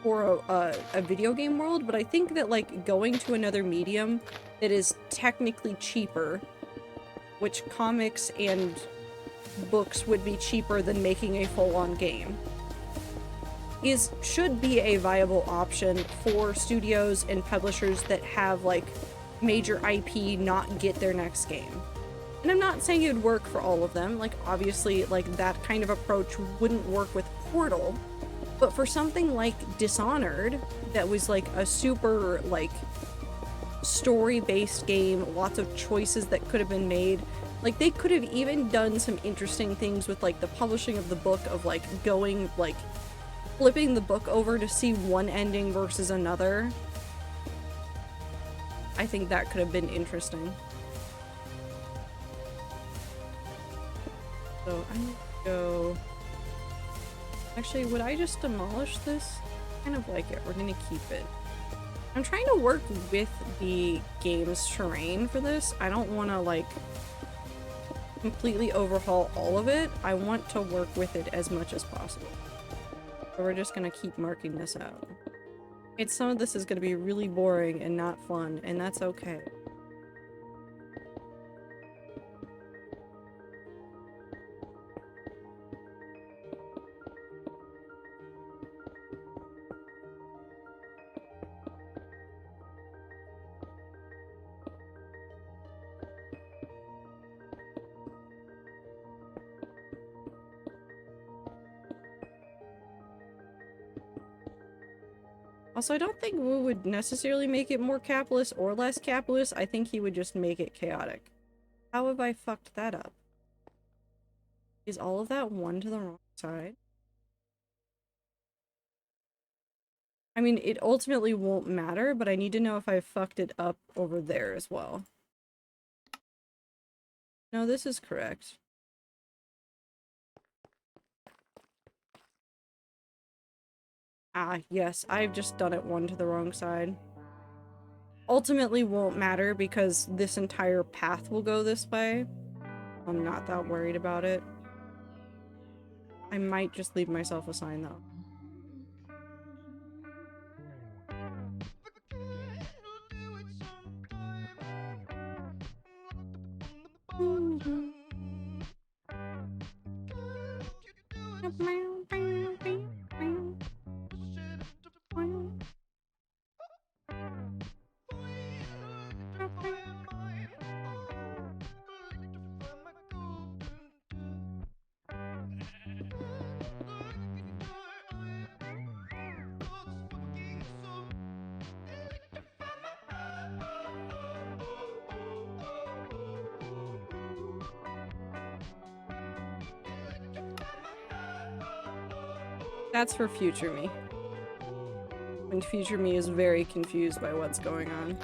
or a video game world, but I think that, like, going to another medium that is technically cheaper, which comics and books would be cheaper than making a full-on game, should be a viable option for studios and publishers that have, like, major IP not get their next game. And I'm not saying it would work for all of them, like, obviously, like, that kind of approach wouldn't work with Portal, but for something like Dishonored, that was, like, a super, like, story-based game, lots of choices that could have been made, like, they could have even done some interesting things with, like, the publishing of the book of, like, going, like, flipping the book over to see one ending versus another. I think that could have been interesting. So I'm gonna go... Actually, would I just demolish this? I kind of like it. We're gonna keep it. I'm trying to work with the game's terrain for this. I don't want to, like, completely overhaul all of it. I want to work with it as much as possible. So we're just gonna keep marking this out. Some of this is gonna be really boring and not fun, and that's okay. Also, I don't think Wu would necessarily make it more capitalist or less capitalist. I think he would just make it chaotic. How have I fucked that up? Is all of that 1 to the wrong side? I mean, it ultimately won't matter, but I need to know if I fucked it up over there as well. No, this is correct. Ah, yes, I've just done it 1 to the wrong side. Ultimately won't matter because this entire path will go this way. I'm not that worried about it. I might just leave myself a sign though. That's for future me. And future me is very confused by what's going on.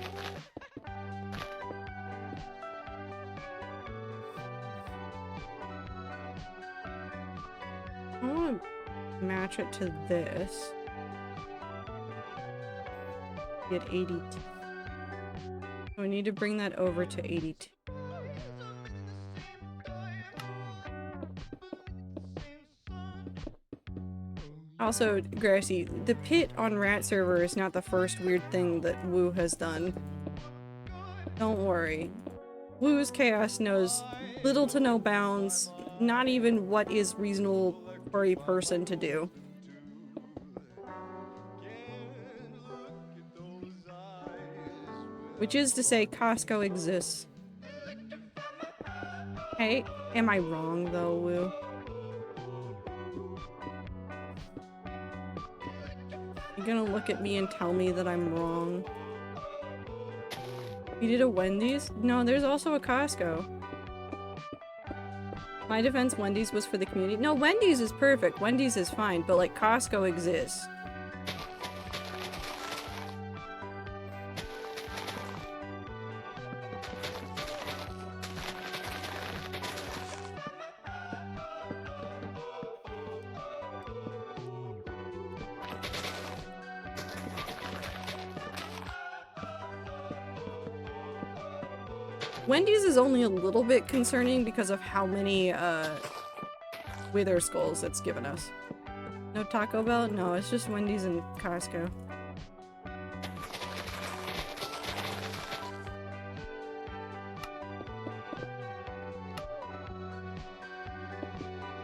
I want to match it to this. Get 82. So I need to bring that over to 82. Also, Grassy, the pit on Rat server is not the first weird thing that Wu has done. Don't worry. Wu's chaos knows little to no bounds, not even what is reasonable for a person to do. Which is to say, Costco exists. Hey, am I wrong though, Wu? You gonna look at me and tell me that I'm wrong? You did a Wendy's? No, there's also a Costco. My defense, Wendy's was for the community. No, Wendy's is perfect. Wendy's is fine, but like Costco exists. Wendy's is only a little bit concerning because of how many, Wither Skulls it's given us. No Taco Bell? No, it's just Wendy's and Costco.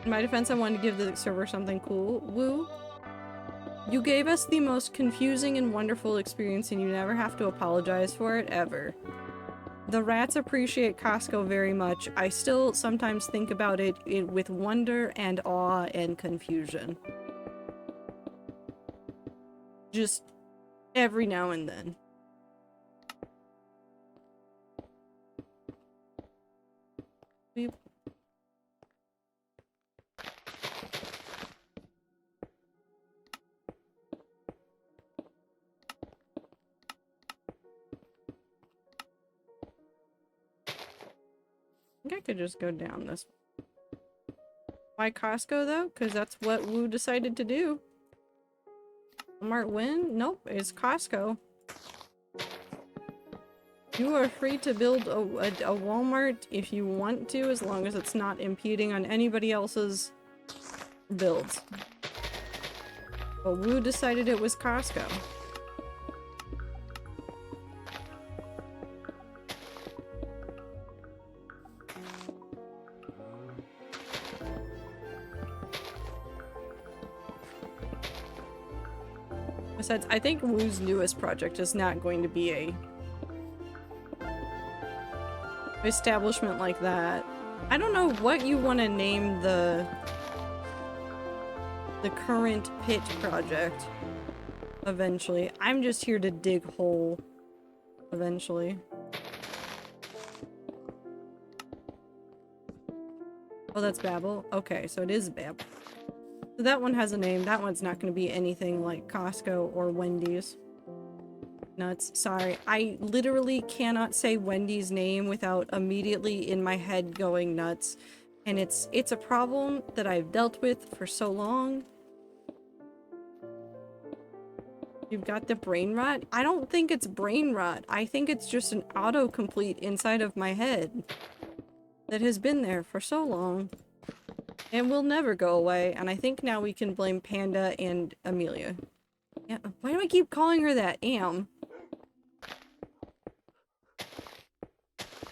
In my defense, I wanted to give the server something cool. Woo, you gave us the most confusing and wonderful experience and you never have to apologize for it, ever. The rats appreciate Costco very much. I still sometimes think about it with wonder and awe and confusion. Just every now and then. Beep. I think I could just go down this. Why Costco though? Because that's what Wu decided to do. Walmart win? Nope, it's Costco. You are free to build a Walmart if you want to, as long as it's not impeding on anybody else's builds. But Wu decided it was Costco. Besides, I think Wu's newest project is not going to be a establishment like that. I don't know what you want to name the current pit project. Eventually. I'm just here to dig hole. Eventually. Oh, that's Babel? Okay, so it is Babel. So that one has a name. That one's not going to be anything like Costco or Wendy's. Nuts. Sorry. I literally cannot say Wendy's name without immediately in my head going nuts. And it's a problem that I've dealt with for so long. You've got the brain rot? I don't think it's brain rot. I think it's just an autocomplete inside of my head that has been there for so long and will never go away. And I think now we can blame Panda and Amelia. Yeah, why do I keep calling her that? Am.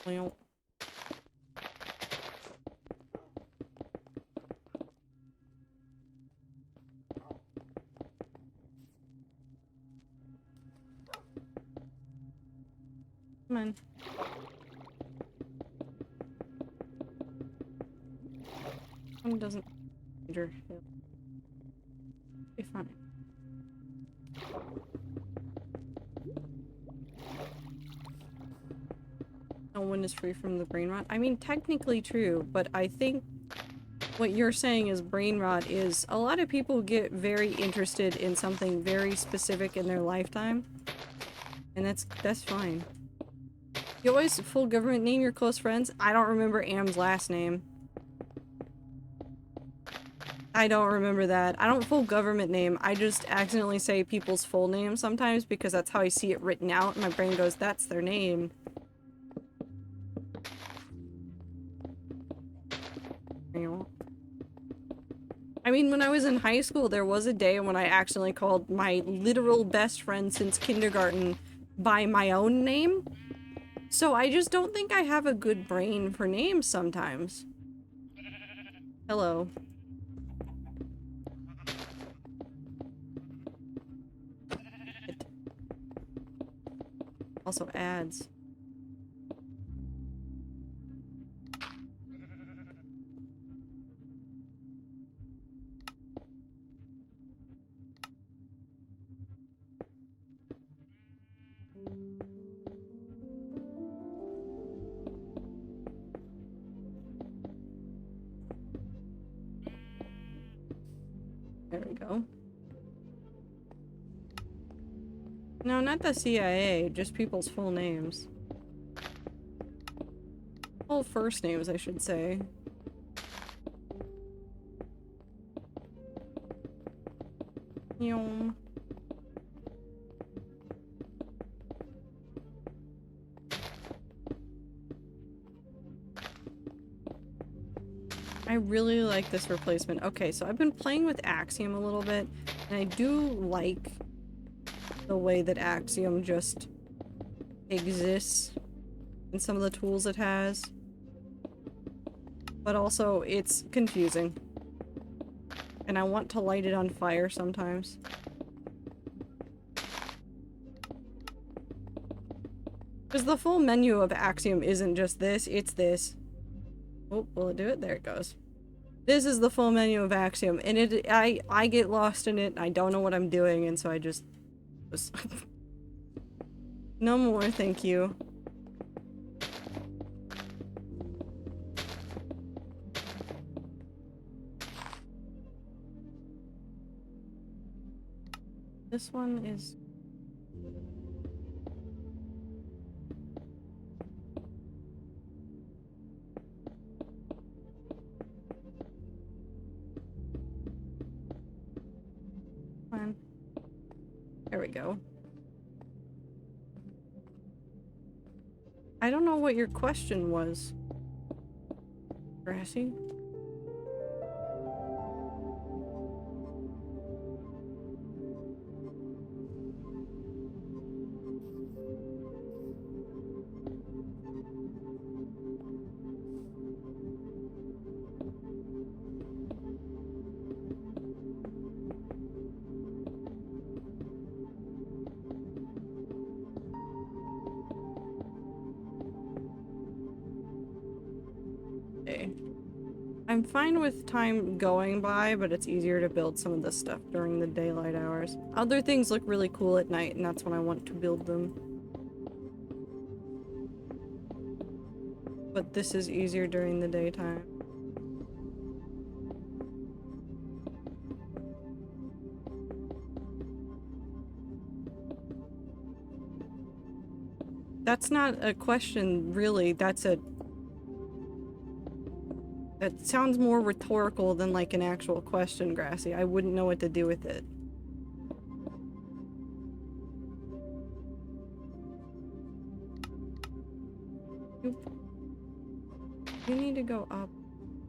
Well. Come on. One doesn't injure him. Be fine. No one is free from the brain rot. I mean, technically true, but I think what you're saying is brain rot is a lot of people get very interested in something very specific in their lifetime. And that's fine. You always full government name your close friends? I don't remember Am's last name. I don't remember that. I don't full government name. I just accidentally say people's full name sometimes because that's how I see it written out and my brain goes, that's their name. I mean, when I was in high school, there was a day when I accidentally called my literal best friend since kindergarten by my own name. So I just don't think I have a good brain for names sometimes. Hello. Also ads. There we go. No, not the CIA, just people's full names. Full first names, I should say. Yum. I really like this replacement. Okay, so I've been playing with Axiom a little bit, and I do like the way that Axiom just exists and some of the tools it has. But also, it's confusing. And I want to light it on fire sometimes. Because the full menu of Axiom isn't just this, it's this. Oh, will it do it? There it goes. This is the full menu of Axiom, and I get lost in it, and I don't know what I'm doing, and so I just no more, thank you. This one is... Fine. There we go. I don't know what your question was. Grassy? Okay. I'm fine with time going by, but it's easier to build some of this stuff during the daylight hours. Other things look really cool at night, and that's when I want to build them. But this is easier during the daytime. That's not a question, really. That's a... That sounds more rhetorical than like an actual question, Grassy. I wouldn't know what to do with it. Oop. We need to go up.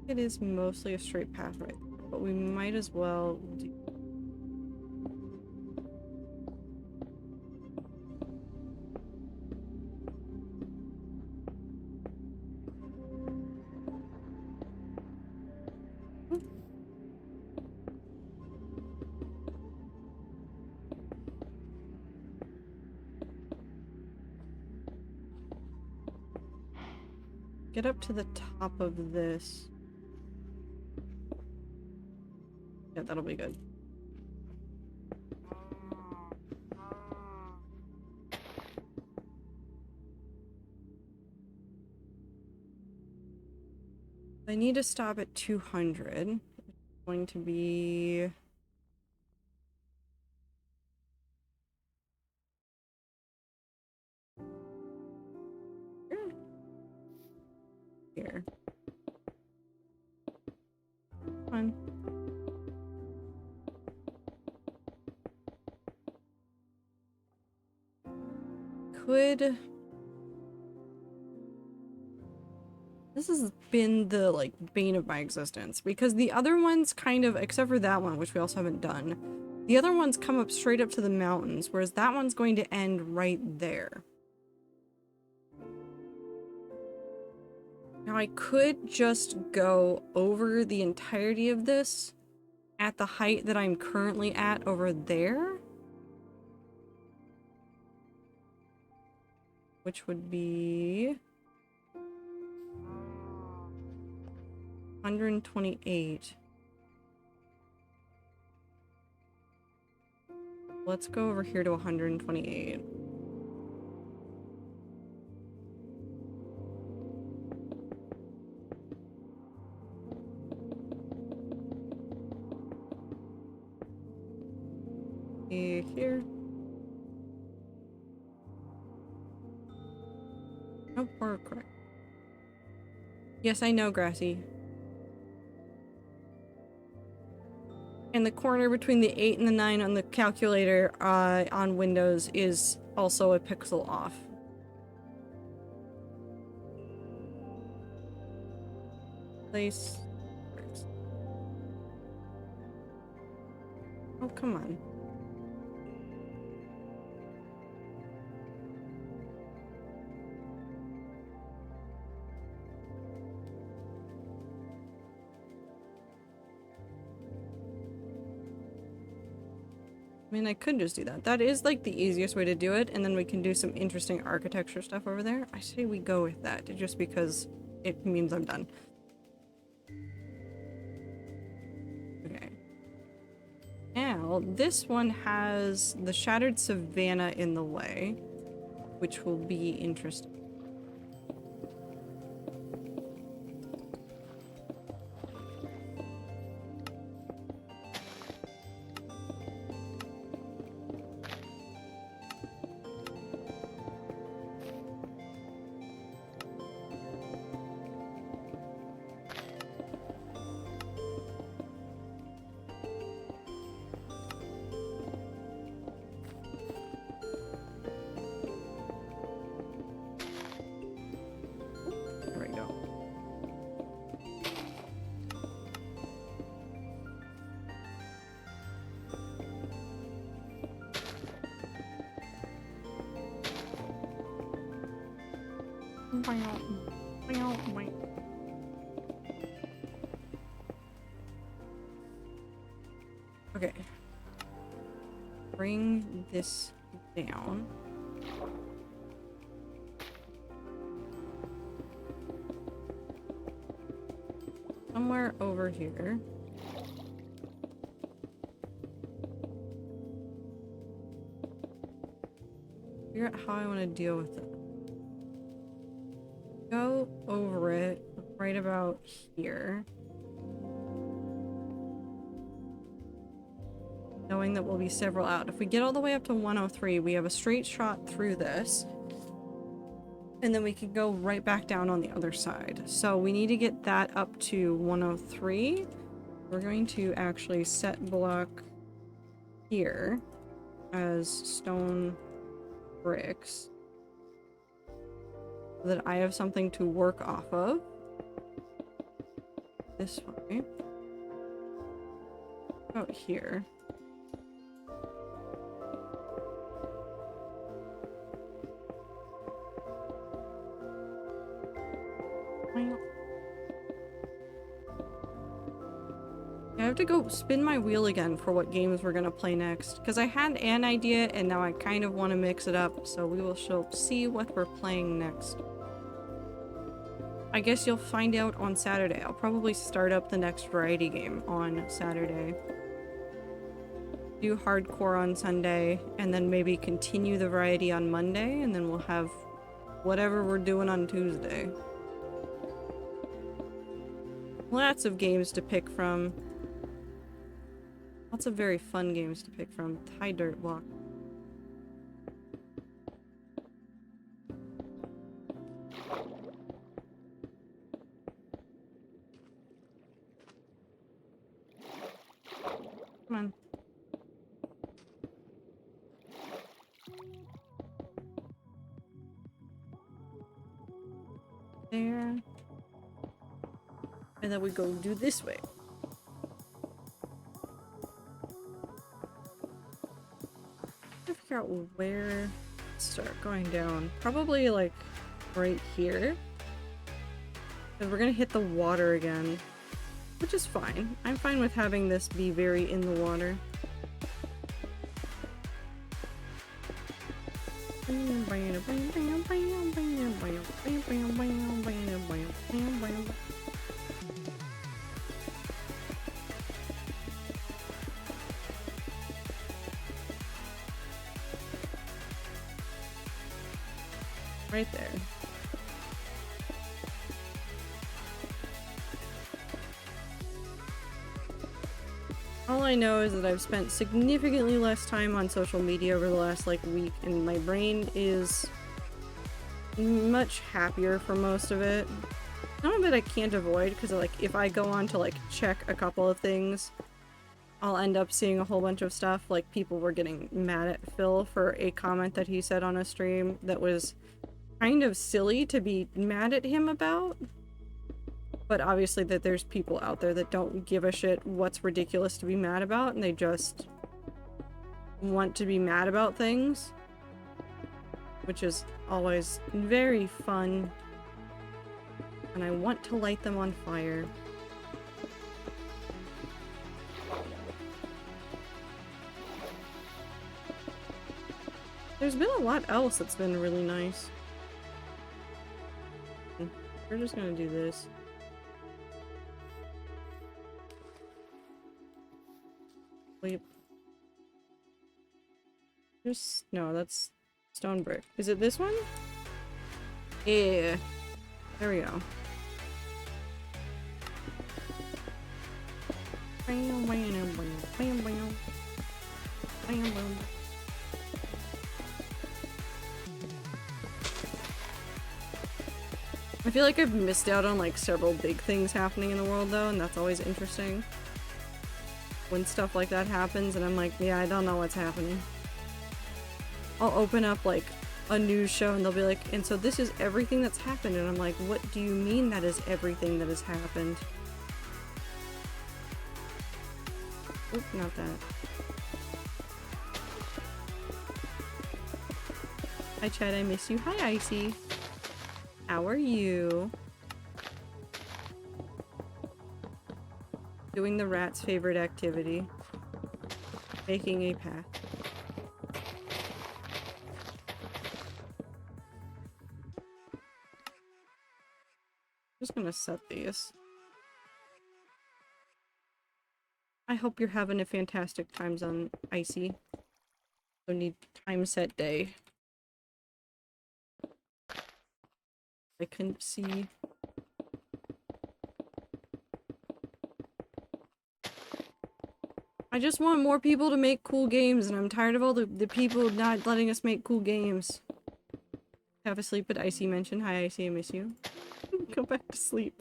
It is mostly a straight path right there, but we might as well do... Get up to the top of this. Yeah, that'll be good. I need to stop at 200. It's going to be... Here. Come on. Could... This has been the, like, bane of my existence, because the other ones kind of, except for that one, which we also haven't done, the other ones come up straight up to the mountains, whereas that one's going to end right there. Now I could just go over the entirety of this at the height that I'm currently at over there. Which would be 128. Let's go over here to 128. Here. Oh, we're correct. Yes, I know, Grassy. And the corner between the 8 and the 9 on the calculator on Windows is also a pixel off. Place. Oh, come on. I mean, I could just do that. That is, like, the easiest way to do it, and then we can do some interesting architecture stuff over there. I say we go with that, just because it means I'm done. Okay. Now, this one has the Shattered Savannah in the way, which will be interesting. Okay. Bring this down. somewhere over here. Figure out how I want to deal with it. Go over it right about here. Knowing that we'll be several out. If we get all the way up to 103, we have a straight shot through this. And then we can go right back down on the other side. So we need to get that up to 103. We're going to actually set block here as stone bricks. So that I have something to work off of. This way. Out here. I have to go spin my wheel again for what games we're gonna play next, because I had an idea and now I kind of want to mix it up, so we will see what we're playing next. I guess you'll find out on Saturday. I'll probably start up the next variety game on Saturday. Do hardcore on Sunday, and then maybe continue the variety on Monday, and then we'll have whatever we're doing on Tuesday. Lots of games to pick from. Lots of very fun games to pick from. Thai Dirt Block. Come on. There. And then we go do this way. Figure out where to start going down. Probably like right here. And we're gonna hit the water again. Which is fine. I'm fine with having this be very in the water. Right there. All I know is that I've spent significantly less time on social media over the last like week, and my brain is much happier for most of it. Some of it I can't avoid because like if I go on to like check a couple of things, I'll end up seeing a whole bunch of stuff. Like people were getting mad at Phil for a comment that he said on a stream that was kind of silly to be mad at him about. But obviously that there's people out there that don't give a shit what's ridiculous to be mad about, and they just want to be mad about things. Which is always very fun. And I want to light them on fire. There's been a lot else that's been really nice. We're just gonna do this. Sleep. Just no, that's stone brick. Is it this one? Yeah. There we go. Bam, bam, bam, bam, bam. Bam, bam. I feel like I've missed out on like several big things happening in the world though, and that's always interesting. When stuff like that happens and I'm like, yeah, I don't know what's happening. I'll open up like a news show and they'll be like, and so this is everything that's happened, and I'm like, what do you mean that is everything that has happened? Oop, not that. Hi Chad, I miss you. Hi Icy. How are you? Doing the rat's favorite activity. Making a path. Just gonna set these. I hope you're having a fantastic times on Icy. So need time set day. I couldn't see. I just want more people to make cool games, and I'm tired of all the people not letting us make cool games. Have a sleep at Icy mention. Hi Icy, I miss you. Go back to sleep.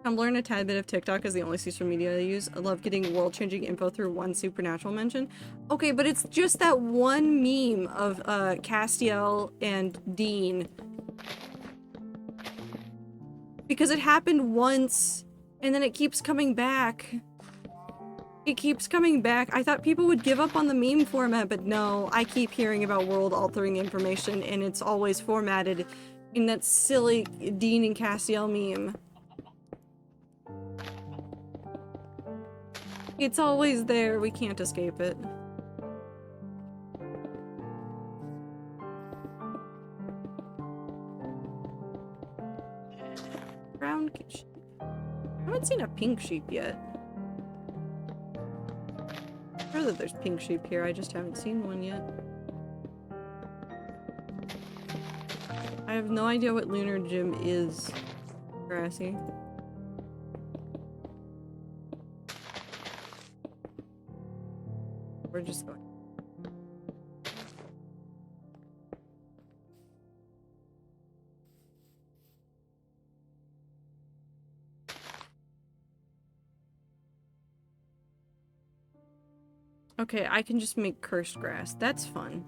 Tumblr and a tad bit of TikTok is the only social media I use. I love getting world-changing info through one supernatural mention. Okay, but it's just that one meme of Castiel and Dean. Because it happened once, and then it keeps coming back. It keeps coming back. I thought people would give up on the meme format, but no. I keep hearing about world-altering information, and it's always formatted in that silly Dean and Castiel meme. It's always there. We can't escape it. Brown sheep. I haven't seen a pink sheep yet. I'm sure that there's pink sheep here, I just haven't seen one yet. I have no idea what Lunar Gym is, Grassy. We're just going. Okay, I can just make cursed grass. That's fun.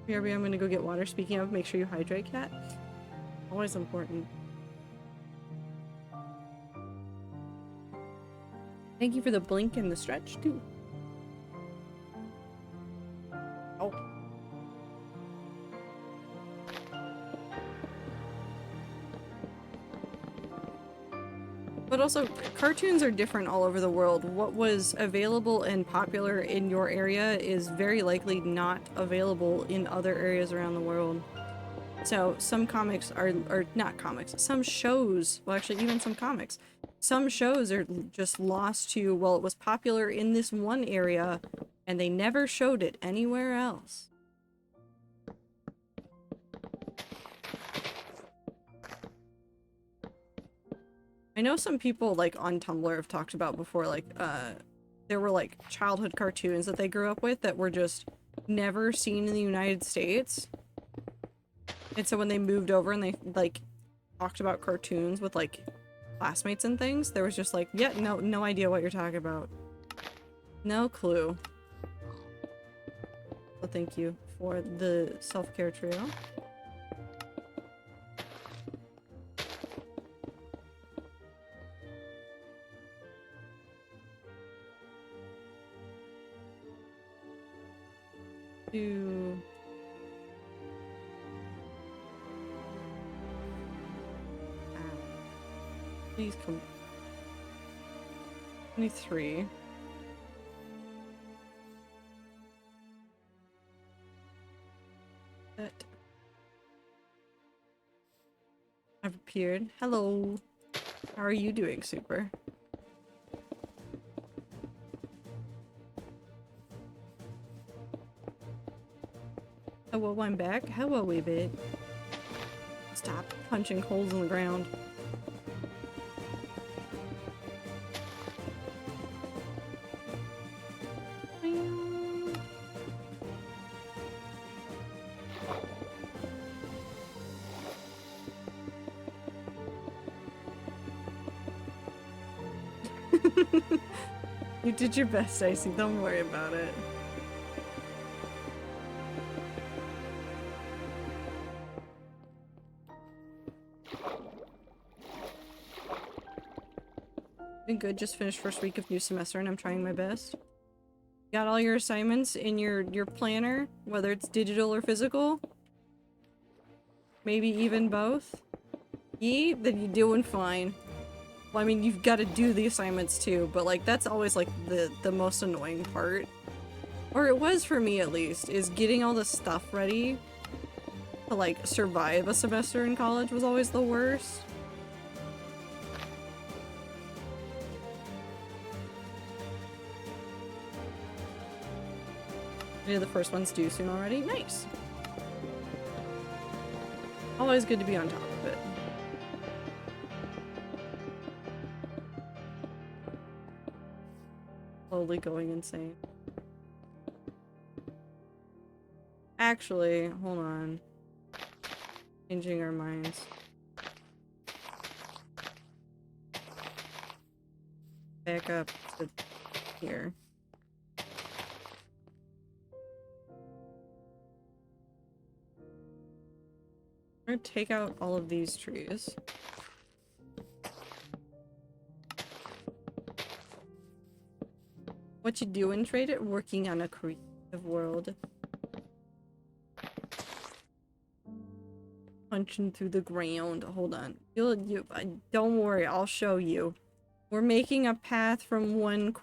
BRB, I'm gonna go get water. Speaking of, make sure you hydrate, Cat. Always important. Thank you for the blink and the stretch, too. Oh. But also, cartoons are different all over the world. What was available and popular in your area is very likely not available in other areas around the world. So, some comics are not comics, some shows, well actually even some comics, some shows are just lost to, well, it was popular in this one area and they never showed it anywhere else. I know some people like on Tumblr have talked about before, like there were like childhood cartoons that they grew up with that were just never seen in the United States. And so when they moved over and they like talked about cartoons with like classmates and things, there was just like, yeah, no idea what you're talking about. No clue. So thank you for the self-care trio. Please come. 23. I've appeared. Hello. How are you doing, Super? Hello, I'm back. Hello, wee bit. Stop punching holes in the ground. You did your best, Icy. Don't worry about it. Been good. Just finished first week of new semester and I'm trying my best. Got all your assignments in your planner, whether it's digital or physical? Maybe even both? Yeah, then you're doing fine. Well, I mean, you've got to do the assignments too, but like that's always like the most annoying part. Or it was for me at least, is getting all the stuff ready to like survive a semester in college was always the worst. Yeah, the first one's due soon already. Nice. Always good to be on top of it. Slowly going insane. Actually, hold on. Changing our minds. Back up to here. I'm gonna take out all of these trees. What you doing, Trader? Working on a creative world. Punching through the ground. Hold on. Don't worry, I'll show you. We're making a path from one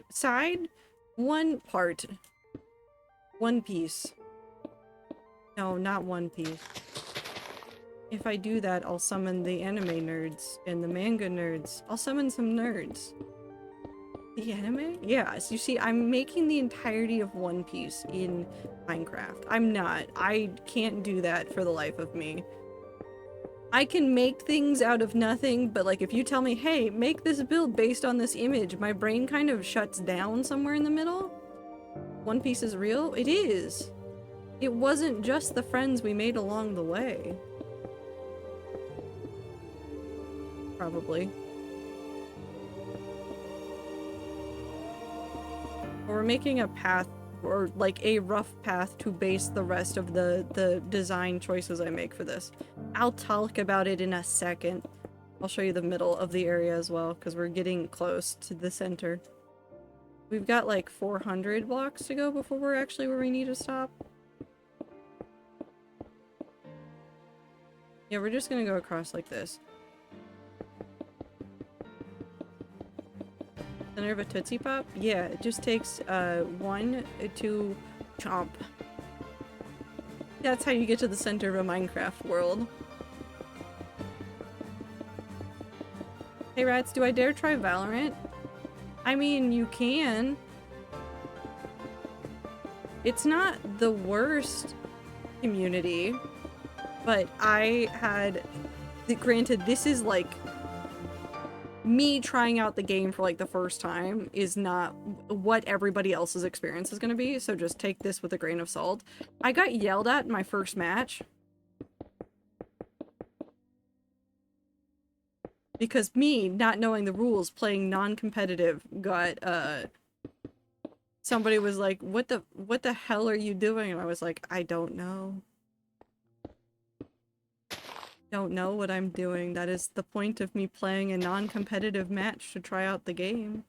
side, one part. One piece. No, not one piece. If I do that, I'll summon the anime nerds and the manga nerds. I'll summon some nerds. The anime? Yeah, so you see, I'm making the entirety of One Piece in Minecraft. I'm not. I can't do that for the life of me. I can make things out of nothing, but like if you tell me, hey, make this build based on this image, my brain kind of shuts down somewhere in the middle. One Piece is real? It is. It wasn't just the friends we made along the way. Probably. We're making a path, or like a rough path to base the rest of the design choices I make for this. I'll talk about it in a second. I'll show you the middle of the area as well, because we're getting close to the center. We've got like 400 blocks to go before we're actually where we need to stop. Yeah, we're just gonna go across like this. Center of a Tootsie Pop? Yeah, it just takes 1 to chomp. That's how you get to the center of a Minecraft world. Hey rats, do I dare try Valorant? I mean, you can. It's not the worst community, but I had... Granted, this is like... me trying out the game for like the first time is not what everybody else's experience is going to be, so just take this with a grain of salt. I got yelled at in my first match because me not knowing the rules, playing non-competitive, got somebody was like, what the hell are you doing? And I was like, I don't know. Don't know what I'm doing. That is the point of me playing a non-competitive match, to try out the game.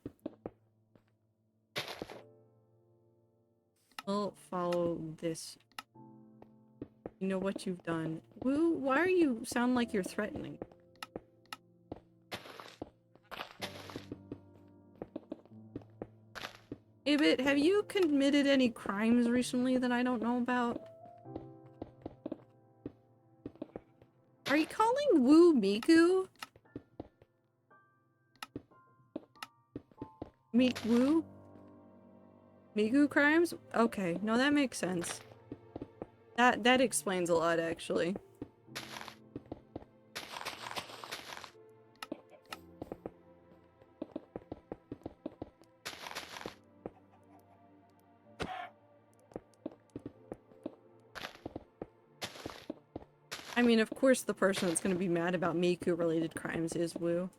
We'll follow this. You know what you've done. Woo, why are you sound like you're threatening? Ibit, have you committed any crimes recently that I don't know about? Are you calling Woo Miku? Miku? Miku crimes? Okay, no, that makes sense. That explains a lot, actually. I mean, of course the person that's gonna be mad about Miku-related crimes is Woo.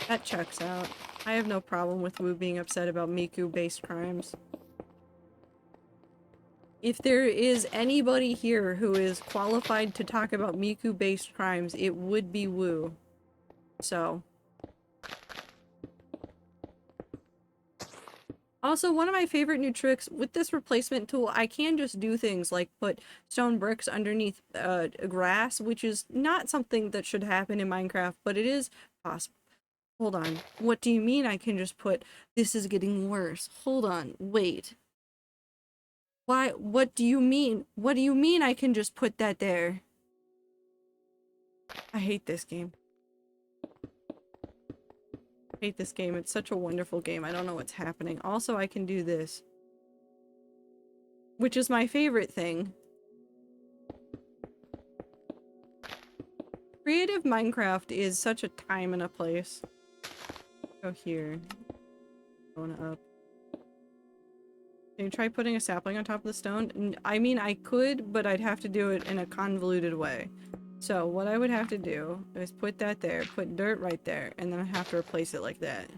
That checks out. I have no problem with Woo being upset about Miku-based crimes. If there is anybody here who is qualified to talk about Miku-based crimes, it would be Woo. So. Also, one of my favorite new tricks with this replacement tool, I can just do things like put stone bricks underneath grass, which is not something that should happen in Minecraft, but it is possible. Hold on. What do you mean I can just put, this is getting worse? Hold on. Wait. Why? What do you mean? What do you mean I can just put that there? I hate this game. I hate this game. It's such a wonderful game. I don't know what's happening. Also, I can do this. Which is my favorite thing. Creative Minecraft is such a time and a place. Go here. Going up. Can you try putting a sapling on top of the stone? I mean, I could, but I'd have to do it in a convoluted way. So what I would have to do is put that there, put dirt right there, and then I have to replace it like that.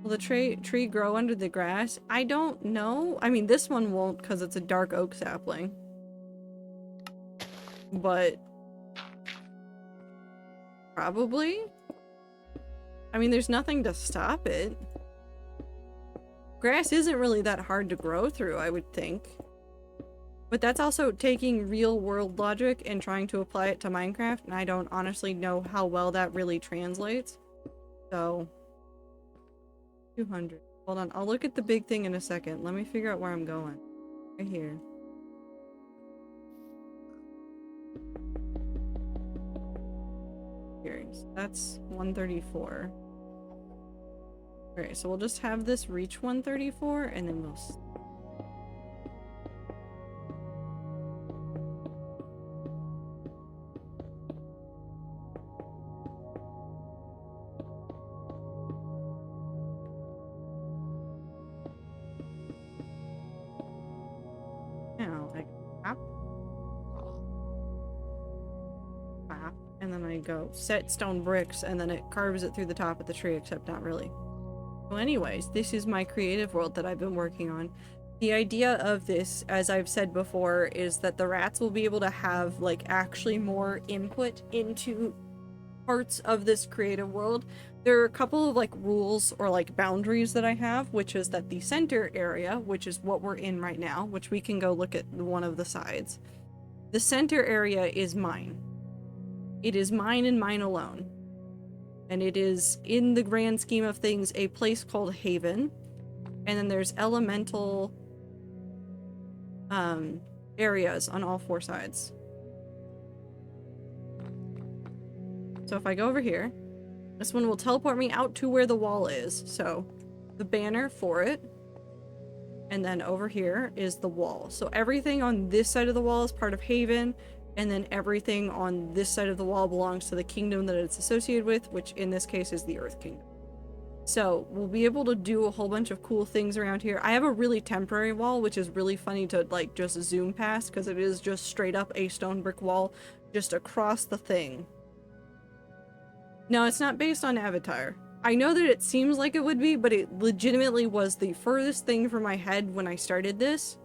Will the tree grow under the grass? I don't know. I mean, this one won't because it's a dark oak sapling. But probably. I mean, there's nothing to stop it. Grass isn't really that hard to grow through, I would think. But that's also taking real world logic and trying to apply it to Minecraft, and I don't honestly know how well that really translates. So 200. Hold on, I'll look at the big thing in a second. Let me figure out where I'm going. Right here. Here, so that's 134. Okay, so we'll just have this reach 134 and then we'll... Now, I tap. Tap. And then I go set stone bricks and then it carves it through the top of the tree, except not really. Well, anyways, this is my creative world that I've been working on. The idea of this, as I've said before, is that the rats will be able to have, like, actually more input into parts of this creative world. There are a couple of, like, rules or, like, boundaries that I have, which is that the center area, which is what we're in right now, which we can go look at one of the sides. The center area is mine. It is mine and mine alone. And it is, in the grand scheme of things, a place called Haven. And then there's elemental areas on all four sides. So if I go over here, this one will teleport me out to where the wall is. So the banner for it. And then over here is the wall. So everything on this side of the wall is part of Haven. And then everything on this side of the wall belongs to the kingdom that it's associated with, which in this case is the Earth Kingdom. So we'll be able to do a whole bunch of cool things around here. I have a really temporary wall, which is really funny to like just zoom past because it is just straight up a stone brick wall just across the thing. No, it's not based on Avatar. I know that it seems like it would be, but it legitimately was the furthest thing from my head when I started this.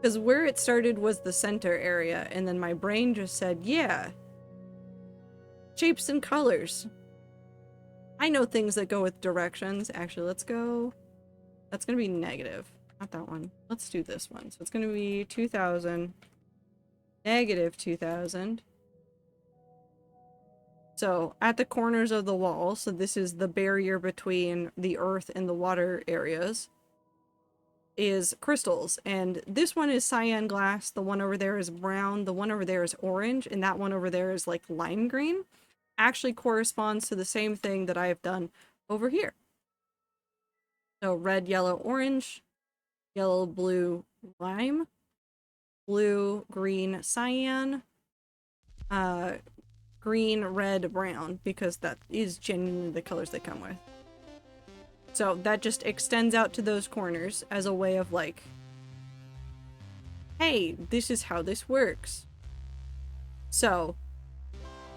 Because where it started was the center area, and then my brain just said, yeah, shapes and colors. I know things that go with directions. Actually, let's go. That's going to be negative. Not that one. Let's do this one. So it's going to be 2000, negative 2000. So at the corners of the wall, so this is the barrier between the earth and the water areas, is crystals, and this one is cyan glass, the one over there is brown, the one over there is orange, and that one over there is like lime green. Actually corresponds to the same thing that I have done over here. So red, yellow, orange, yellow, blue, lime, blue, green, cyan, green, red, brown, because that is genuinely the colors they come with. So that just extends out to those corners as a way of like, hey, this is how this works. So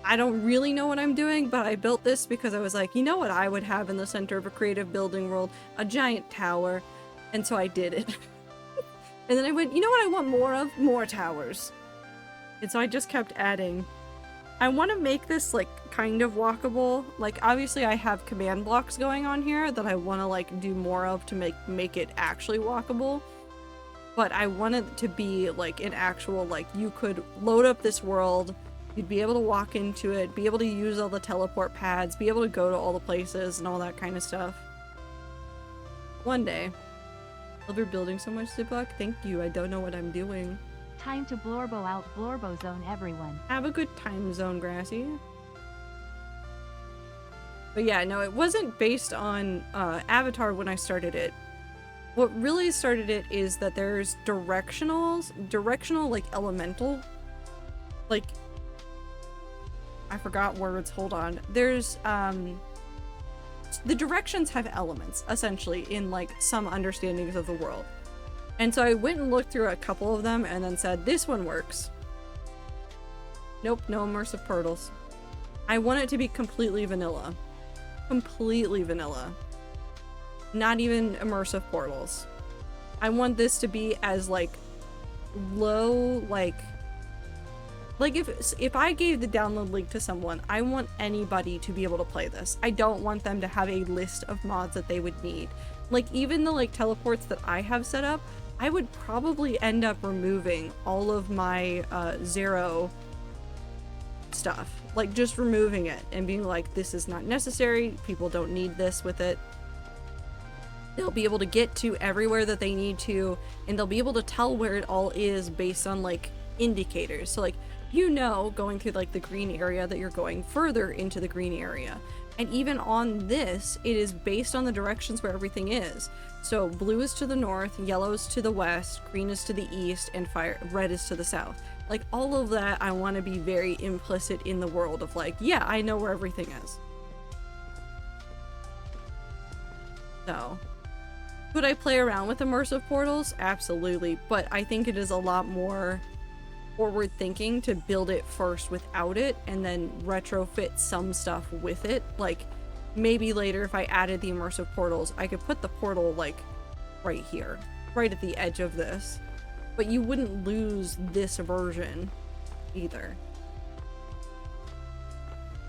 I don't really know what I'm doing, but I built this because I was like, you know what I would have in the center of a creative building world? A giant tower. And so I did it. And then I went, you know what I want more of? More towers. And so I just kept adding I want to make this like kind of walkable. Like obviously I have command blocks going on here that I want to like do more of to make it actually walkable. But I want it to be like an actual, like you could load up this world, you'd be able to walk into it, be able to use all the teleport pads, be able to go to all the places and all that kind of stuff. One day. Love your building so much, Ziploc. Thank you. I don't know what I'm doing. Time to Blorbo out, Blorbo zone everyone. Have a good time, Zone Grassy. But yeah, no, it wasn't based on Avatar when I started it. What really started it is that there's directional like elemental, like, I forgot words, hold on. There's, the directions have elements, essentially, in like some understandings of the world. And so I went and looked through a couple of them and then said, this one works. Nope, no immersive portals. I want it to be completely vanilla. Completely vanilla. Not even immersive portals. I want this to be as like low, like if I gave the download link to someone, I want anybody to be able to play this. I don't want them to have a list of mods that they would need. Like even the like teleports that I have set up, I would probably end up removing all of my Zero stuff. Like just removing it and being like, this is not necessary, people don't need this with it. They'll be able to get to everywhere that they need to, and they'll be able to tell where it all is based on like indicators. So like, you know, going through like the green area that you're going further into the green area. And even on this, it is based on the directions where everything is. So blue is to the north, yellow is to the west, green is to the east, and red is to the south. Like all of that, I want to be very implicit in the world of like, yeah, I know where everything is. So, could I play around with immersive portals? Absolutely, but I think it is a lot more forward thinking to build it first without it and then retrofit some stuff with it. Like maybe later if I added the immersive portals, I could put the portal like right here, right at the edge of this, but you wouldn't lose this version either.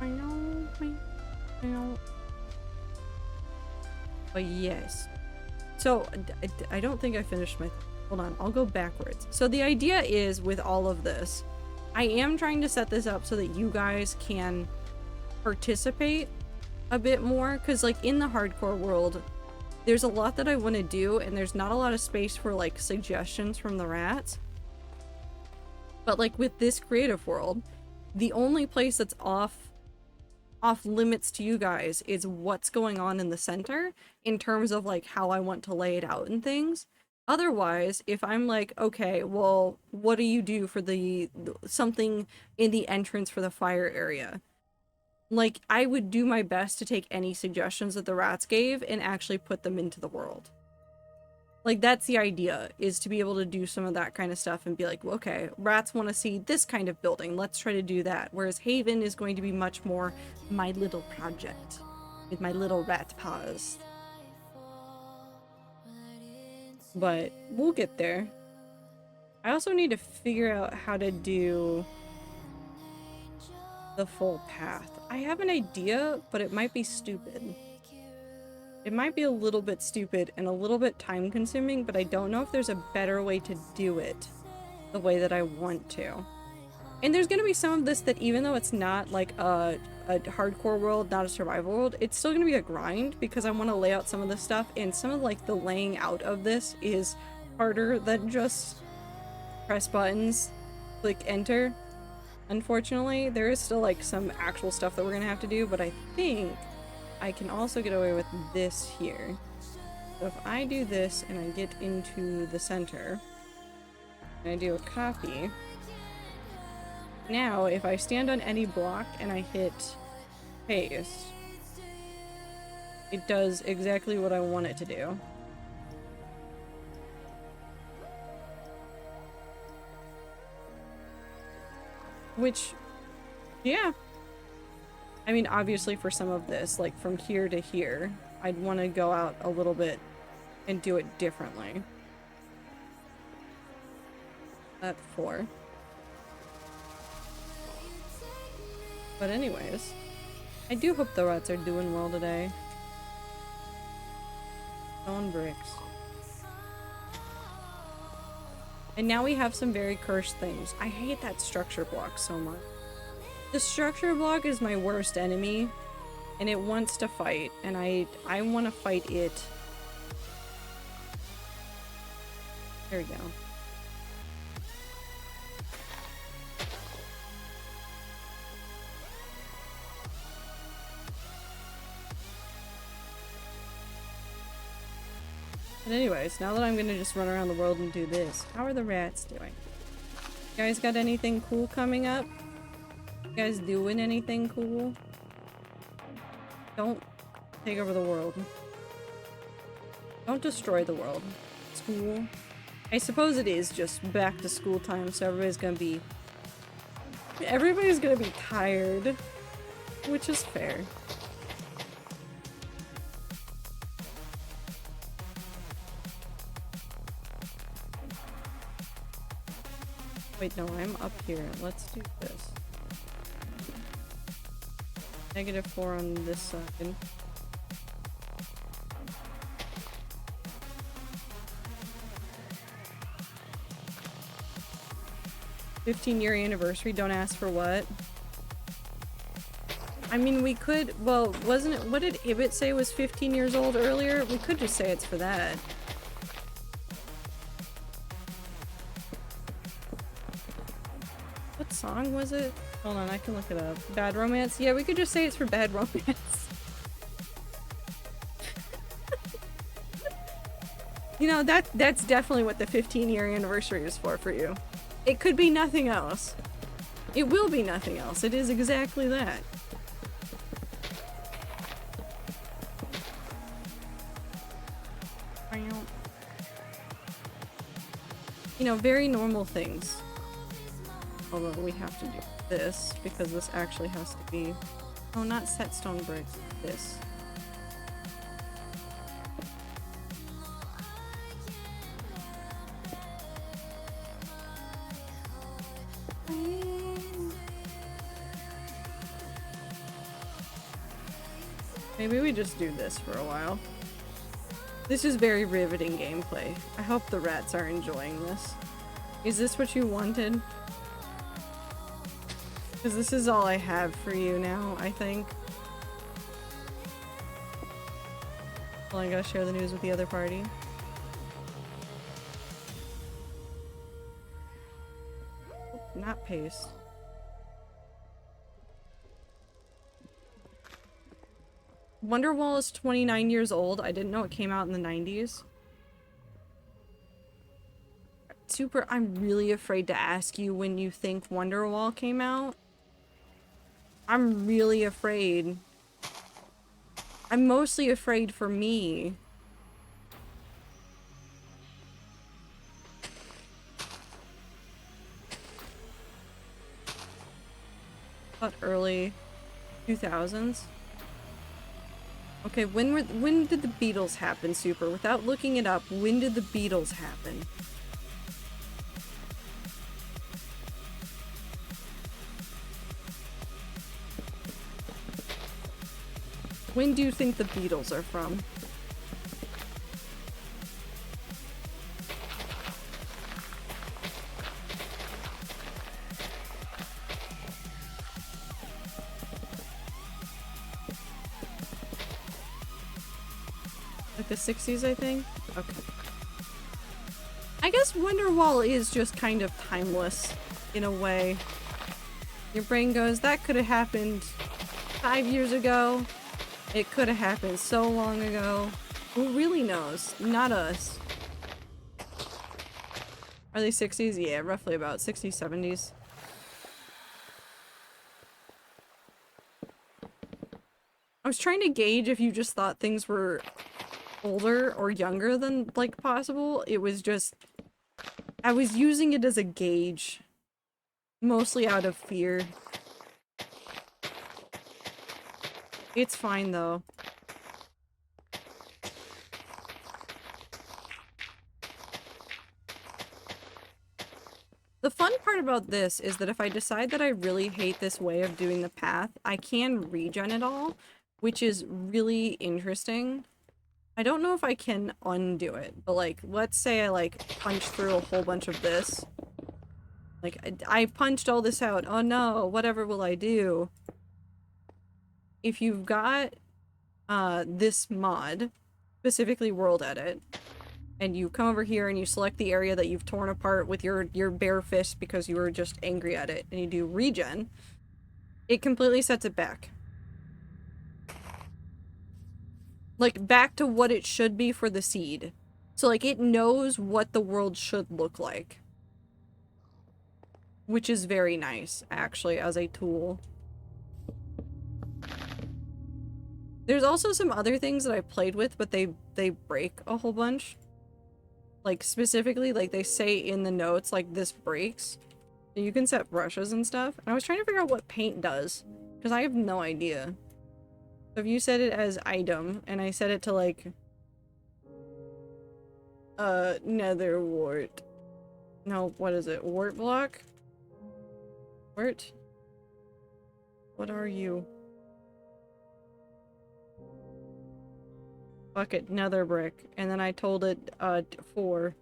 I know. But yes. So I don't think I finished my hold on, I'll go backwards. So the idea is with all of this, I am trying to set this up so that you guys can participate a bit more, because like in the hardcore world, there's a lot that I want to do and there's not a lot of space for like suggestions from the rats. But like with this creative world, the only place that's off limits to you guys is what's going on in the center in terms of like how I want to lay it out and things. Otherwise, if I'm like, okay, well, what do you do for the something in the entrance for the fire area? Like, I would do my best to take any suggestions that the rats gave and actually put them into the world. Like, that's the idea, is to be able to do some of that kind of stuff and be like, well, okay, rats want to see this kind of building, let's try to do that. Whereas Haven is going to be much more my little project with my little rat paws. But we'll get there. I also need to figure out how to do the full path. I have an idea, but it might be stupid. It might be a little bit stupid and a little bit time consuming, but I don't know if there's a better way to do it the way that I want to. And there's gonna be some of this that even though it's not like a hardcore world, not a survival world, it's still gonna be a grind because I want to lay out some of this stuff, and some of like the laying out of this is harder than just press buttons, click enter. Unfortunately, there is still like some actual stuff that we're gonna have to do, but I think I can also get away with this here. So if I do this and I get into the center and I do a copy, now if I stand on any block and I hit paste, it does exactly what I want it to do. Which, yeah. I mean, obviously for some of this, like from here to here, I'd want to go out a little bit and do it differently. At 4. But anyways, I do hope the rats are doing well today. Stone bricks. And now we have some very cursed things. I hate that structure block so much. The structure block is my worst enemy, and it wants to fight, and I want to fight it. There we go. But anyways, now that I'm gonna just run around the world and do this, how are the rats doing? You guys got anything cool coming up? You guys doing anything cool? Don't take over the world. Don't destroy the world. School. I suppose it is just back to school time, so everybody's gonna be tired, which is fair. Wait, no, I'm up here. Let's do this. -4 on this side. $15-year anniversary, don't ask for what. I mean, we could, well, wasn't it, what did Ibit say was 15 years old earlier? We could just say it's for that. What song was it? Hold on, I can look it up. Bad Romance? Yeah, we could just say it's for Bad Romance. You know, that's definitely what the 15-year anniversary is for you. It could be nothing else. It will be nothing else. It is exactly that. You know, very normal things. Although we have to do this, because this actually has to be... Oh, not set stone bricks. This. Maybe we just do this for a while. This is very riveting gameplay. I hope the rats are enjoying this. Is this what you wanted? Because this is all I have for you now, I think. Well, I gotta share the news with the other party. Not paste. Wonderwall is 29 years old. I didn't know it came out in the 90s. Super, I'm really afraid to ask you when you think Wonderwall came out. I'm really afraid. I'm mostly afraid for me. But early 2000s. Okay, when did the Beatles happen, Super? Without looking it up, when did the Beatles happen? When do you think the Beatles are from? Like the 60s, I think? Okay. I guess Wonderwall is just kind of timeless, in a way. Your brain goes, that could have happened 5 years ago. It could have happened so long ago. Who really knows? Not us. Are they 60s? Yeah, roughly about 60s, 70s. I was trying to gauge if you just thought things were older or younger than, like, possible. It was just... I was using it as a gauge. Mostly out of fear. It's fine, though. The fun part about this is that if I decide that I really hate this way of doing the path, I can regen it all, which is really interesting. I don't know if I can undo it, but like, let's say I like punch through a whole bunch of this. Like, I punched all this out. Oh no, whatever will I do? If you've got this mod, specifically World Edit, and you come over here and you select the area that you've torn apart with your bare fist because you were just angry at it, and you do regen, it completely sets it back. Like, back to what it should be for the seed. So, like, it knows what the world should look like. Which is very nice, actually, as a tool. There's also some other things that I played with, but they break a whole bunch. Like, specifically, like, they say in the notes, like, this breaks. So you can set brushes and stuff. And I was trying to figure out what paint does, because I have no idea. So if you set it as item, and I set it to, like, nether wart. No, what is it? Wart block? Wart? What are you? Fuck it, nether brick. And then I told it, 4.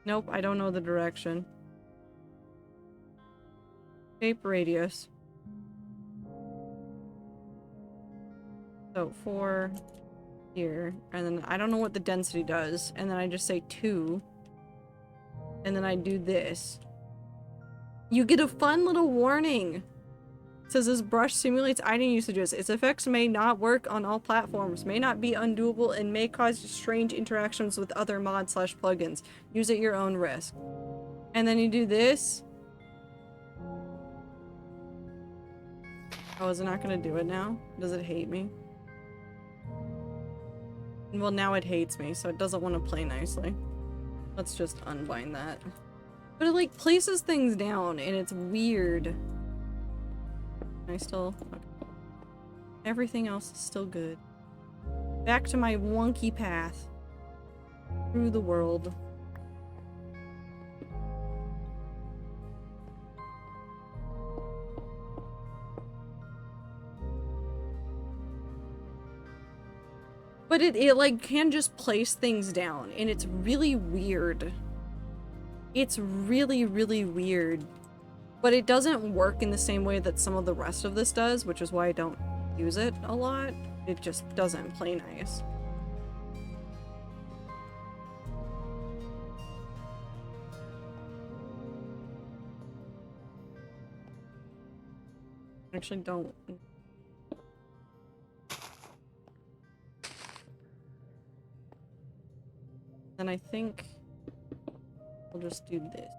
Nope, I don't know the direction. Shape radius. So 4 here, and then I don't know what the density does, and then I just say 2. And then I do this. You get a fun little warning. It says this brush simulates item usages. Its effects may not work on all platforms, may not be undoable, and may cause strange interactions with other mods / plugins. Use at your own risk. And then you do this. Oh, is it not gonna do it now? Does it hate me? Well, now it hates me, so it doesn't want to play nicely. Let's just unbind that. But it, like, places things down, and it's weird. Can I still... Okay. Everything else is still good. Back to my wonky path. Through the world. But it like can just place things down, and it's really weird. It's really, really weird. But it doesn't work in the same way that some of the rest of this does, which is why I don't use it a lot. It just doesn't play nice. Actually, don't. Then I think I'll just do this.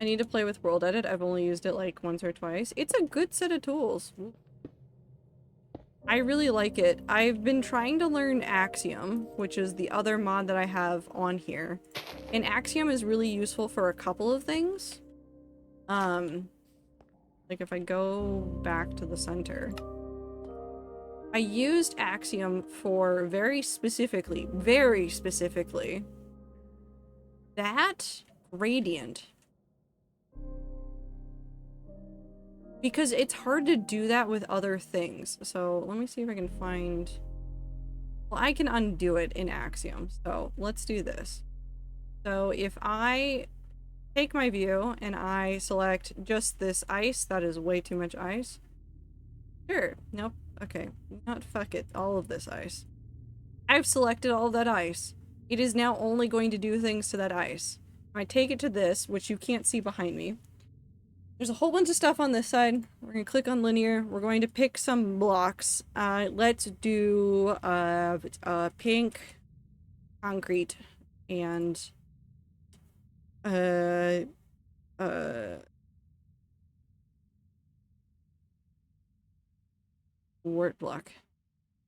I need to play with World Edit. I've only used it like once or twice. It's a good set of tools. I really like it. I've been trying to learn Axiom, which is the other mod that I have on here. And Axiom is really useful for a couple of things. Like if I go back to the center. I used Axiom for very specifically, that gradient. Because it's hard to do that with other things. So let me see if I can find... Well, I can undo it in Axiom. So let's do this. So if I take my view and I select just this ice, that is way too much ice. Sure. Nope. Okay. Not fuck it. All of this ice. I've selected all of that ice. It is now only going to do things to that ice. I take it to this, which you can't see behind me. There's a whole bunch of stuff on this side. We're going to click on linear. We're going to pick some blocks. Let's do pink concrete and wart block.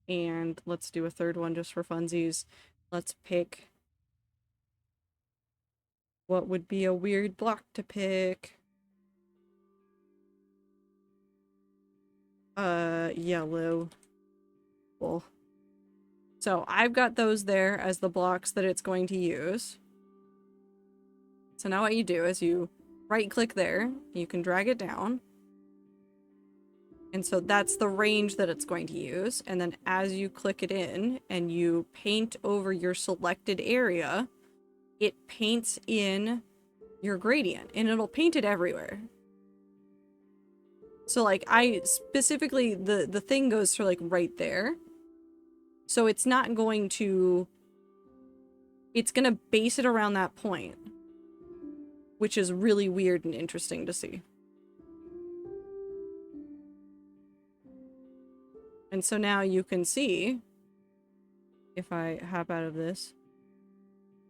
And let's do a third one just for funsies. Let's pick what would be a weird block to pick. Yellow. Cool. So I've got those there as the blocks that it's going to use. So now what you do is you right click there, you can drag it down. And so that's the range that it's going to use. And then as you click it in and you paint over your selected area, it paints in your gradient and it'll paint it everywhere. So like I specifically, the thing goes for like right there. So it's not going to, it's going to base it around that point, which is really weird and interesting to see. And so now you can see, if I hop out of this,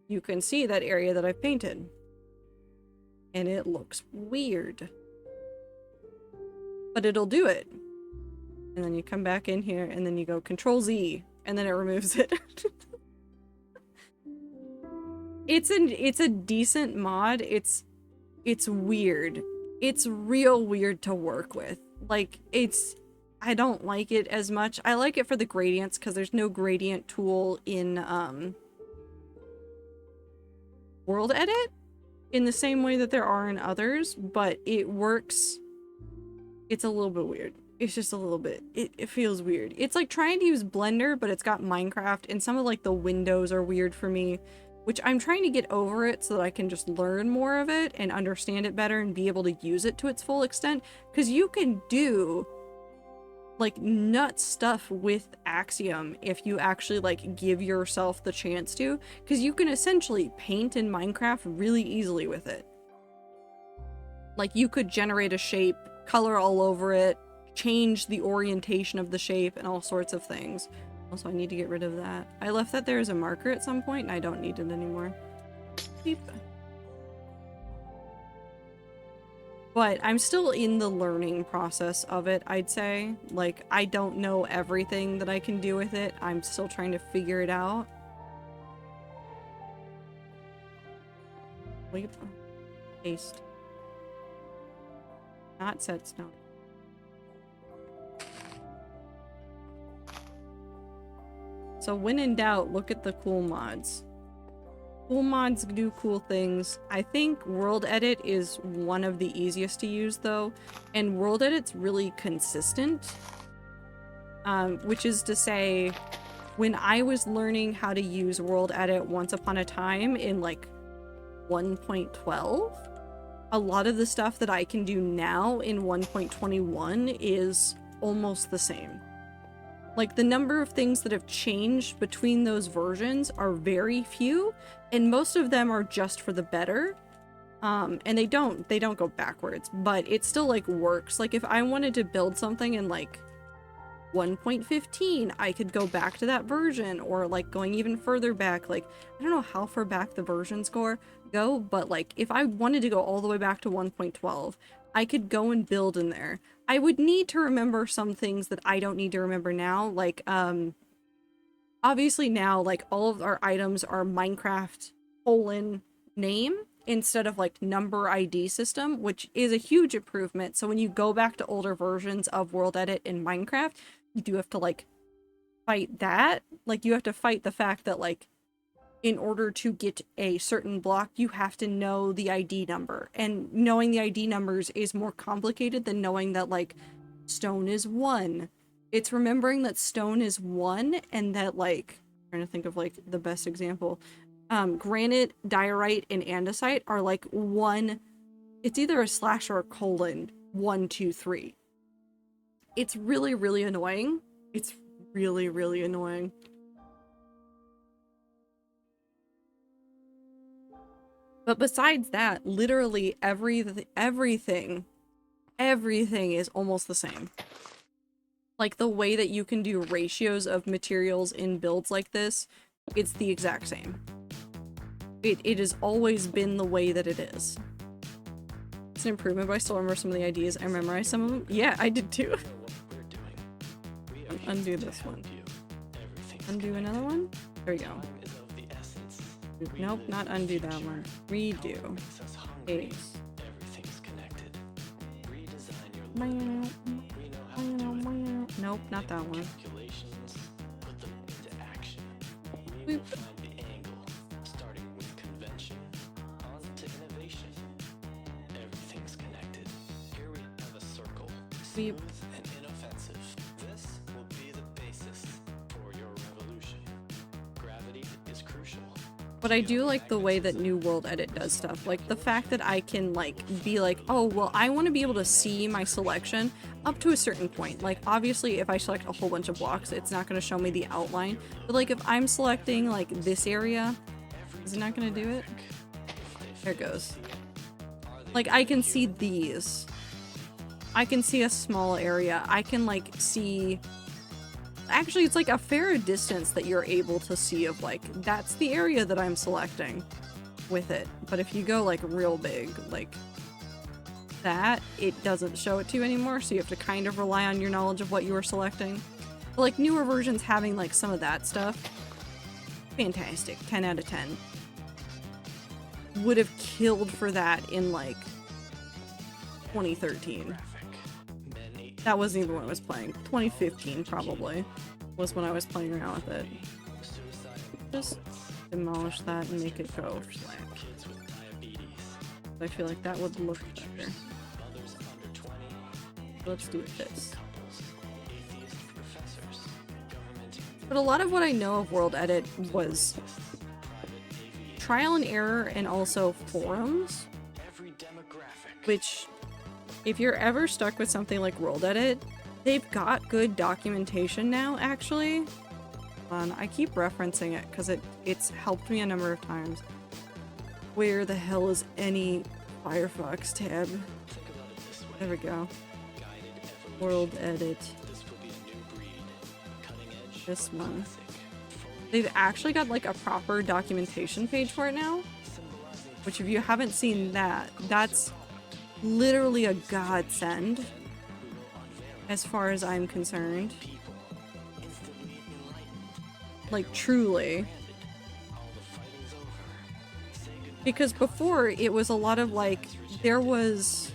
you can see that area that I've painted. And it looks weird. But it'll do it. And then you come back in here and then you go Control Z and then it removes it. It's a decent mod. It's weird. It's real weird to work with. Like I don't like it as much. I like it for the gradients because there's no gradient tool in World Edit in the same way that there are in others, but it works. It's a little bit weird. It's just a little bit, it feels weird. It's like trying to use Blender, but it's got Minecraft, and some of like the windows are weird for me, which I'm trying to get over it so that I can just learn more of it and understand it better and be able to use it to its full extent. Because you can do like nut stuff with Axiom if you actually like give yourself the chance to, because you can essentially paint in Minecraft really easily with it. Like you could generate a shape, color all over it, change the orientation of the shape and all sorts of things. Also, I need to get rid of that. I left that there as a marker at some point and I don't need it anymore. Beep. But I'm still in the learning process of it, I'd say. Like, I don't know everything that I can do with it. I'm still trying to figure it out. Wait. Paste. Not set snow. So when in doubt, look at the cool mods. Cool mods do cool things. I think World Edit is one of the easiest to use though, and World Edit's really consistent. Which is to say, when I was learning how to use World Edit once upon a time in like 1.12, a lot of the stuff that I can do now in 1.21 is almost the same. Like, the number of things that have changed between those versions are very few, and most of them are just for the better. And they don't go backwards, but it still, like, works. Like, if I wanted to build something in, like, 1.15, I could go back to that version, or, like, going even further back. Like, I don't know how far back the versions go, but, like, if I wanted to go all the way back to 1.12, I could go and build in there. I would need to remember some things that I don't need to remember now, like, obviously now, like, all of our items are Minecraft :name instead of, like, number ID system, which is a huge improvement. So when you go back to older versions of World Edit in Minecraft, you do have to, like, fight that. Like, you have to fight the fact that, like, in order to get a certain block, you have to know the ID number. And knowing the ID numbers is more complicated than knowing that, like, stone is 1. It's remembering that stone is 1 and that, like, I'm trying to think of, like, the best example. Granite, diorite, and andesite are, like, 1. It's either a slash or a colon. 1, 2, 3. It's really, really annoying. It's really, really annoying. But besides that, literally everything is almost the same. Like, the way that you can do ratios of materials in builds like this, it's the exact same. It has always been the way that it is. It's an improvement, but I still remember some of the ideas. I memorized some of them. Yeah, I did too. Undo this one. Undo another one? There we go. Nope, not undo that one. Redo. Paste. Nope, not that one. Boop. Beep. and inoffensive. This will be the basis for your revolution. Gravity is crucial. But I do like the way that New World Edit does stuff. Like the fact that I can like be like, oh, well, I want to be able to see my selection up to a certain point. Like obviously if I select a whole bunch of blocks, it's not going to show me the outline. But like if I'm selecting like this area, is it not going to do it? There it goes. Like I can see these. I can see a small area. I can like see... Actually, it's like a fair distance that you're able to see of like, that's the area that I'm selecting with it. But if you go like real big, like that, it doesn't show it to you anymore. So you have to kind of rely on your knowledge of what you were selecting. But like newer versions having like some of that stuff, fantastic. 10 out of 10. Would have killed for that in like 2013. That wasn't even when I was playing. 2015 probably was when I was playing around with it. Just demolish that and make it go flat. I feel like that would look better. Let's do this. But a lot of what I know of World Edit was trial and error and also forums, which if you're ever stuck with something like World Edit, they've got good documentation now, actually. Hold on, I keep referencing it because it's helped me a number of times. Where the hell is any Firefox tab? There we go. World Edit. This one. They've actually got like a proper documentation page for it now. Which if you haven't seen that, that's literally a godsend as far as I'm concerned. Like truly. Because before it was a lot of like, there was,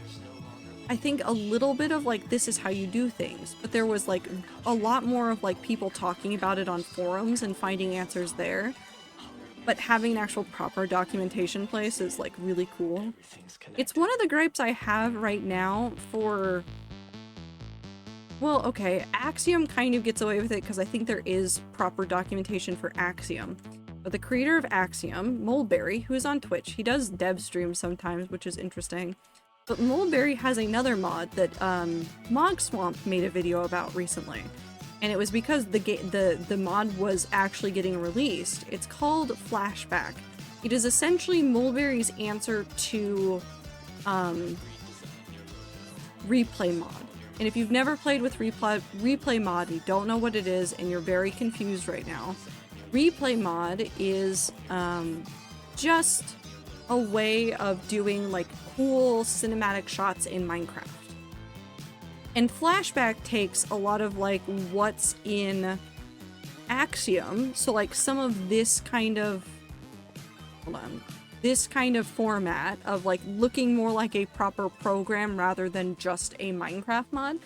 I think a little bit of like, this is how you do things, but there was like a lot more of like people talking about it on forums and finding answers there. But having an actual proper documentation place is like really cool. It's one of the gripes I have right now for... Well, okay, Axiom kind of gets away with it because I think there is proper documentation for Axiom. But the creator of Axiom, Mulberry, who is on Twitch, he does dev streams sometimes, which is interesting. But Mulberry has another mod that Mog Swamp made a video about recently. And it was because the mod was actually getting released. It's called Flashback. It is essentially Mulberry's answer to Replay Mod. And if you've never played with Replay Mod, you don't know what it is, and you're very confused right now. Replay Mod is just a way of doing like cool cinematic shots in Minecraft. And Flashback takes a lot of like what's in Axiom, so like some of this kind of, hold on, this kind of format of like looking more like a proper program rather than just a Minecraft mod.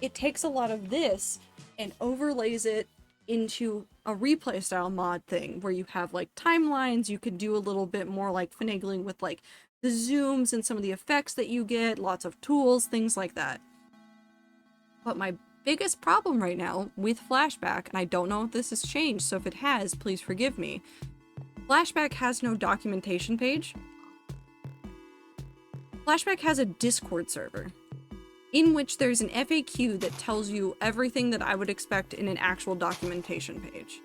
It takes a lot of this and overlays it into a replay style mod thing where you have like timelines, you can do a little bit more like finagling with like the zooms and some of the effects that you get, lots of tools, things like that. But my biggest problem right now with Flashback, and I don't know if this has changed, so if it has, please forgive me. Flashback has no documentation page. Flashback has a Discord server in which there's an FAQ that tells you everything that I would expect in an actual documentation page.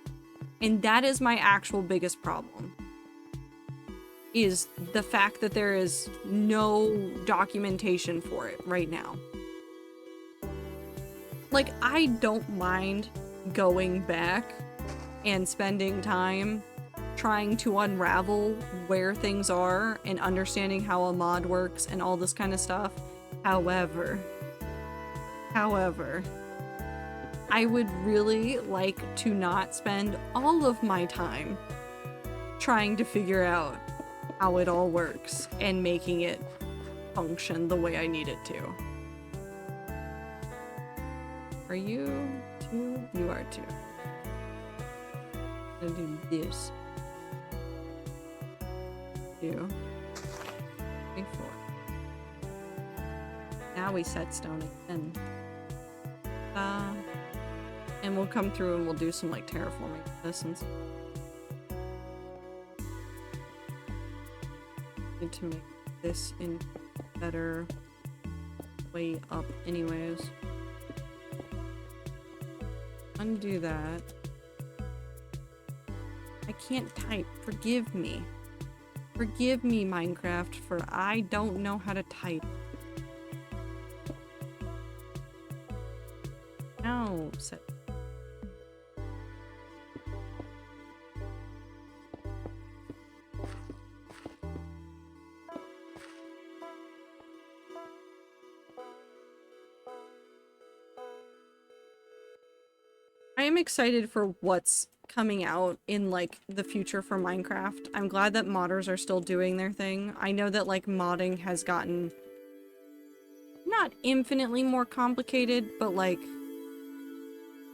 And that is my actual biggest problem. Is the fact that there is no documentation for it right now. Like, I don't mind going back and spending time trying to unravel where things are and understanding how a mod works and all this kind of stuff. However, I would really like to not spend all of my time trying to figure out how it all works and making it function the way I need it to. Are you 2? You are 2. I'm gonna do this. 2. 3, 4. Now we set stone again. And we'll come through and we'll do some like terraforming this and stuff. Need to make this in better way up anyways. Undo that. I can't type. Forgive me. Forgive me, Minecraft, for I don't know how to type. Ow, set. I am excited for what's coming out in like the future for Minecraft. I'm glad that modders are still doing their thing. I know that like modding has gotten not infinitely more complicated, but like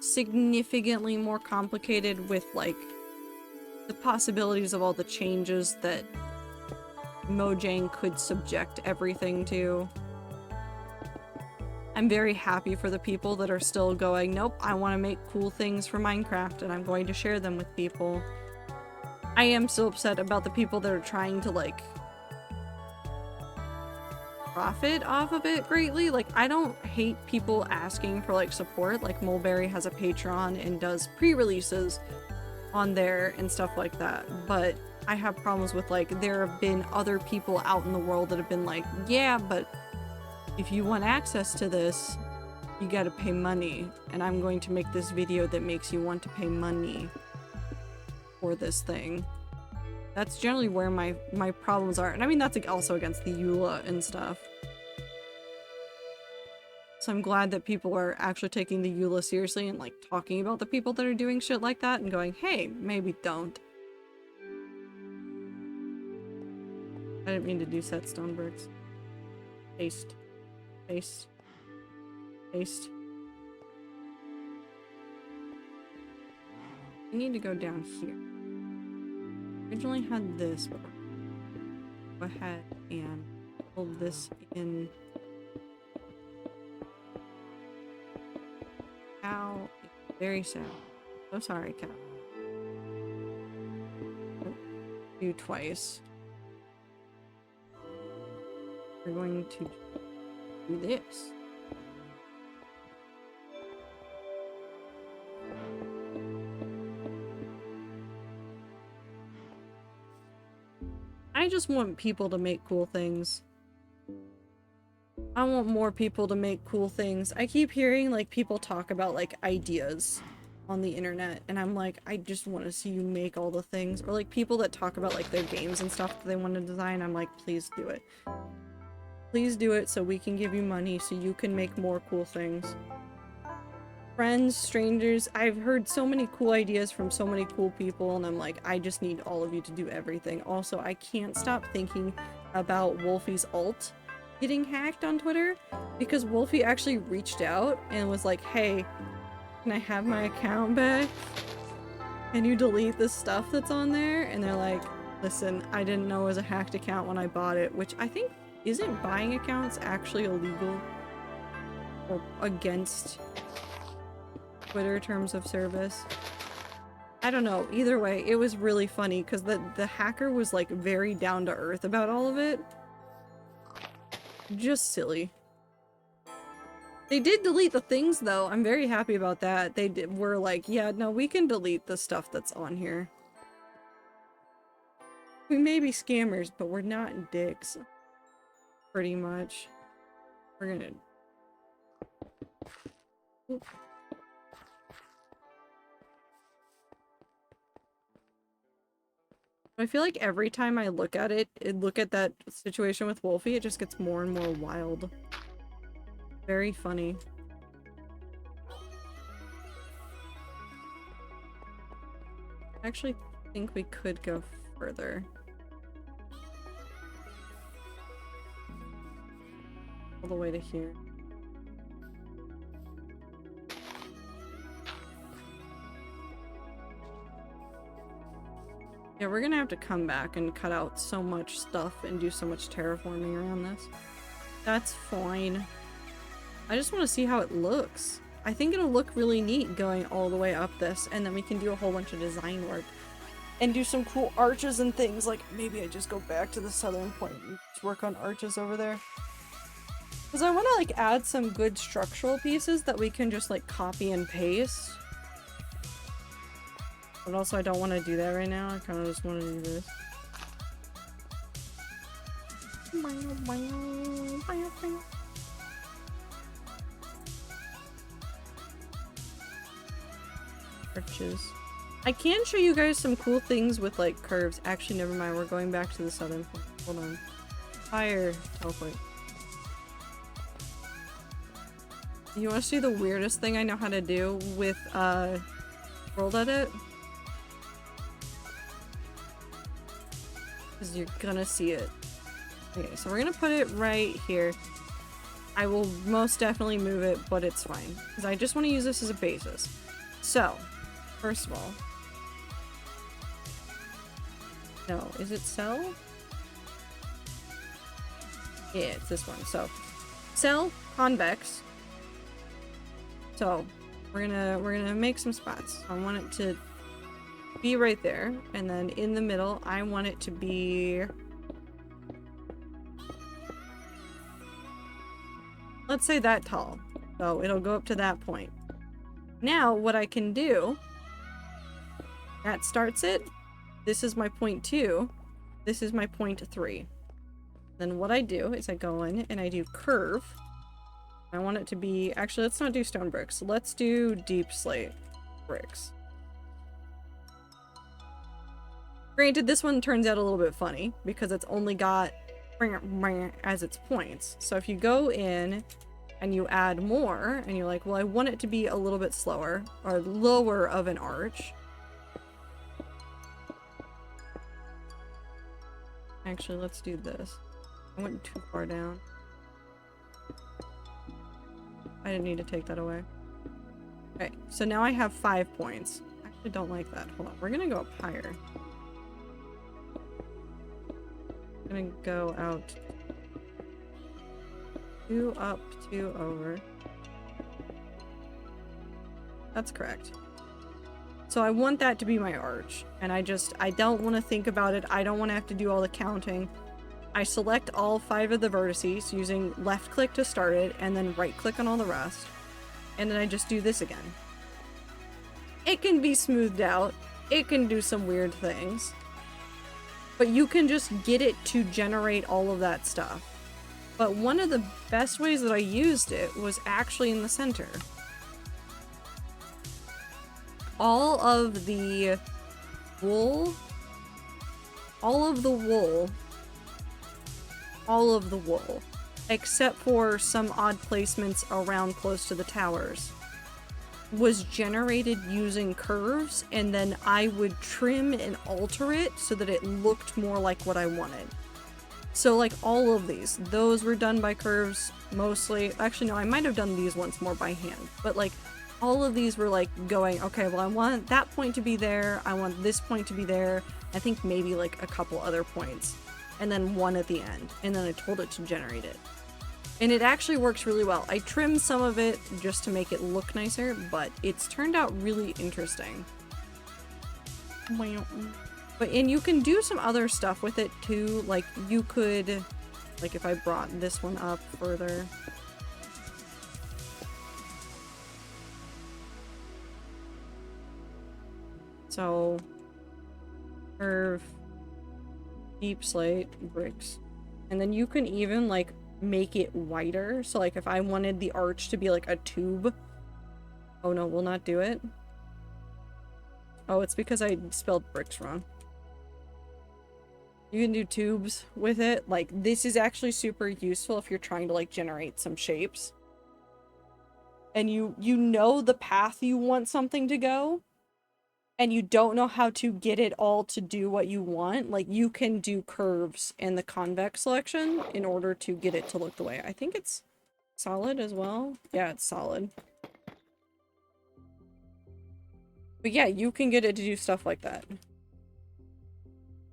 significantly more complicated with like the possibilities of all the changes that Mojang could subject everything to. I'm very happy for the people that are still going, nope, I want to make cool things for Minecraft and I'm going to share them with people. I am so upset about the people that are trying to like profit off of it greatly. Like, I don't hate people asking for like support. Like Mulberry has a Patreon and does pre-releases on there and stuff like that. But I have problems with like, there have been other people out in the world that have been like, yeah, but if you want access to this, you gotta pay money, and I'm going to make this video that makes you want to pay money for this thing. That's generally where my problems are, and I mean that's also against the EULA and stuff. So I'm glad that people are actually taking the EULA seriously and like talking about the people that are doing shit like that and going, hey, maybe don't. I didn't mean to do set stone bricks. Paste. Paste. Paste. I need to go down here. Originally had this, but go ahead and hold this in. Cow is very sad. So sorry, cow. Do twice. We're going to do this. I just want people to make cool things. I want more people to make cool things. I keep hearing like people talk about like ideas on the internet and I'm like, I just want to see you make all the things. Or like people that talk about like their games and stuff that they want to design. I'm like, please do it. Please do it so we can give you money so you can make more cool things. Friends, strangers, I've heard so many cool ideas from so many cool people and I'm like, I just need all of you to do everything. Also, I can't stop thinking about Wolfie's alt getting hacked on Twitter because Wolfie actually reached out and was like, hey, can I have my account back? Can you delete the stuff that's on there? And they're like, listen, I didn't know it was a hacked account when I bought it, which I think isn't buying accounts actually illegal or against Twitter terms of service? I don't know. Either way, it was really funny because the hacker was like very down to earth about all of it. Just silly. They did delete the things though. I'm very happy about that. They were like, yeah, no, we can delete the stuff that's on here. We may be scammers, but we're not dicks. Pretty much. We're gonna... Oop. I feel like every time I look at it, look at that situation with Wolfie, it just gets more and more wild. Very funny. I actually think we could go further. All the way to here. Yeah, we're gonna have to come back and cut out so much stuff and do so much terraforming around this. That's fine. I just want to see how it looks. I think it'll look really neat going all the way up this, and then we can do a whole bunch of design work. And do some cool arches and things, like maybe I just go back to the southern point and just work on arches over there. Because I want to like add some good structural pieces that we can just like copy and paste. But also I don't want to do that right now, I kind of just want to do this. Arches. I can show you guys some cool things with like curves. Actually, never mind. We're going back to the southern point. Hold on. Fire teleport. You want to see the weirdest thing I know how to do with World Edit? Because you're gonna see it. Okay, so we're gonna put it right here. I will most definitely move it, but it's fine. Because I just want to use this as a basis. So, first of all, no, is it cell? Yeah, it's this one. So, cell, convex. So, we're gonna make some spots. I want it to be right there, and then in the middle, I want it to be, let's say that tall. So it'll go up to that point. Now, what I can do, that starts it. This is my point 2. This is my point 3. Then what I do is I go in and I do curve. I want it to be, actually, let's not do stone bricks. Let's do deep slate bricks. Granted, this one turns out a little bit funny because it's only got as its points. So if you go in and you add more and you're like, well, I want it to be a little bit slower or lower of an arch. Actually, let's do this. I went too far down. I didn't need to take that away. Okay, so now I have 5 points. I actually don't like that. Hold on, we're gonna go up higher. I'm gonna go out 2 up, 2 over. That's correct. So I want that to be my arch, and I don't want to think about it. I don't want to have to do all the counting. I select all 5 of the vertices using left click to start it, and then right click on all the rest. And then I just do this again. It can be smoothed out. It can do some weird things. But you can just get it to generate all of that stuff. But one of the best ways that I used it was actually in the center. All of the wool, except for some odd placements around close to the towers, was generated using curves, and then I would trim and alter it so that it looked more like what I wanted. So like all of these, those were done by curves mostly. Actually, no, I might have done these ones more by hand, but like all of these were like going, okay, well, I want that point to be there. I want this point to be there. I think maybe like a couple other points, and then one at the end. And then I told it to generate it. And it actually works really well. I trimmed some of it just to make it look nicer, but it's turned out really interesting. And you can do some other stuff with it too. Like you could, like if I brought this one up further. So, curve, deep slate, bricks. And then you can even like make it wider. So like if I wanted the arch to be like a tube. Oh no, we'll not do it. Oh, it's because I spelled bricks wrong. You can do tubes with it. Like this is actually super useful if you're trying to like generate some shapes. And you know the path you want something to go. And you don't know how to get it all to do what you want. Like you can do curves in the convex selection in order to get it to look the way. I think it's solid as well. Yeah, it's solid. But yeah, you can get it to do stuff like that.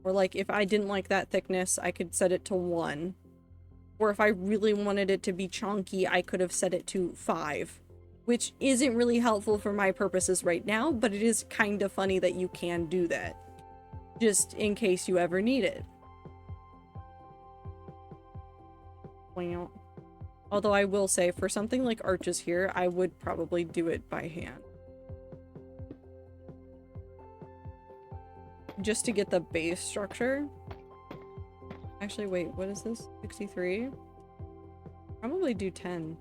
Or like if I didn't like that thickness, I could set it to 1. Or if I really wanted it to be chunky, I could have set it to 5. which isn't really helpful for my purposes right now, but it is kind of funny that you can do that, just in case you ever need it. Well, although I will say, for something like arches here, I would probably do it by hand. Just to get the base structure. Actually, wait, what is this? 63? Probably do 10.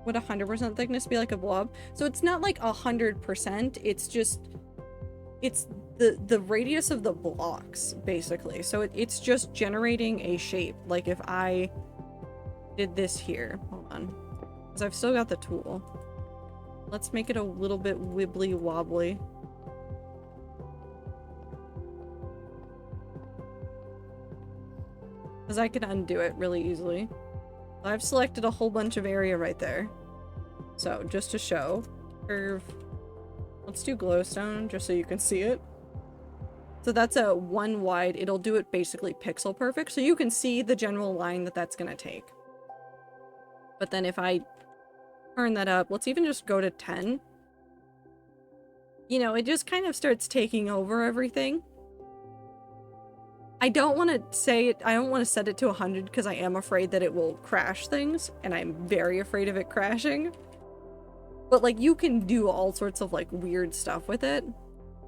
Would 100% thickness be like a blob? So it's not like 100%, it's just, it's the radius of the blocks, basically. So it's just generating a shape. Like if I did this here, hold on, because I've still got the tool. Let's make it a little bit wibbly wobbly. Because I can undo it really easily. I've selected a whole bunch of area right there. So, just to show, curve. Let's do glowstone, just so you can see it. So that's a 1 wide. It'll do it basically pixel perfect, so you can see the general line that that's gonna take. But then if I turn that up, let's even just go to 10. You know, it just kind of starts taking over everything. I don't want to say it, I don't want to set it to 100 because I am afraid that it will crash things, and I'm very afraid of it crashing. But like, you can do all sorts of like weird stuff with it.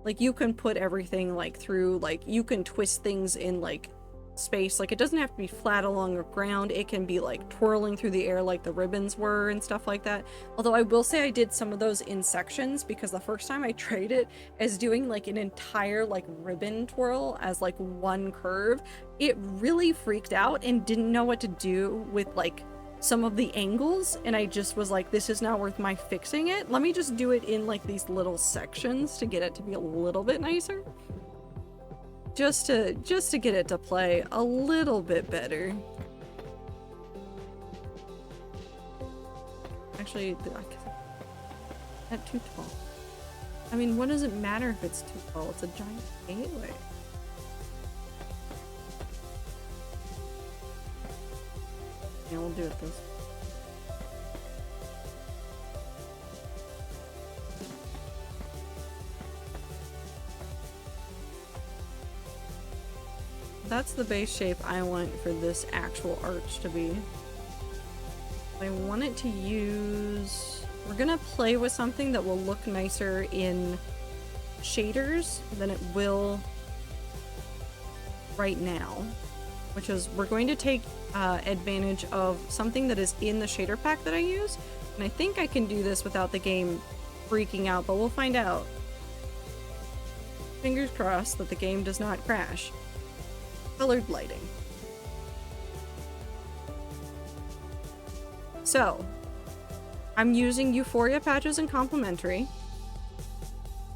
Like, you can put everything like through, like, you can twist things in like space. Like, it doesn't have to be flat along the ground. It can be like twirling through the air like the ribbons were and stuff like that. Although I will say I did some of those in sections, because the first time I tried it as doing like an entire like ribbon twirl as like one curve, it really freaked out and didn't know what to do with like some of the angles, and I just was like, this is not worth my fixing it. Let me just do it in like these little sections to get it to be a little bit nicer. Just to get it to play a little bit better. Actually, that's too tall. I mean, what does it matter if it's too tall? It's a giant gateway. Yeah, we'll do it this way. That's the base shape I want for this actual arch to be. I want it to use... We're gonna play with something that will look nicer in shaders than it will right now. Which is, we're going to take advantage of something that is in the shader pack that I use. And I think I can do this without the game freaking out, but we'll find out. Fingers crossed that the game does not crash. Colored lighting. So, I'm using Euphoria patches and complementary.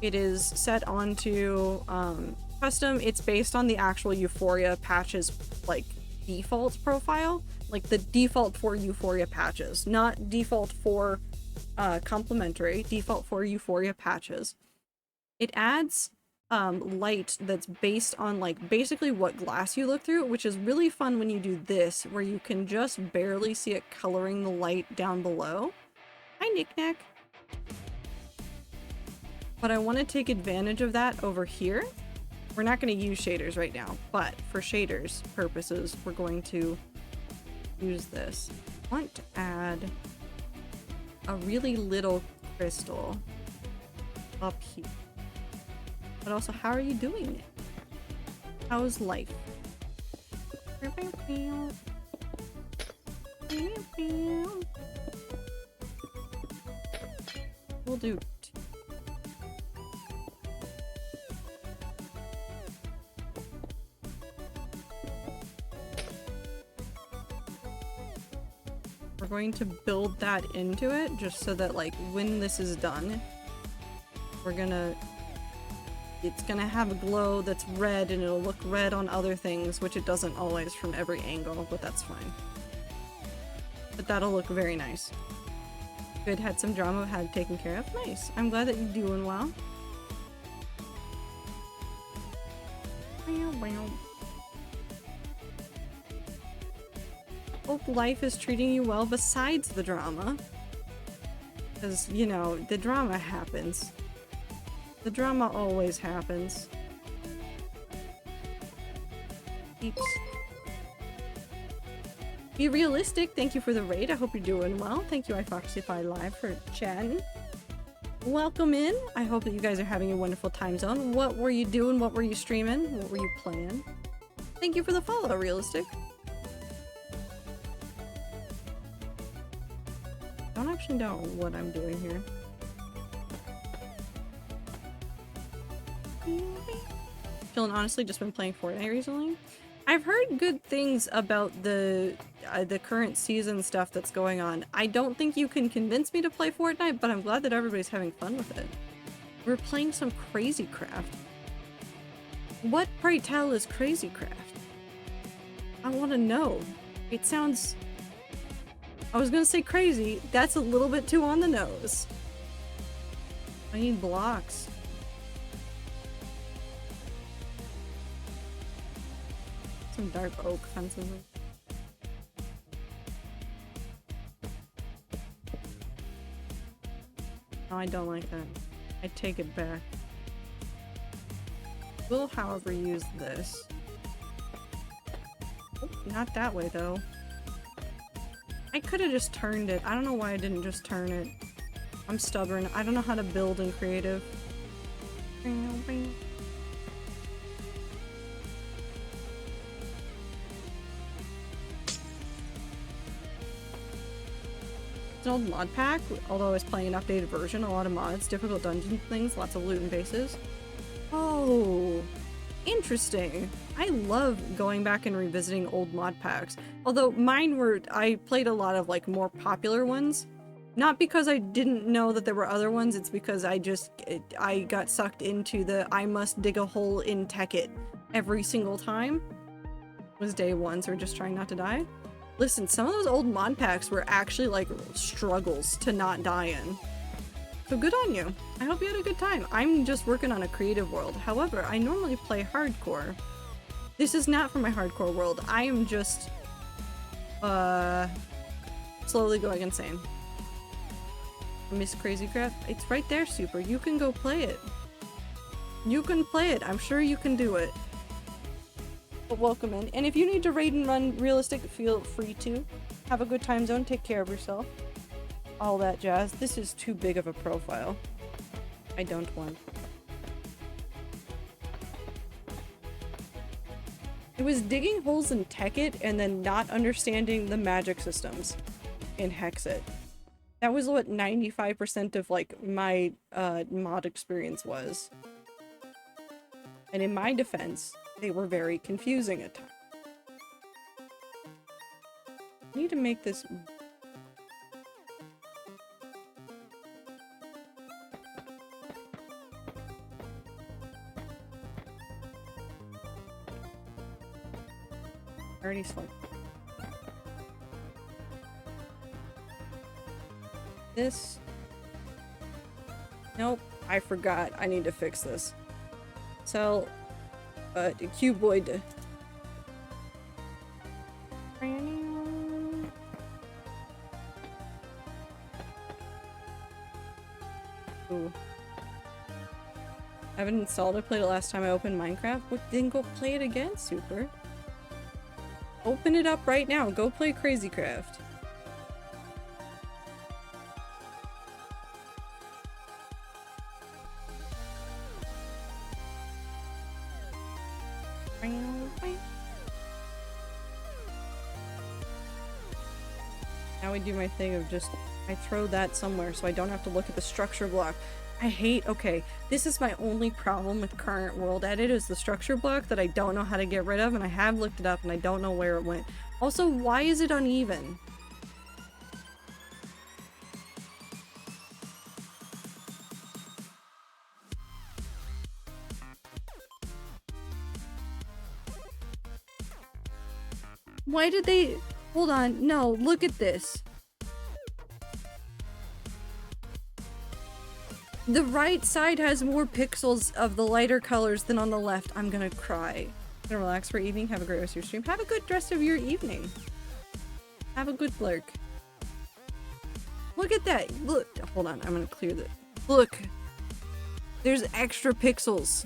It is set onto custom. It's based on the actual Euphoria patches like default profile, like the default for Euphoria patches, not default for complementary, default for Euphoria patches. It adds light that's based on like basically what glass you look through, which is really fun when you do this, where you can just barely see it coloring the light down below. Hi, Knick-Knack. But I want to take advantage of that over here. We're not going to use shaders right now, but for shaders purposes, we're going to use this. I want to add a really little crystal up here. But also, how are you doing it? How's life? We'll do two. We're going to build that into it just so that like when this is done, it's gonna have a glow that's red, and it'll look red on other things, which it doesn't always from every angle, but that's fine. But that'll look very nice. Good, had some drama, had taken care of. Nice. I'm glad that you're doing well. Hope life is treating you well besides the drama. Because, you know, the drama happens. The drama always happens. Peeps. Be realistic, thank you for the raid. I hope you're doing well. Thank you, iFoxify Live, for chatting. Welcome in. I hope that you guys are having a wonderful time zone. What were you doing? What were you streaming? What were you playing? Thank you for the follow, Realistic. I don't actually know what I'm doing here. Chillin', honestly, just been playing Fortnite recently. I've heard good things about the current season stuff that's going on. I don't think you can convince me to play Fortnite, but I'm glad that everybody's having fun with it. We're playing some Crazy Craft. What, pray tell, is Crazy Craft? I want to know. It sounds... I was gonna say crazy. That's a little bit too on the nose. I need blocks. Some dark oak fences. No, I don't like that. I take it back. We'll, however, use this. Oh, not that way, though. I could have just turned it. I don't know why I didn't just turn it. I'm stubborn. I don't know how to build in creative. It's an old mod pack, although I was playing an updated version, a lot of mods, difficult dungeon things, lots of loot and bases. Oh, interesting. I love going back and revisiting old mod packs. Although mine were, I played a lot of like more popular ones. Not because I didn't know that there were other ones, it's because I got sucked into the I must dig a hole in Tekkit every single time. It was day one, so we're just trying not to die. Listen, some of those old mod packs were actually like struggles to not die in. So good on you. I hope you had a good time. I'm just working on a creative world. However, I normally play hardcore. This is not for my hardcore world. I am just slowly going insane. Miss Crazy Craft? It's right there, Super. You can go play it. You can play it. I'm sure you can do it. But welcome in. And if you need to raid and run Realistic, feel free to. Have a good time zone. Take care of yourself. All that jazz. This is too big of a profile. I don't want. It was digging holes in Tekkit and then not understanding the magic systems in Hexit. That was what 95% of like my mod experience was. And in my defense, they were very confusing at times. I need to make this... already slept. This. Nope, I forgot. I need to fix this. So, cuboid. Ooh. I haven't installed it. Played it last time I opened Minecraft. But then go play it again, Super. Open it up right now. Go play Crazy Craft. Now we do my thing of just, I throw that somewhere so I don't have to look at the structure block. I hate, okay, this is my only problem with current world edit is the structure block that I don't know how to get rid of, and I have looked it up and I don't know where it went. Also, why is it uneven? Why did they... Hold on, no, look at this. The right side has more pixels of the lighter colors than on the left. I'm gonna cry. Gonna relax for evening. Have a great rest of your stream. Have a good rest of your evening. Have a good lurk. Look at that. Look. Hold on. I'm gonna clear the. Look. There's extra pixels.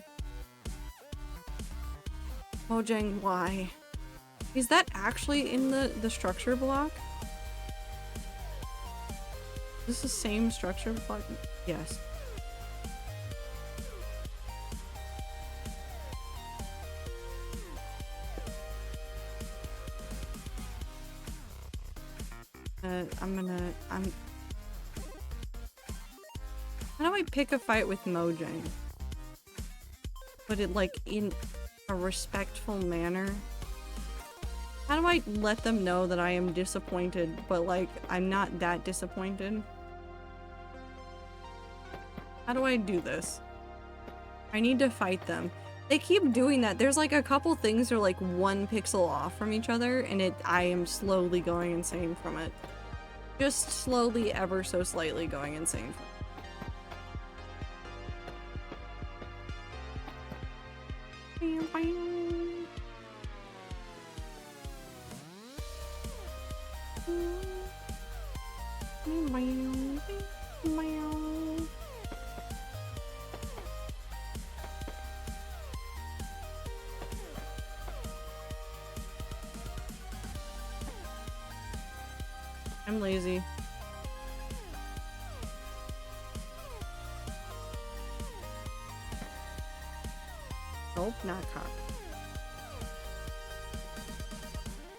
Mojang, why? Is that actually in the structure block? Is this the same structure block? Yes. How do I pick a fight with Mojang? Put it like in a respectful manner. How do I let them know that I am disappointed, but like I'm not that disappointed? How do I do this? I need to fight them. They keep doing that. There's like a couple things that are like 1 pixel off from each other, and I am slowly going insane from it. Just slowly, ever so slightly going insane. I'm lazy. Nope, not cock.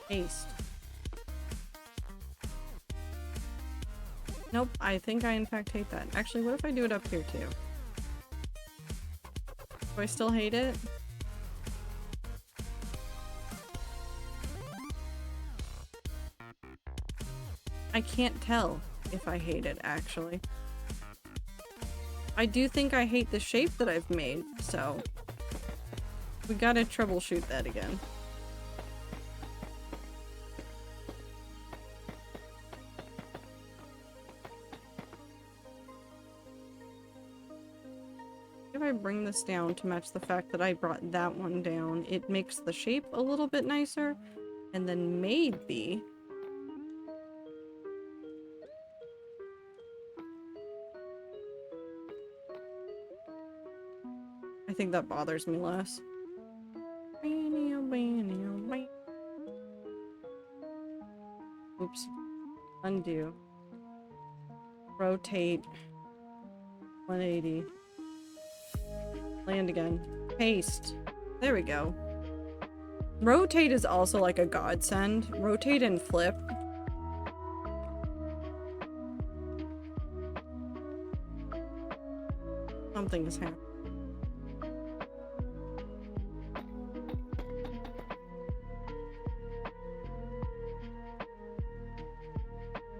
Paste. Nope, I think I in fact hate that. Actually, what if I do it up here too? Do I still hate it? I can't tell if I hate it, actually. I do think I hate the shape that I've made, so we gotta troubleshoot that again. If I bring this down to match the fact that I brought that one down, it makes the shape a little bit nicer, and then maybe I think that bothers me less. Oops. Undo. Rotate. 180. Land again. Paste. There we go. Rotate is also like a godsend. Rotate and flip. Something is happening.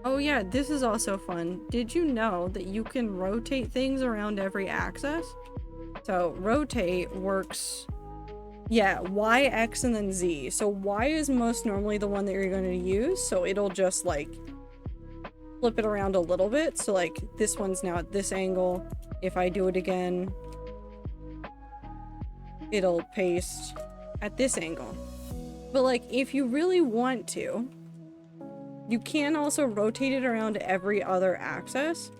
Oh yeah, this is also fun. Did you know that you can rotate things around every axis? So rotate works, yeah, Y, X, and then Z. So Y is most normally the one that you're going to use, so it'll just like flip it around a little bit. So like this one's now at this angle. If I do it again, it'll paste at this angle. But like if you really want to, you can also rotate it around every other axis.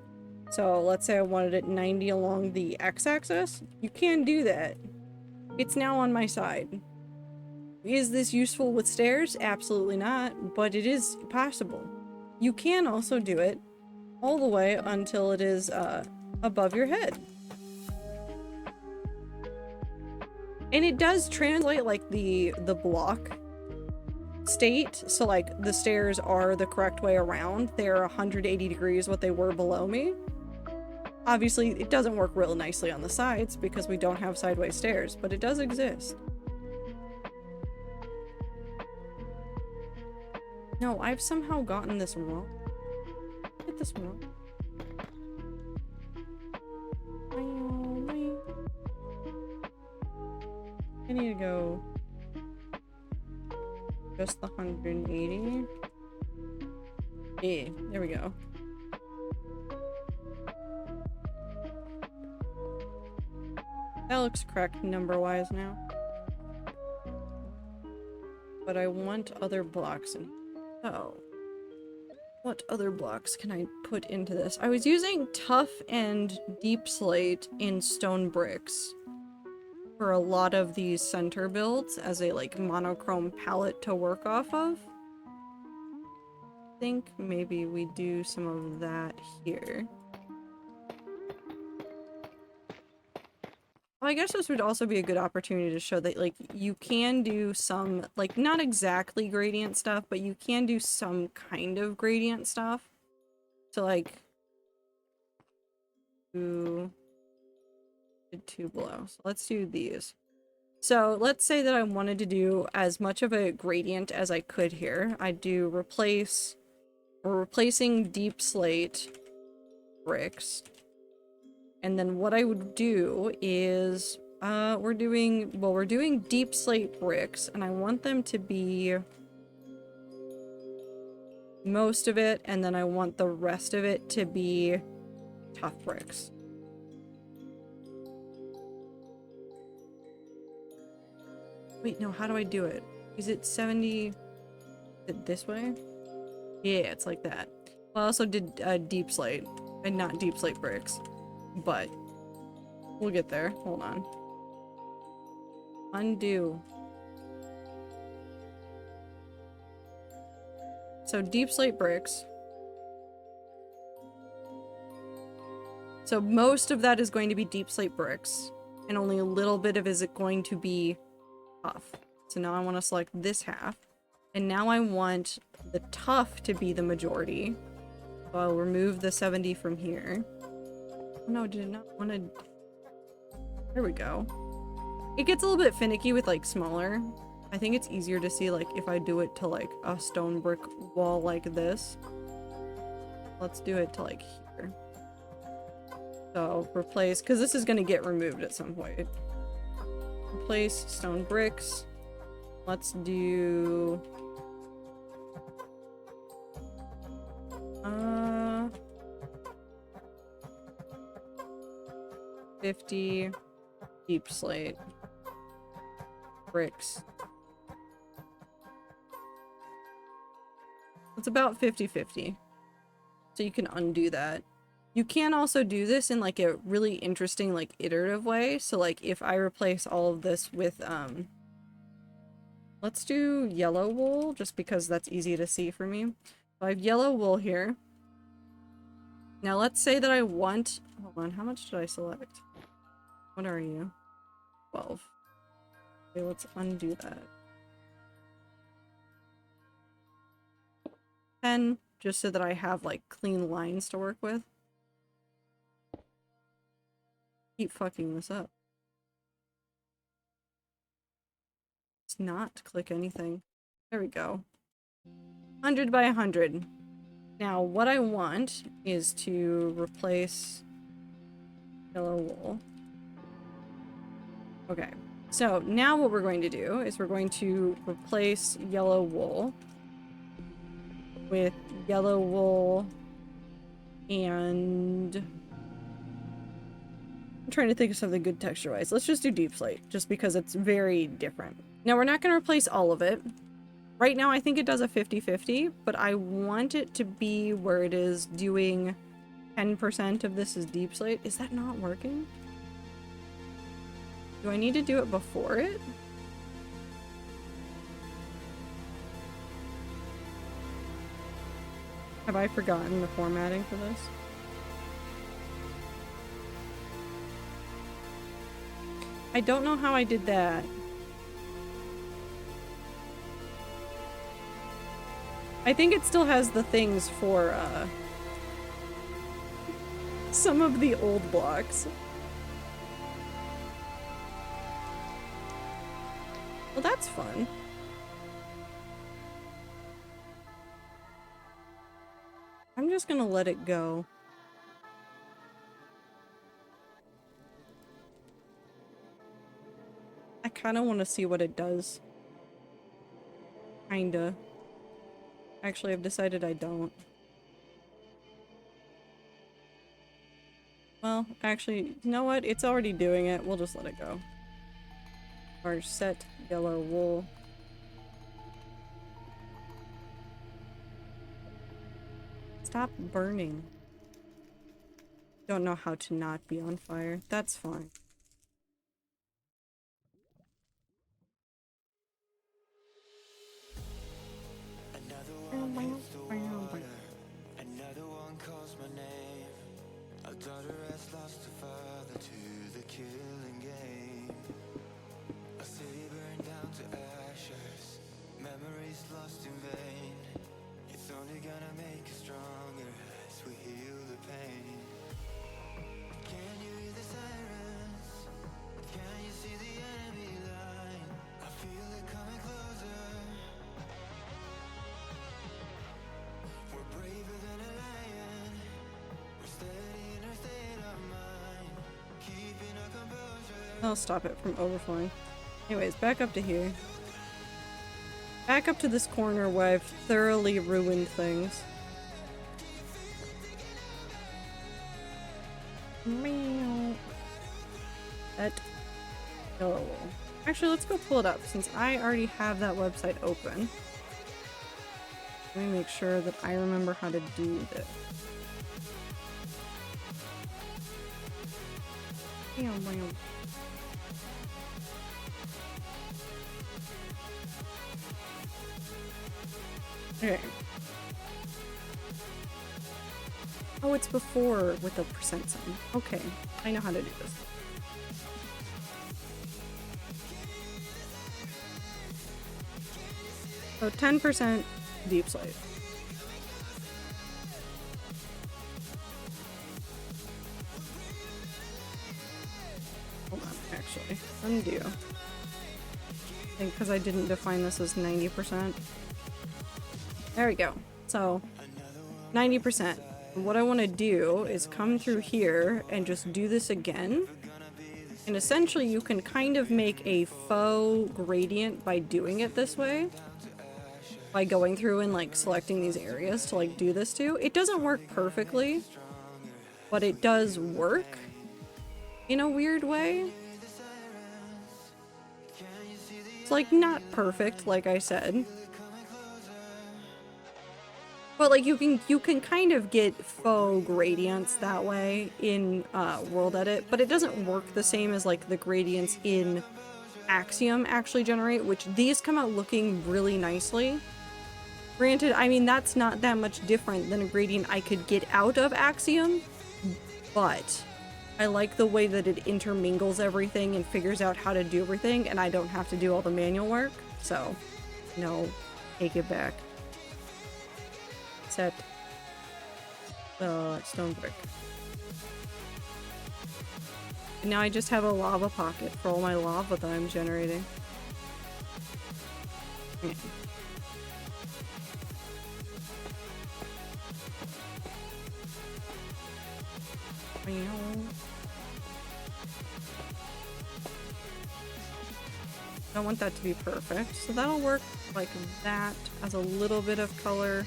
So let's say I wanted it 90 along the x-axis. You can do that. It's now on my side. Is this useful with stairs? Absolutely not, but it is possible. You can also do it all the way until it is above your head. And it does translate like the block state, so like the stairs are the correct way around. They're 180 degrees what they were below me. Obviously it doesn't work real nicely on the sides because we don't have sideways stairs, but it does exist. No, I've somehow gotten this wrong. Get this wrong. I need to go just the 180. Yeah, there we go. That looks correct number-wise now. but I want other blocks in. Oh. What other blocks can I put into this? I was using tough and deep slate in stone bricks for a lot of these center builds as a like monochrome palette to work off of. I think maybe we do some of that here. Well, I guess this would also be a good opportunity to show that, like, you can do some, like, not exactly gradient stuff, but you can do some kind of gradient stuff. So, like, did two below. So let's do these. So let's say that I wanted to do as much of a gradient as I could here. I'd do replacing deep slate bricks. And then what I would do is, we're doing deep slate bricks, and I want them to be most of it, and then I want the rest of it to be tough bricks. Wait, no, how do I do it? Is it 70? Is it this way? Yeah, it's like that. Well, I also did deep slate, and not deep slate bricks. But we'll get there. Hold on. Undo. So deep slate bricks. So most of that is going to be deep slate bricks, and only a little bit of it is going to be tough. So now I want to select this half, and now I want the tough to be the majority. So I'll remove the 70 from here. No, did it not want to... There we go. It gets a little bit finicky with, like, smaller. I think it's easier to see, like, if I do it to, like, a stone brick wall like this. Let's do it to, like, here. So, replace... Because this is going to get removed at some point. Replace stone bricks. Let's do... 50 deep slate bricks. It's about 50-50. So you can undo that. You can also do this in like a really interesting like iterative way. So like if I replace all of this with let's do yellow wool just because that's easy to see for me. So I have yellow wool here. Now let's say that I want, hold on, how much did I select? What are you? 12. Okay, let's undo that. 10, just so that I have like clean lines to work with. Keep fucking this up. Let's not click anything. There we go. 100 by 100. Now what I want is to replace yellow wool. Okay, so now what we're going to do is we're going to replace yellow wool with yellow wool and... I'm trying to think of something good texture-wise. Let's just do deep slate, just because it's very different. Now, we're not going to replace all of it. Right now, I think it does a 50-50, but I want it to be where it is doing 10% of this is deep slate. Is that not working? Do I need to do it before it? Have I forgotten the formatting for this? I don't know how I did that. I think it still has the things for, some of the old blocks. Well, that's fun. I'm just gonna let it go. I kind of want to see what it does. Kinda. Actually, I've decided I don't. Well, actually, you know what? It's already doing it. We'll just let it go. Or set yellow wool. Stop burning. Don't know how to not be on fire. That's fine. Another one calls my name. A daughter has lost her father to the killing game. A city burned down to ashes. Memories lost in vain. It's only gonna make us stronger as we heal the pain. Can you hear the sirens? Can you see the enemy line? I feel it coming closer. We're braver than a lion. We're steady in our state of mind. Keeping our composure. I'll stop it from overflowing. Anyways, back up to here. Back up to this corner where I've thoroughly ruined things. That. Oh. Actually, let's go pull it up since I already have that website open. Let me make sure that I remember how to do this. Okay. Oh, it's before with the percent sign. Okay, I know how to do this. So 10% deep slate. Hold on, actually. Undo. I think because I didn't define this as 90%. There we go. So, 90%. What I want to do is come through here and just do this again. And essentially you can kind of make a faux gradient by doing it this way. By going through and like selecting these areas to like do this to. It doesn't work perfectly, but it does work in a weird way. It's like not perfect, like I said. But like you can kind of get faux gradients that way in World Edit, but it doesn't work the same as like the gradients in Axiom actually generate, which these come out looking really nicely. Granted, I mean that's not that much different than a gradient I could get out of Axiom, but I like the way that it intermingles everything and figures out how to do everything, and I don't have to do all the manual work, so no, take it back. Set stone brick. And now I just have a lava pocket for all my lava that I'm generating. Okay. I don't want that to be perfect, so that'll work like that as a little bit of color.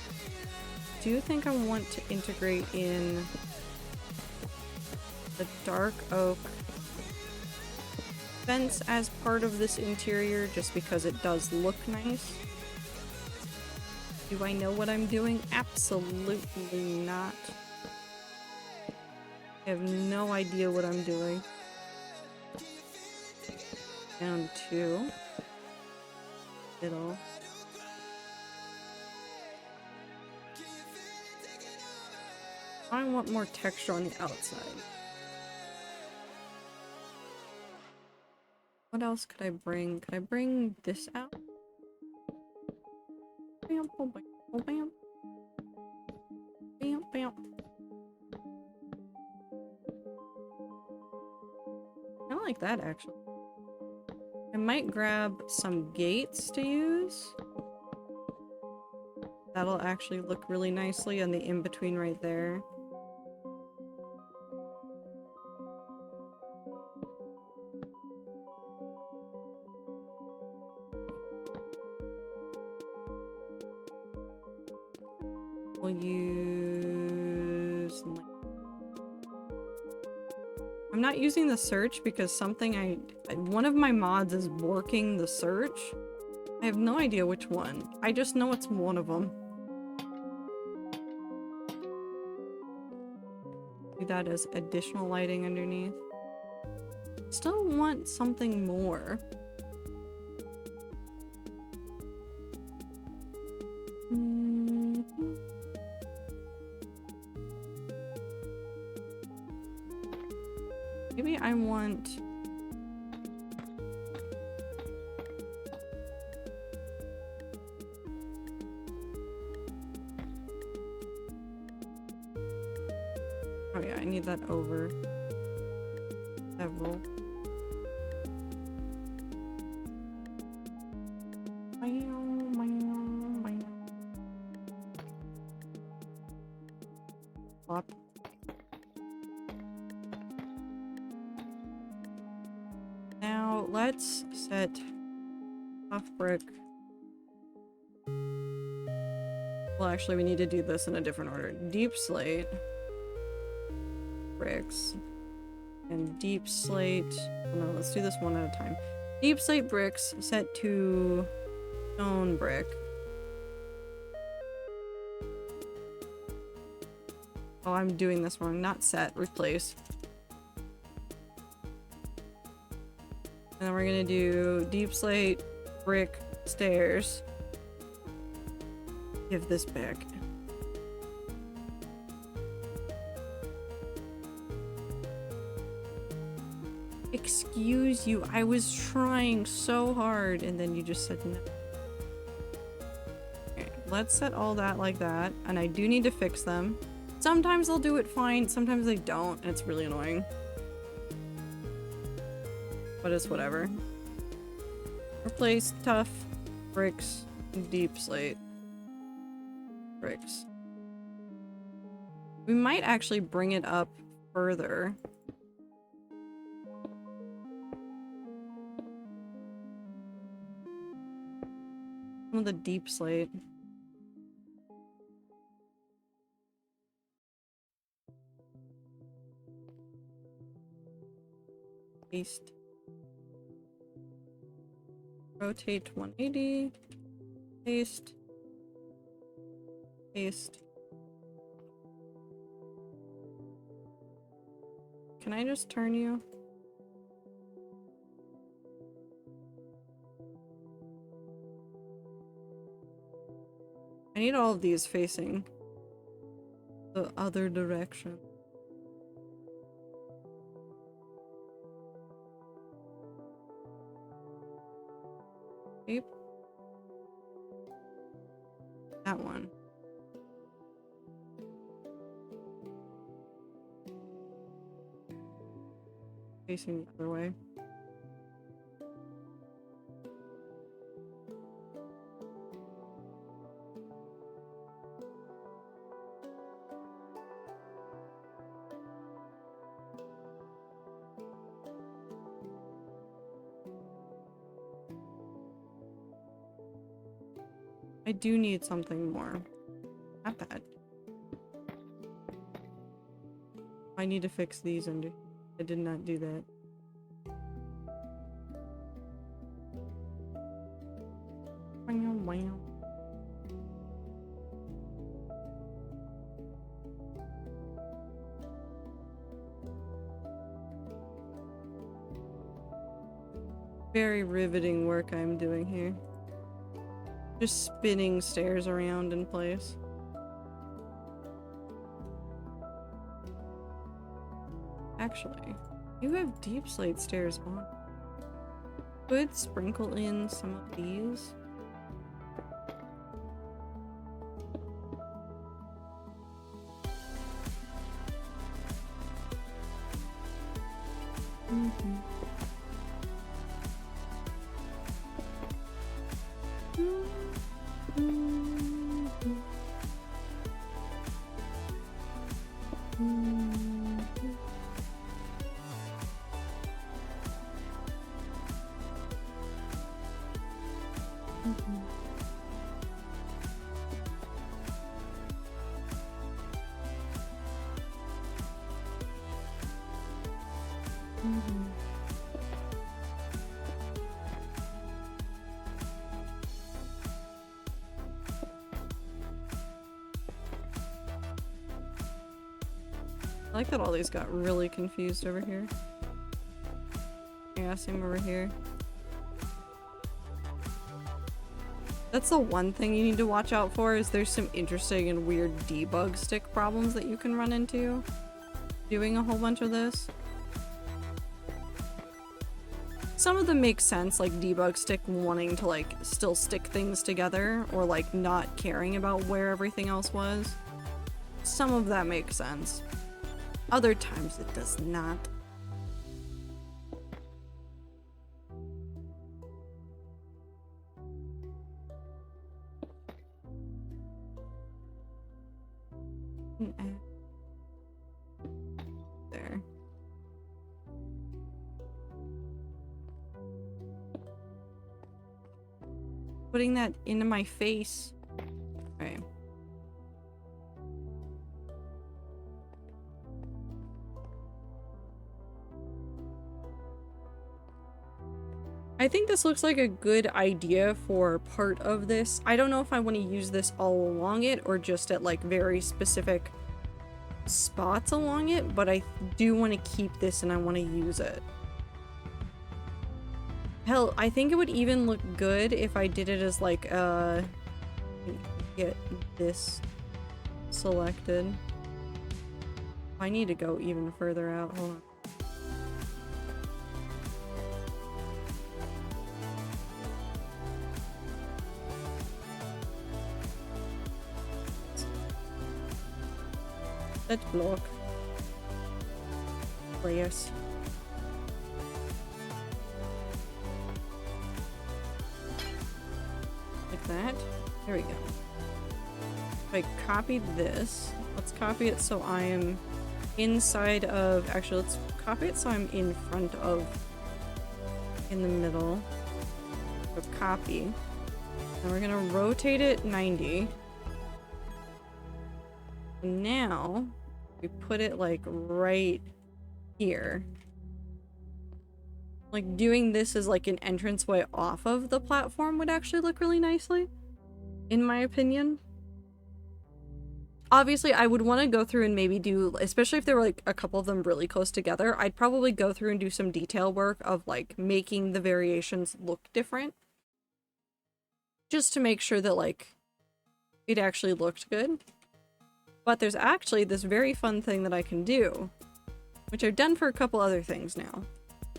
Do you think I want to integrate in the dark oak fence as part of this interior just because it does look nice? Do I know what I'm doing? Absolutely not. I have no idea what I'm doing. Down to middle. I want more texture on the outside. What else could I bring? Could I bring this out? Bam, bam, bam, bam. Bam, bam. I like that actually. I might grab some gates to use. That'll actually look really nicely on the in-between right there. We'll use... I'm not using the search because one of my mods is working the search. I have no idea which one. I just know it's one of them. Do that as additional lighting underneath. Still want something more. Maybe I want... Oh yeah, I need that over several. Plop. Now let's set off brick. Well, actually, we need to do this in a different order. Deep slate, bricks, and deep slate. No, let's do this one at a time. Deep slate bricks set to stone brick. Oh, I'm doing this wrong. Not set, replace. And then we're gonna do deep slate, brick, stairs. Give this back. Excuse you, I was trying so hard and then you just said no. Okay, let's set all that like that, and I do need to fix them. Sometimes they'll do it fine, sometimes they don't, and it's really annoying. But it's whatever. Replace tough bricks, deep slate bricks. We might actually bring it up further. Some of the deep slate. Paste. Rotate 180. Paste. Paste. Can I just turn you? I need all of these facing the other direction. Okay. That one. Facing the other way. I do need something more. Not bad. I need to fix these under. I did not do that. Wow. Very riveting work I'm doing here. Just spinning stairs around in place. Actually, you have deep slate stairs on. Could sprinkle in some of these. I like that all these got really confused over here. Yeah, same over here. That's the one thing you need to watch out for, is there's some interesting and weird debug stick problems that you can run into doing a whole bunch of this. Some of them make sense, like debug stick wanting to like still stick things together or like not caring about where everything else was. Some of that makes sense. Other times it does not. There. Putting that into my face. Okay. I think this looks like a good idea for part of this. I don't know if I want to use this all along it or just at like very specific spots along it, but I do want to keep this and I want to use it. Hell, I think it would even look good if I did it as like get this selected. I need to go even further out. Hold on. Let's block. Players. Like that. There we go. If I copied this, let's copy it so I am inside of, actually let's copy it so I'm in front of, in the middle. So copy. And we're gonna rotate it 90. And now we put it like right here. Like doing this as like an entranceway off of the platform would actually look really nicely, in my opinion. Obviously, I would want to go through and maybe do, especially if there were like a couple of them really close together, I'd probably go through and do some detail work of like making the variations look different. Just to make sure that like it actually looked good. But there's actually this very fun thing that I can do, which I've done for a couple other things now,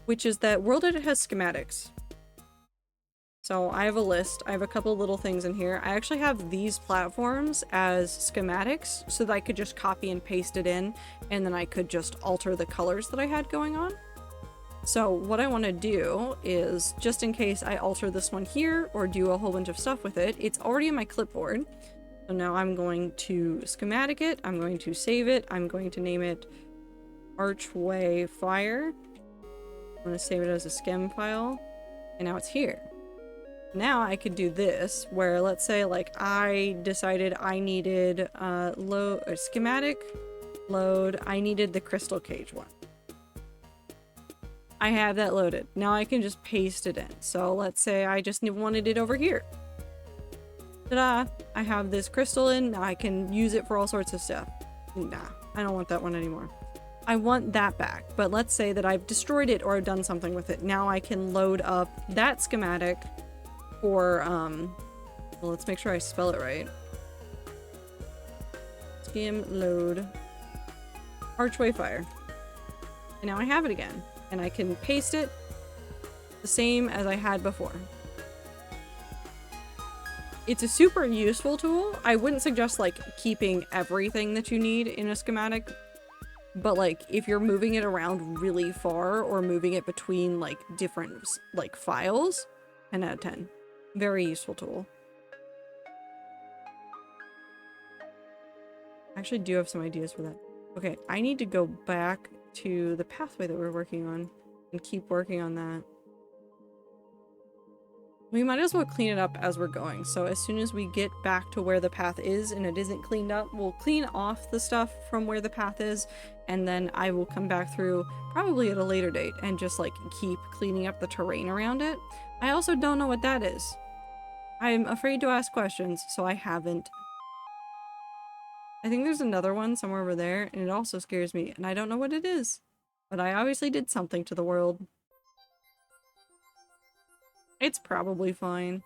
which is that World Edit has schematics. So I have a list, I have a couple little things in here. I actually have these platforms as schematics so that I could just copy and paste it in, and then I could just alter the colors that I had going on. So what I want to do is, just in case I alter this one here or do a whole bunch of stuff with it, it's already in my clipboard. So now I'm going to schematic it, I'm going to save it, I'm going to name it Archway Fire. I'm going to save it as a schem file, and now it's here. Now I could do this, where let's say like I decided I needed load or schematic load, I needed the crystal cage one. I have that loaded. Now I can just paste it in. So let's say I just wanted it over here. Ta-da! I have this crystal in, now I can use it for all sorts of stuff. Nah, I don't want that one anymore. I want that back, but let's say that I've destroyed it or I've done something with it. Now I can load up that schematic for, well, let's make sure I spell it right. Skim load Archway Fire. And now I have it again, and I can paste it the same as I had before. It's a super useful tool. I wouldn't suggest like keeping everything that you need in a schematic, but like if you're moving it around really far or moving it between like different like files, 10 out of 10. Very useful tool. I actually do have some ideas for that. Okay, I need to go back to the pathway that we're working on and keep working on that. We might as well clean it up as we're going. So as soon as we get back to where the path is and it isn't cleaned up, we'll clean off the stuff from where the path is, and then I will come back through probably at a later date and just like keep cleaning up the terrain around it. I also don't know what that is. I'm afraid to ask questions, so I haven't. I think there's another one somewhere over there, and it also scares me, and I don't know what it is. But I obviously did something to the world. It's probably fine.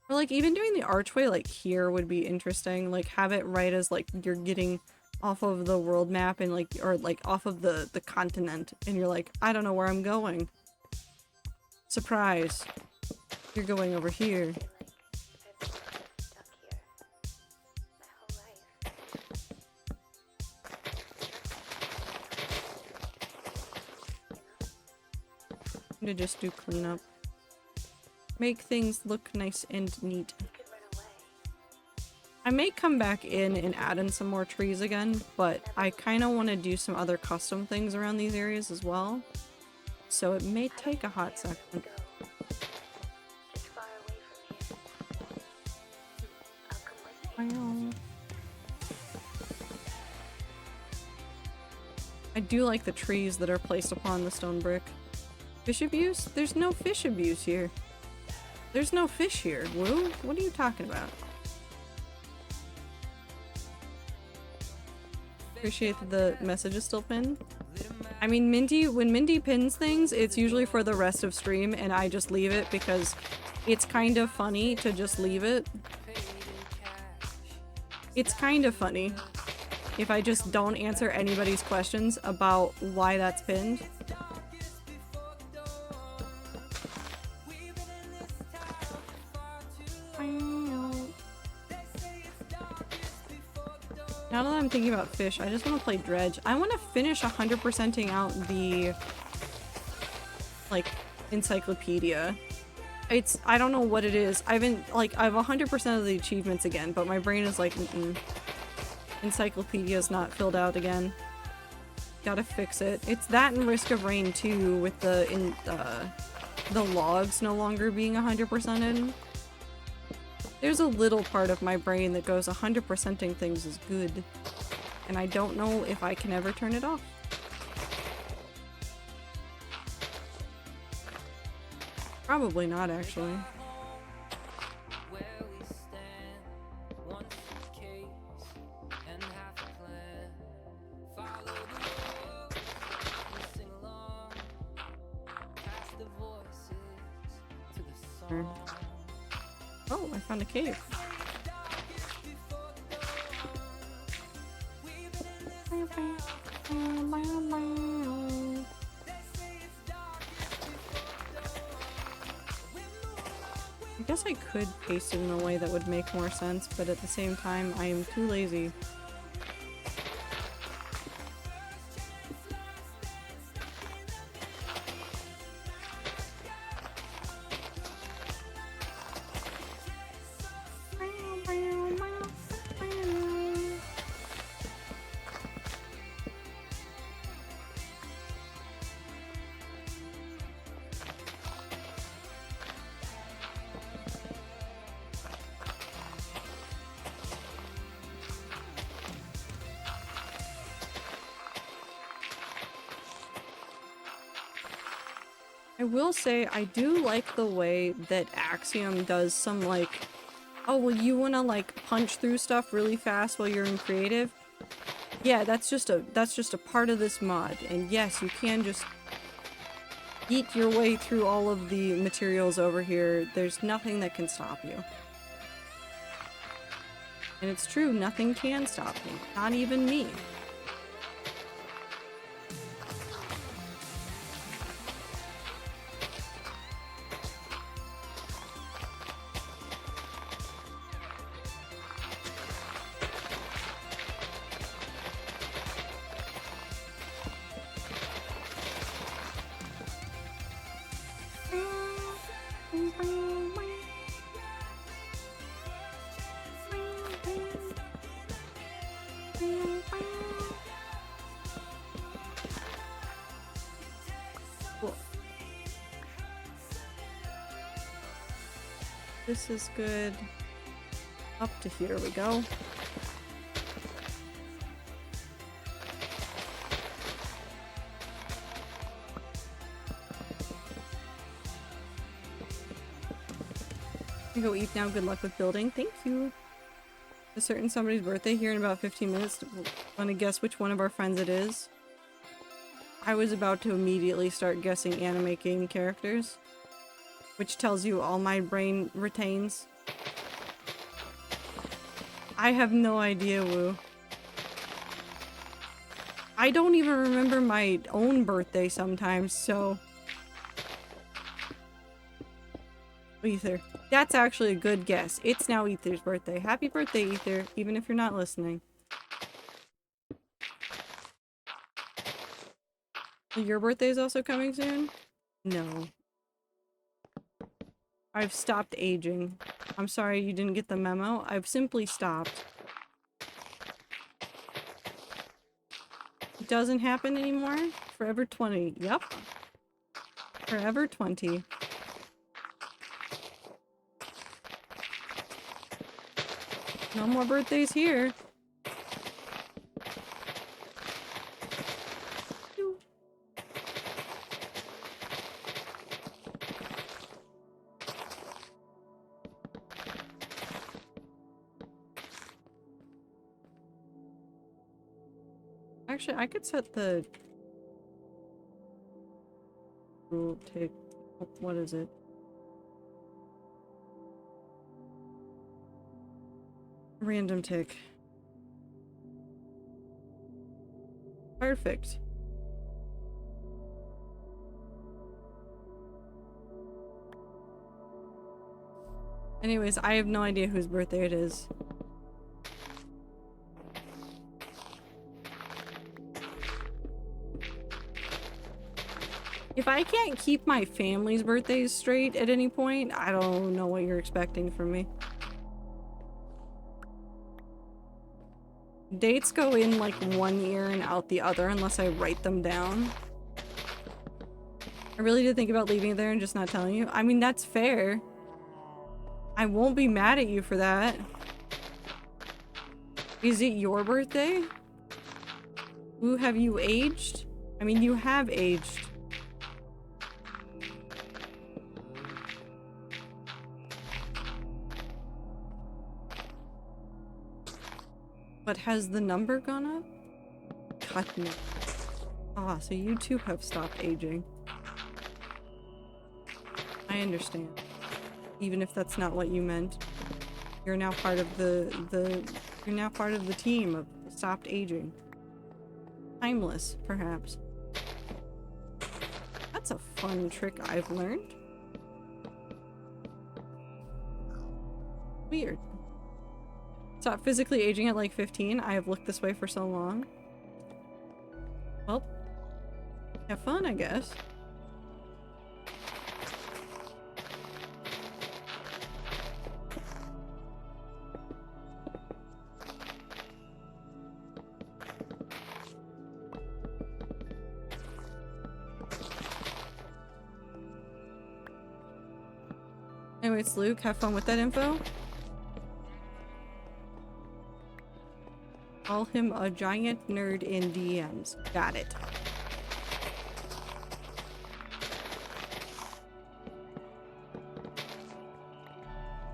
Or like, even doing the archway like here would be interesting. Like, have it right as like you're getting off of the world map and like, or like off of the continent, and you're like, I don't know where I'm going. Surprise. You're going over here. I'm gonna just do cleanup. Make things look nice and neat. I may come back in and add in some more trees again, but I kind of want to do some other custom things around these areas as well. So it may take a hot second. I do like the trees that are placed upon the stone brick. Fish abuse? There's no fish abuse here. There's no fish here, Woo. What are you talking about? Appreciate that the message is still pinned. I mean, when Mindy pins things, it's usually for the rest of stream, and I just leave it because it's kind of funny to just leave it. It's kind of funny if I just don't answer anybody's questions about why that's pinned. Now that I'm thinking about fish, I just want to play Dredge. I want to finish 100%ing out the, like, encyclopedia. I don't know what it is. I have 100% of the achievements again, but my brain is like, Encyclopedia is not filled out again. Gotta fix it. It's that and Risk of Rain too, with the logs no longer being 100% in. There's a little part of my brain that goes 100%ing things is good, and I don't know if I can ever turn it off. Probably not, actually. Oh, I found a cave. I guess I could paste it in a way that would make more sense, but at the same time, I am too lazy. I will say, I do like the way that Axiom does some, like, oh, well, you wanna, like, punch through stuff really fast while you're in creative? Yeah, that's just a part of this mod, and yes, you can just eat your way through all of the materials over here. There's nothing that can stop you. And it's true, nothing can stop me. Not even me. This is good. Up to here we go. You go eat now. Good luck with building. Thank you. a certain somebody's birthday here in about 15 minutes. Want to guess which one of our friends it is? I was about to immediately start guessing anime king characters, which tells you all my brain retains. I have no idea, Woo. I don't even remember my own birthday sometimes, so... Ether. That's actually a good guess. It's now Ether's birthday. Happy birthday, Ether, even if you're not listening. Your birthday is also coming soon? No. I've stopped aging. I'm sorry you didn't get the memo. I've simply stopped. It doesn't happen anymore? Forever 20. Yep. Forever 20. No more birthdays here. Actually, I could set the rule tick. What is it? Random tick. Perfect. Anyways, I have no idea whose birthday it is. If I can't keep my family's birthdays straight at any point, I don't know what you're expecting from me. Dates go in like one ear and out the other unless I write them down. I really did think about leaving it there and just not telling you. I mean, that's fair. I won't be mad at you for that. Is it your birthday? Ooh, have you aged? I mean, you have aged. But has the number gone up? Cut me. Ah, so you too have stopped aging. I understand. Even if that's not what you meant. You're now part of you're now part of the team of stopped aging. Timeless, perhaps. That's a fun trick I've learned. Weird. Stop physically aging at like 15. I have looked this way for so long. Well, have fun, I guess. Anyways, Luke, have fun with that info. Call him a giant nerd in DMs. Got it.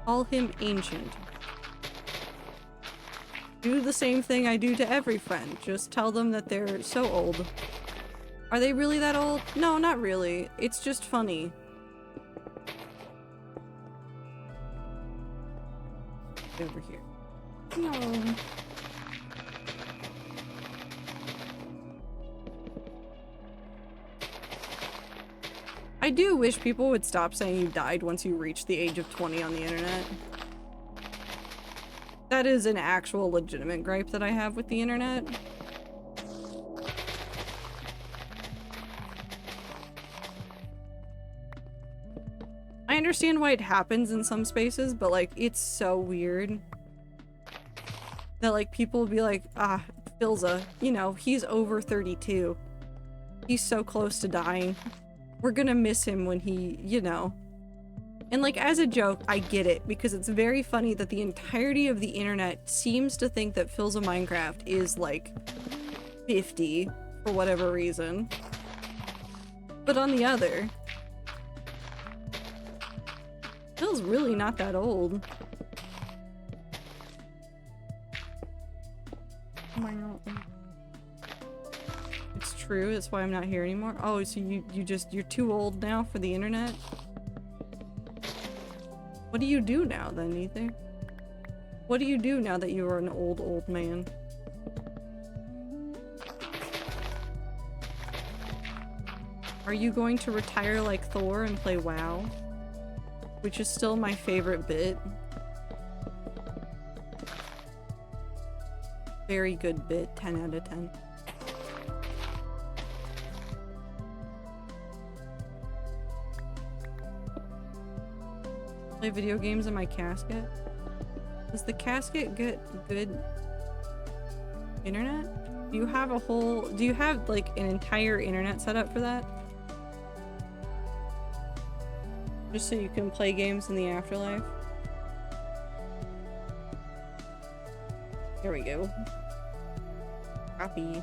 Call him ancient. Do the same thing I do to every friend. Just tell them that they're so old. Are they really that old? No, not really. It's just funny. Over here. No. I do wish people would stop saying you died once you reach the age of 20 on the internet. That is an actual legitimate gripe that I have with the internet. I understand why it happens in some spaces, but like, it's so weird that like people will be like, ah, Philza, you know, he's over 32. He's so close to dying. We're gonna miss him when he, you know. And like, as a joke, I get it, because it's very funny that the entirety of the internet seems to think that Philza Minecraft is like 50 for whatever reason. But on the other, Phil's really not that old. It's true, that's why I'm not here anymore. Oh, so you're too old now for the internet? What do you do now then, Ether? What do you do now that you are an old man? Are you going to retire like Thor and play WoW? Which is still my favorite bit. Very good bit, 10 out of 10. Play video games in my casket? Does the casket get good internet? Do you have like an entire internet setup for that? Just so you can play games in the afterlife? There we go. Copy.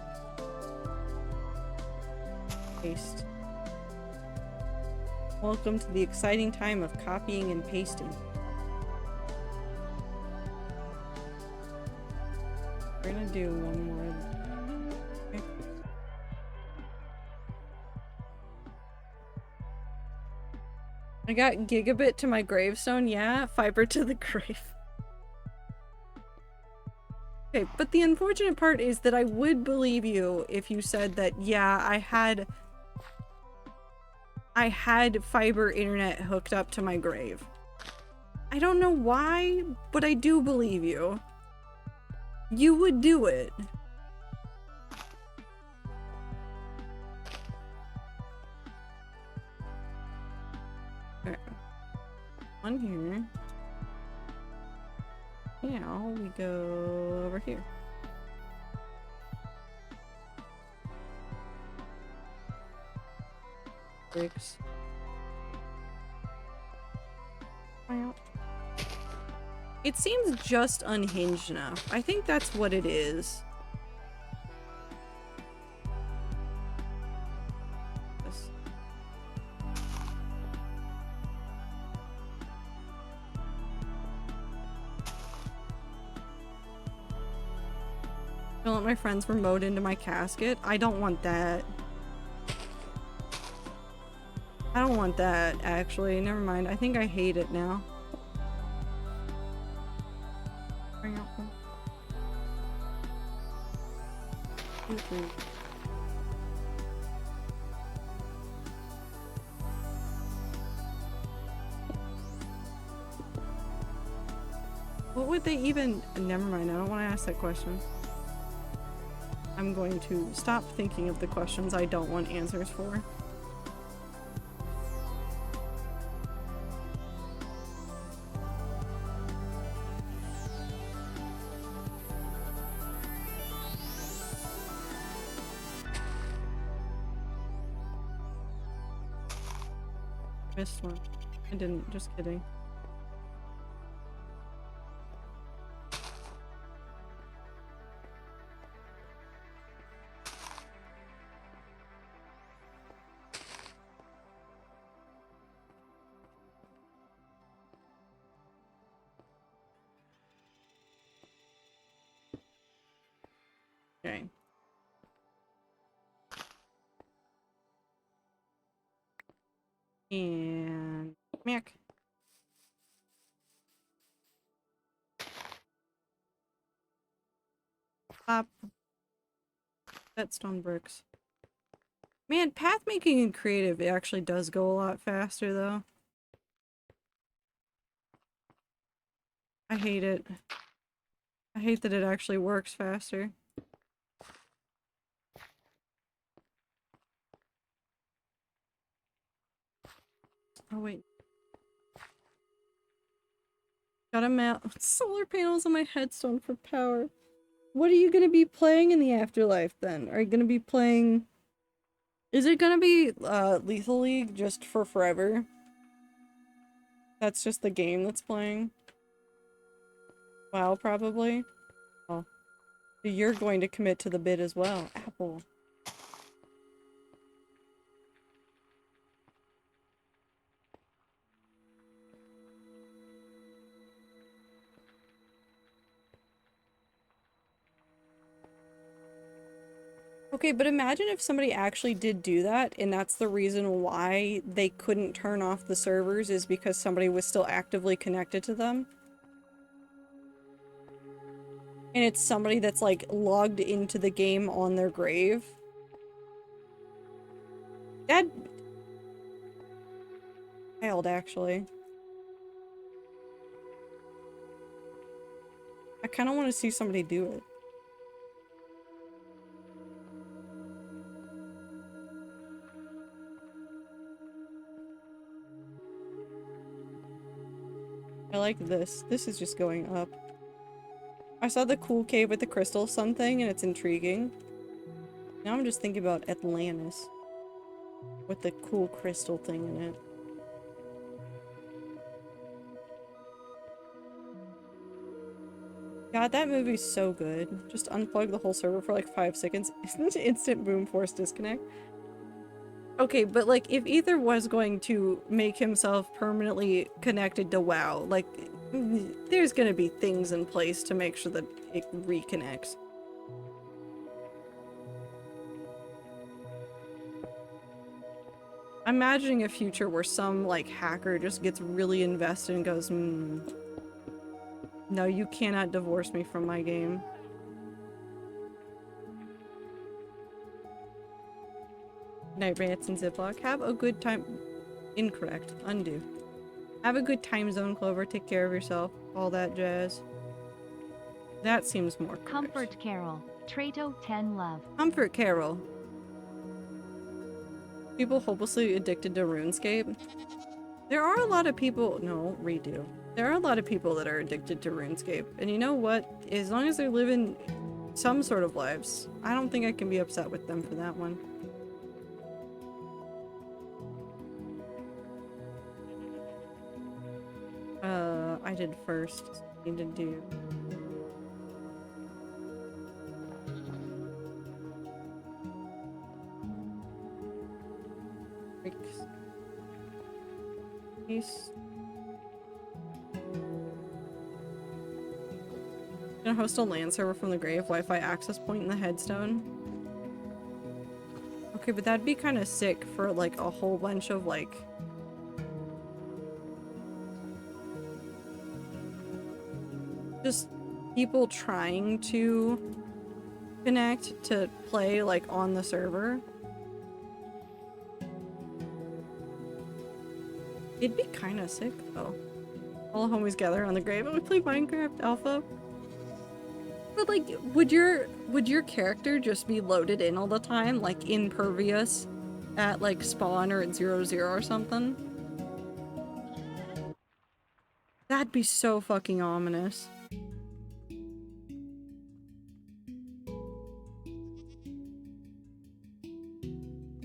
Paste. Welcome to the exciting time of copying and pasting. We're gonna do one more. Okay. I got gigabit to my gravestone, yeah. Fiber to the grave. Okay, but the unfortunate part is that I would believe you if you said that, yeah, I had fiber internet hooked up to my grave. I don't know why, but I do believe you. You would do it. Okay. One here. Now we go over here. Bricks. It seems just unhinged enough. I think that's what it is. This. Don't let my friends remote into my casket. I don't want that. I don't want that, actually. Never mind. I think I hate it now. What would they even... Never mind, I don't want to ask that question. I'm going to stop thinking of the questions I don't want answers for. Missed one. I didn't, just kidding. Okay. And Mac. Pop. That stone bricks. Man, path making in creative it actually does go a lot faster though. I hate it. I hate that it actually works faster. Oh wait. Gotta mount solar panels on my headstone for power. What are you gonna be playing in the afterlife then? Are you gonna be playing... Is it gonna be Lethal League just for forever? That's just the game that's playing? WoW probably? Oh. So you're going to commit to the bid as well. Apple. Okay, but imagine if somebody actually did do that, and that's the reason why they couldn't turn off the servers, is because somebody was still actively connected to them. And it's somebody that's, like, logged into the game on their grave. That... wild, actually. I kind of want to see somebody do it. I like this. This is just going up. I saw the cool cave with the crystal sun thing, and it's intriguing. Now I'm just thinking about Atlantis. With the cool crystal thing in it. God, that movie's so good. Just unplug the whole server for like 5 seconds. Instant boom force disconnect. Okay, but like, if Ether was going to make himself permanently connected to WoW, like, there's gonna be things in place to make sure that it reconnects. I'm imagining a future where some, like, hacker just gets really invested and goes, no, you cannot divorce me from my game. Night rats and Ziploc. Have a good time. Incorrect. Undo. Have a good time, Zone Clover. Take care of yourself. All that jazz. That seems more correct. Comfort Carol. Trato 10 love. Comfort Carol. People hopelessly addicted to RuneScape. There are a lot of people- no, redo. There are a lot of people that are addicted to RuneScape. And you know what? As long as they're living some sort of lives, I don't think I can be upset with them for that one. I did first. I need to do. Peace. Gonna host a LAN server from the grave, Wi-Fi access point in the headstone. Okay, but that'd be kind of sick for like a whole bunch of like just people trying to connect to play like on the server. It'd be kind of sick though. All the homies gather on the grave and we play Minecraft Alpha. But like, would your character just be loaded in all the time, like impervious at like spawn or at 0-0 or something? That'd be so fucking ominous.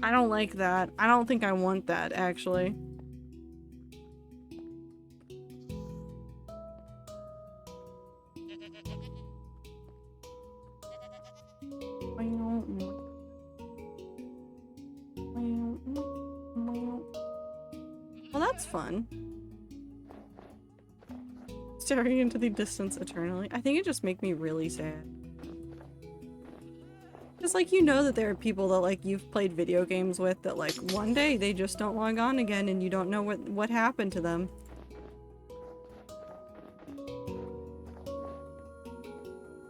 I don't like that. I don't think I want that, actually. Well, that's fun. Staring into the distance eternally. I think it just makes me really sad. Just like, you know that there are people that like you've played video games with that like one day they just don't log on again and you don't know what happened to them.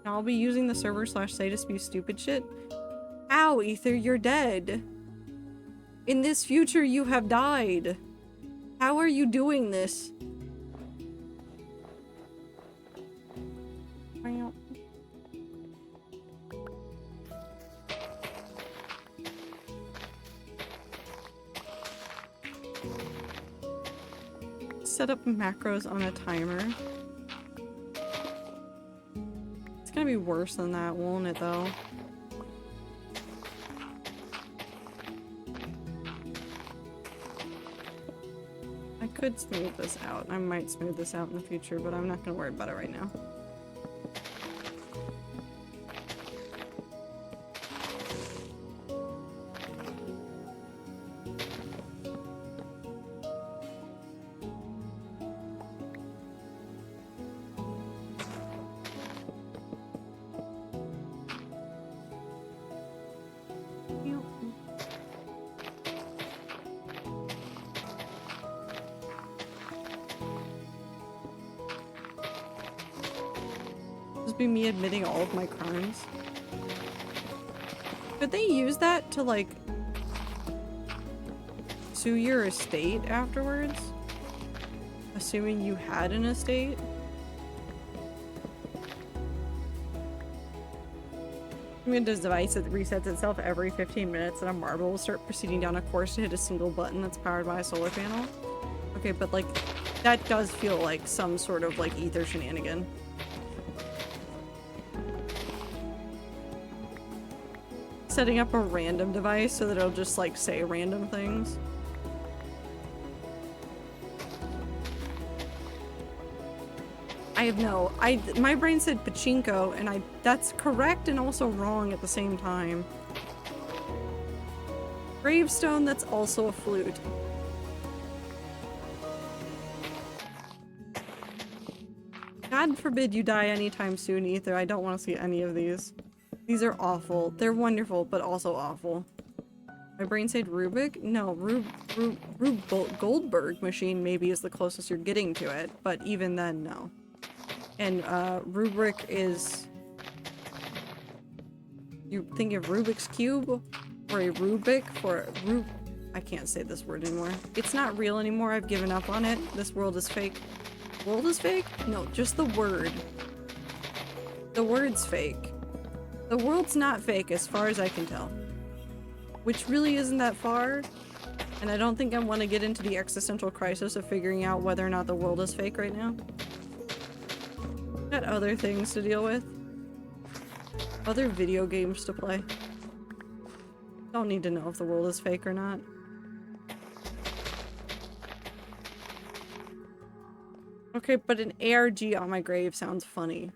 I'll be using the server /site to spew stupid shit. Ow, Ether, you're dead. In this future, you have died. How are you doing this? Set up macros on a timer. It's gonna be worse than that, won't it, though? I could smooth this out. I might smooth this out in the future, but I'm not gonna worry about it right now. Just be me admitting all of my crimes. Could they use that to, like, sue your estate afterwards? Assuming you had an estate? I mean, this device that resets itself every 15 minutes and a marble will start proceeding down a course to hit a single button that's powered by a solar panel. Okay, but like, that does feel like some sort of like ether shenanigan. Setting up a random device so that it'll just like say random things. I have no, my brain said pachinko, and that's correct and also wrong at the same time. Gravestone, that's also a flute. God forbid you die anytime soon, Ether. I don't want to see any of these. These are awful. They're wonderful, but also awful. My brain said Rubik? No, Rube Goldberg machine maybe is the closest you're getting to it, but even then, no. And rubric is, you think of Rubik's Cube or a Rubik for I can't say this word anymore. It's not real anymore. I've given up on it. This world is fake. World is fake? No, just the word. The word's fake. The world's not fake as far as I can tell. Which really isn't that far. And I don't think I want to get into the existential crisis of figuring out whether or not the world is fake right now. Got other things to deal with. Other video games to play. Don't need to know if the world is fake or not. Okay, but an ARG on my grave sounds funny.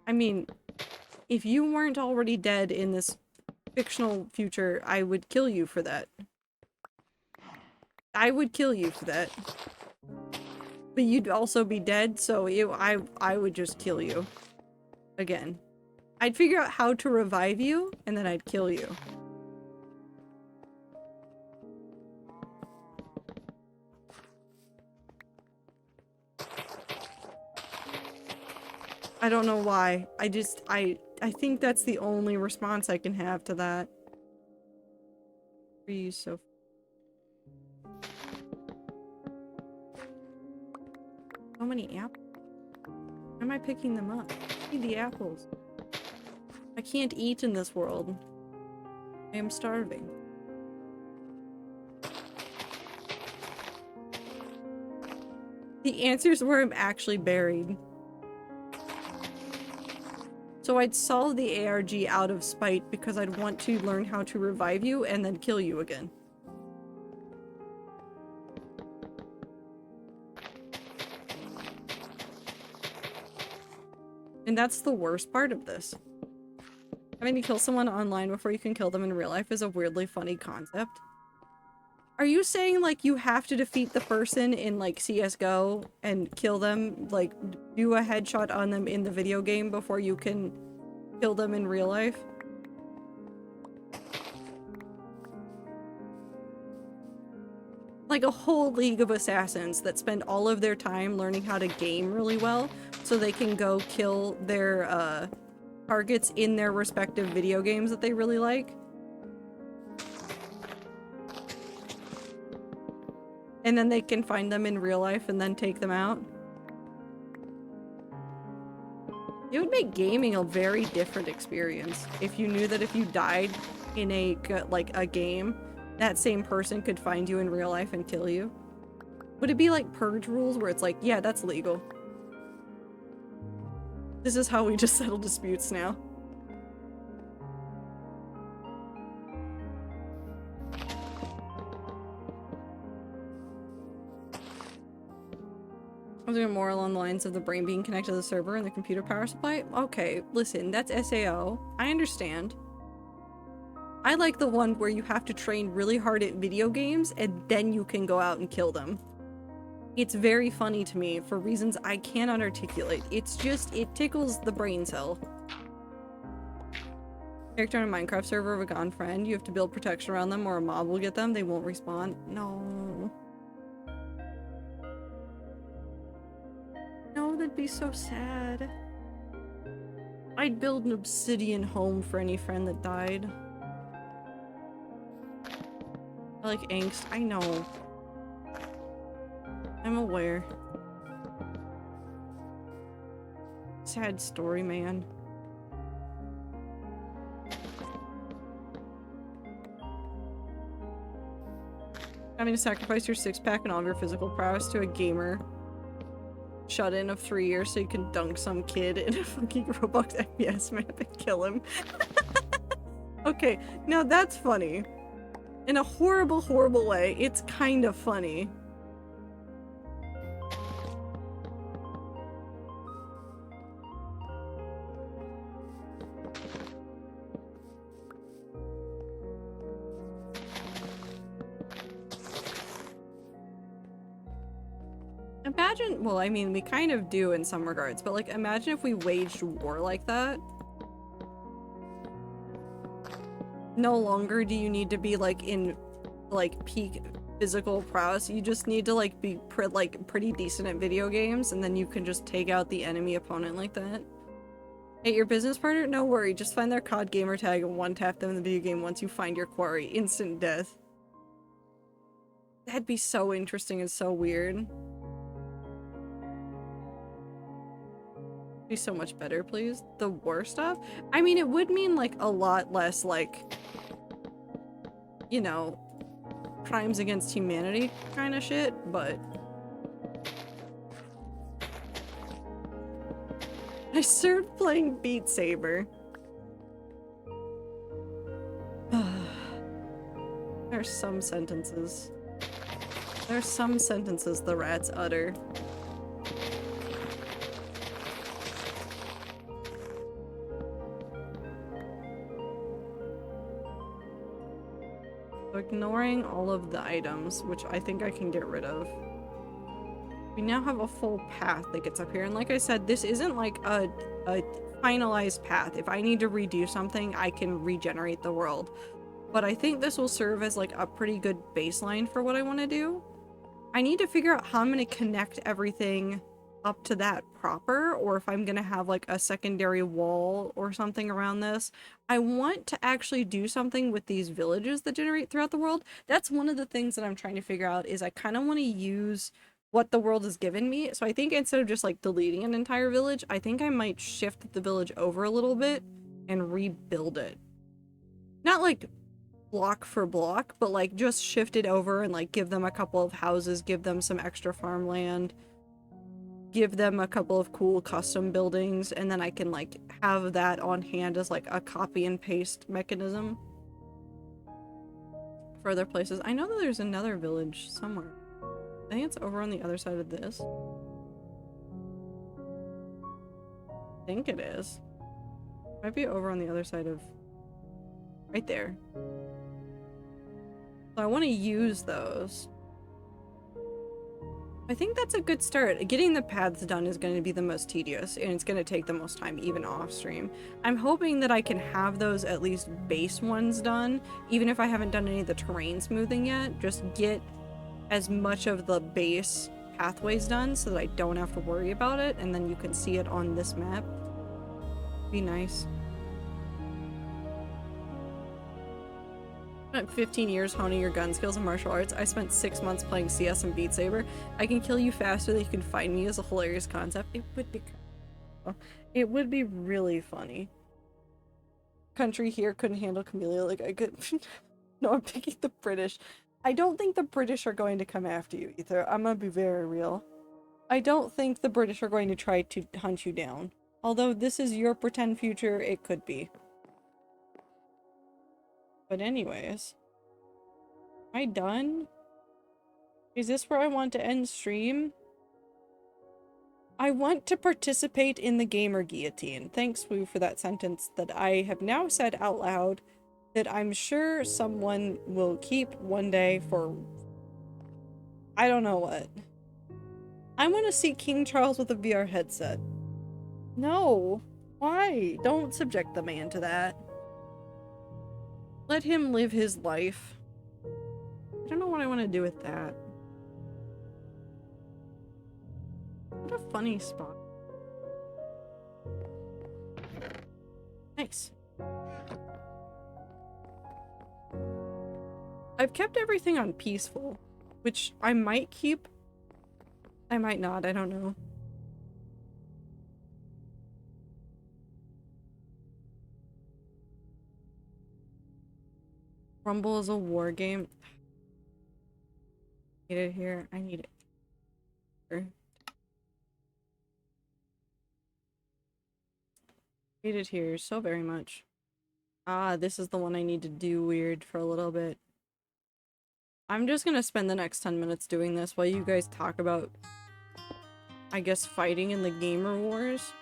I mean, if you weren't already dead in this fictional future, I would kill you for that. I would kill you for that. But you'd also be dead, so I would just kill you. Again. I'd figure out how to revive you, and then I'd kill you. I don't know why. I think that's the only response I can have to that. Trees, so many apples. How am I picking them up? I need the apples. I can't eat in this world. I am starving. The answer's where I'm actually buried. So I'd solve the ARG out of spite because I'd want to learn how to revive you and then kill you again. And that's the worst part of this. Having to kill someone online before you can kill them in real life is a weirdly funny concept. Are you saying, like, you have to defeat the person in, like, CSGO and kill them? Like, do a headshot on them in the video game before you can kill them in real life? Like a whole league of assassins that spend all of their time learning how to game really well so they can go kill their, targets in their respective video games that they really like. And then they can find them in real life and then take them out. It would make gaming a very different experience if you knew that if you died in a game, that same person could find you in real life and kill you. Would it be like Purge rules where it's like, yeah, that's legal. This is how we just settle disputes now. I was doing more along the lines of the brain being connected to the server and the computer power supply. Okay, listen, that's SAO. I understand. I like the one where you have to train really hard at video games and then you can go out and kill them. It's very funny to me for reasons I cannot articulate. It's just, it tickles the brain cell. Character on a Minecraft server of a gone friend. You have to build protection around them or a mob will get them. They won't respawn. No. That'd be so sad. I'd build an obsidian home for any friend that died. I like angst. I know. I'm aware. Sad story, man. Having to sacrifice your six-pack and all of your physical prowess to a gamer shut-in of 3 years so you can dunk some kid in a fucking Roblox FPS map and kill him. Okay, now that's funny. In a horrible, horrible way, it's kind of funny. Imagine, well, I mean, we kind of do in some regards, but like, imagine if we waged war like that. No longer do you need to be like in like peak physical prowess. You just need to like be pretty decent at video games, and then you can just take out the enemy opponent like that. Hey, your business partner? No worry, just find their COD gamer tag and one-tap them in the video game once you find your quarry. Instant death. That'd be so interesting and so weird. Be so much better, please. The war stuff? I mean, it would mean like a lot less like, you know, crimes against humanity kind of shit, but I started playing Beat Saber. There's some sentences. There's some sentences the rats utter. Ignoring all of the items, which I think I can get rid of. We now have a full path that gets up here, and like I said, this isn't like a finalized path. If I need to redo something, I can regenerate the world. But I think this will serve as like a pretty good baseline for what I want to do. I need to figure out how I'm going to connect everything up to that proper, or if I'm gonna have like a secondary wall or something around this. I want to actually do something with these villages that generate throughout the world. That's one of the things that I'm trying to figure out, is I kind of want to use what the world has given me. So I think instead of just like deleting an entire village, I think I might shift the village over a little bit and rebuild it. Not like block for block, but like just shift it over and like give them a couple of houses, give them some extra farmland, give them a couple of cool custom buildings, and then I can like have that on hand as like a copy and paste mechanism for other places. I know that there's another village somewhere. I think it's over on the other side of this. I think it is. Might be over on the other side of right there. So I want to use those. I think that's a good start. Getting the paths done is going to be the most tedious, and it's going to take the most time, even off stream. I'm hoping that I can have those at least base ones done, even if I haven't done any of the terrain smoothing yet. Just get as much of the base pathways done so that I don't have to worry about it, and then you can see it on this map. Be nice. Spent 15 years honing your gun skills and martial arts. I spent 6 months playing CS and Beat Saber. I can kill you faster than you can find me is a hilarious concept. It would be really funny. Country here couldn't handle Camellia like I could. No, I'm picking the British. I don't think the British are going to come after you either. I'm gonna be very real. I don't think the British are going to try to hunt you down. Although this is your pretend future, it could be. But anyways, am I done? Is this where I want to end stream? I want to participate in the gamer guillotine. Thanks, Woo, for that sentence that I have now said out loud that I'm sure someone will keep one day for I don't know what. I want to see King Charles with a VR headset. No. Why? Don't subject the man to that. Let him live his life. I don't know what I want to do with that. What a funny spot. Nice. I've kept everything on peaceful, which I might keep. I might not, I don't know. Rumble is a war game. Need it here. I need it here. Need it here so very much. Ah, this is the one I need to do weird for a little bit. I'm just gonna spend the next 10 minutes doing this while you guys talk about, I guess, fighting in the gamer wars.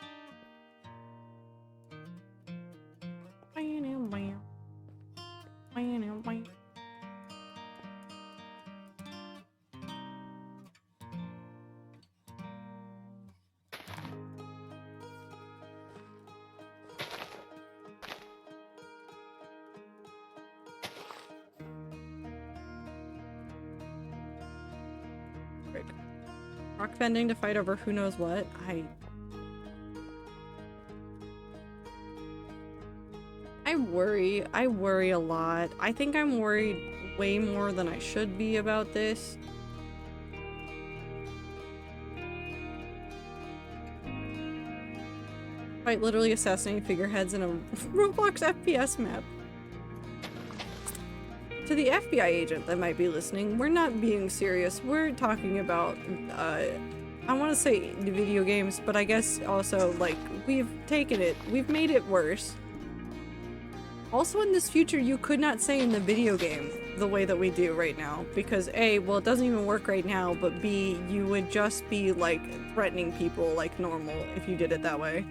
Rock bending to fight over who knows what. I worry a lot. I think I'm worried way more than I should be about this. Fight literally assassinating figureheads in a Roblox FPS map. To the FBI agent that might be listening, we're not being serious. We're talking about, I want to say the video games, but I guess also, like, we've taken it, we've made it worse. Also in this future, you could not say in the video game the way that we do right now, because A, well, it doesn't even work right now, but B, you would just be, like, threatening people like normal if you did it that way.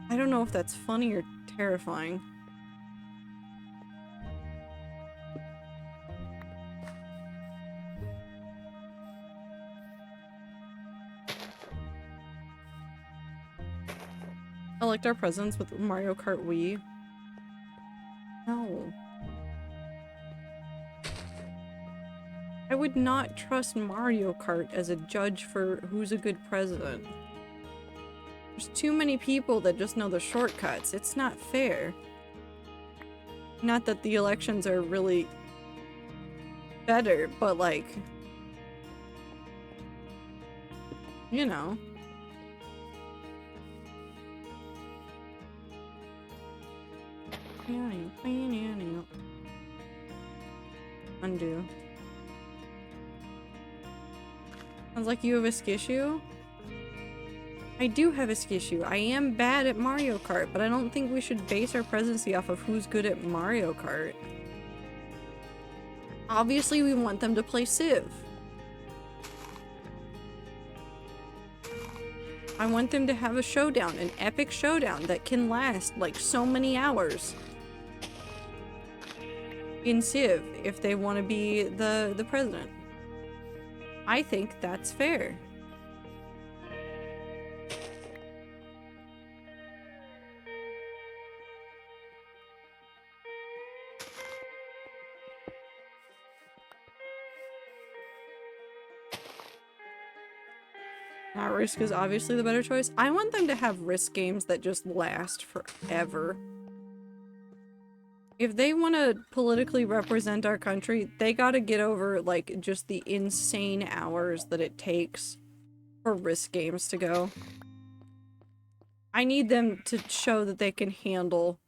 I don't know if that's funny or terrifying. Elect our presidents with Mario Kart Wii. No. I would not trust Mario Kart as a judge for who's a good president. There's too many people that just know the shortcuts. It's not fair. Not that the elections are really better, but like, you know. Undo. Sounds like you have a skissue? I do have a skissue. I am bad at Mario Kart, but I don't think we should base our presidency off of who's good at Mario Kart. Obviously, we want them to play Civ. I want them to have a showdown, an epic showdown that can last like so many hours in Civ if they want to be the president. I think that's fair. Not Risk is obviously the better choice. I want them to have Risk games that just last forever. If they want to politically represent our country, they gotta get over, like, just the insane hours that it takes for Risk games to go. I need them to show that they can handle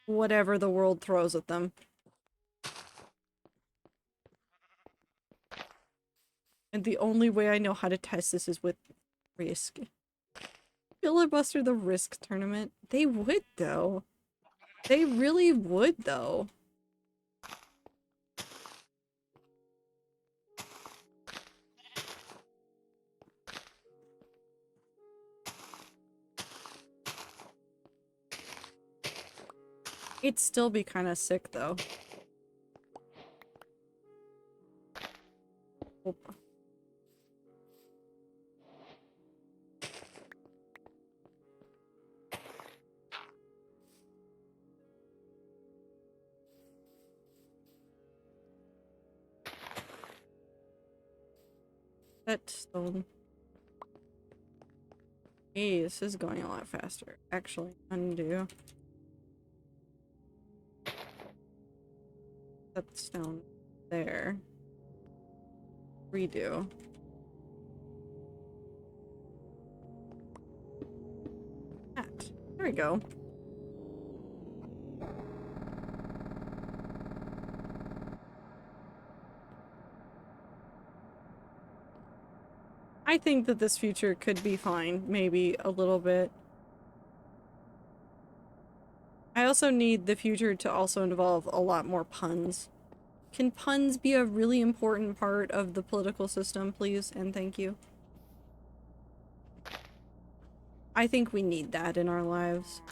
whatever the world throws at them. And the only way I know how to test this is with Risk. Filibuster the Risk tournament. They would, though. They really would, though. It'd still be kind of sick, though. Oop. That stone. Hey, this is going a lot faster. Actually, undo. That's down there. Redo. That. There we go. I think that this future could be fine, maybe a little bit. I also need the future to also involve a lot more puns. Can puns be a really important part of the political system, please? And thank you. I think we need that in our lives.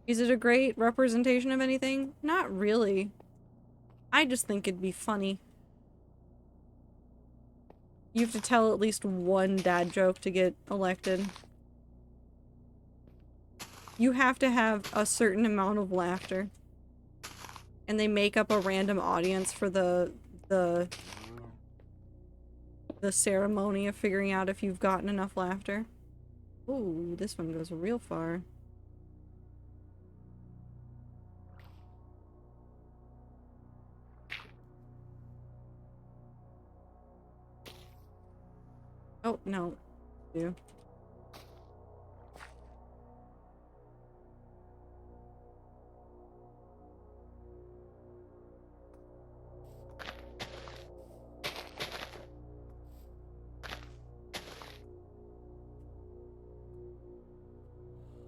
Is it a great representation of anything? Not really. I just think it'd be funny. You have to tell at least one dad joke to get elected. You have to have a certain amount of laughter. And they make up a random audience for the ceremony of figuring out if you've gotten enough laughter. Ooh, this one goes real far. Oh, no. You.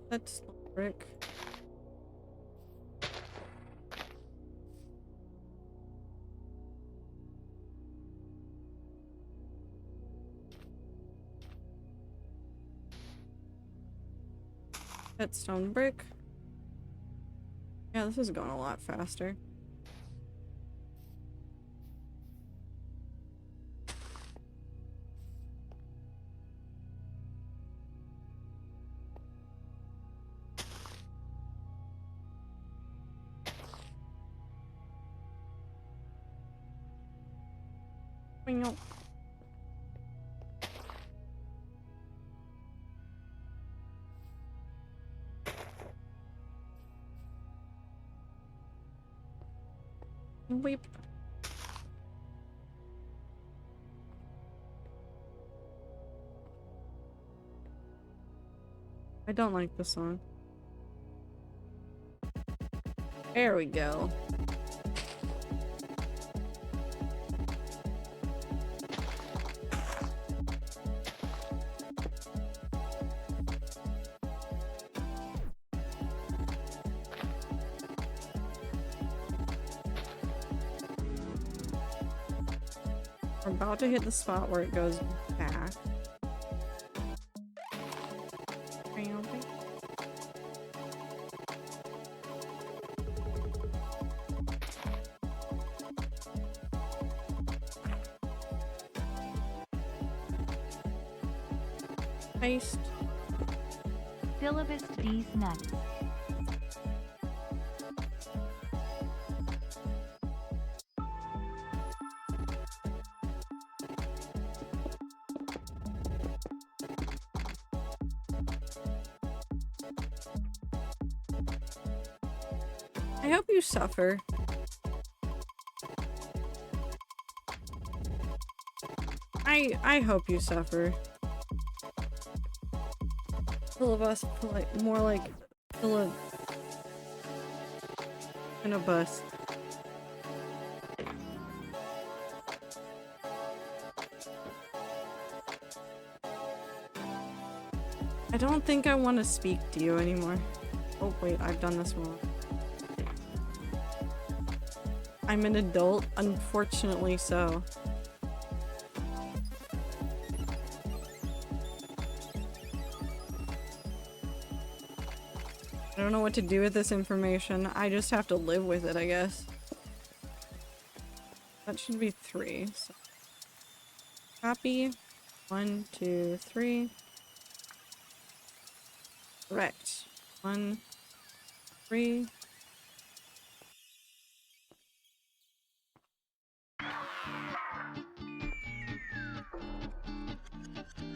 That's brick. That's stone brick. Yeah, this is going a lot faster. No. Weep. I don't like this song. There we go. We're about to hit the spot where it goes back. Paste. Syllabist these nuts. I hope you suffer. I hope you suffer. Like more like in a bus. I don't think I want to speak to you anymore. Oh wait, I've done this wrong. I'm an adult, unfortunately so. I don't know what to do with this information. I just have to live with it, I guess. That should be 3. So. Copy. 1, 2, 3. Correct. 1, 3.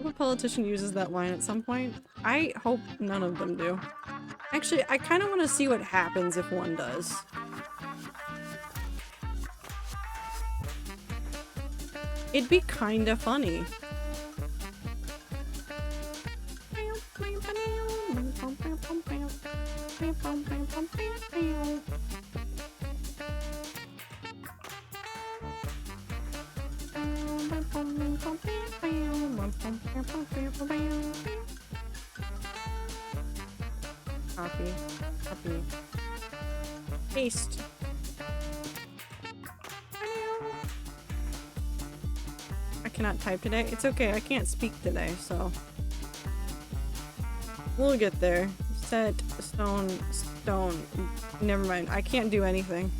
Oops. politician uses that line at some point. I hope none of them do. Actually, I kind of want to see what happens if one does. It'd be kind of funny. Copy. Copy. Paste. I cannot type today. It's okay, I can't speak today, so we'll get there. Set, stone, stone. Never mind, I can't do anything.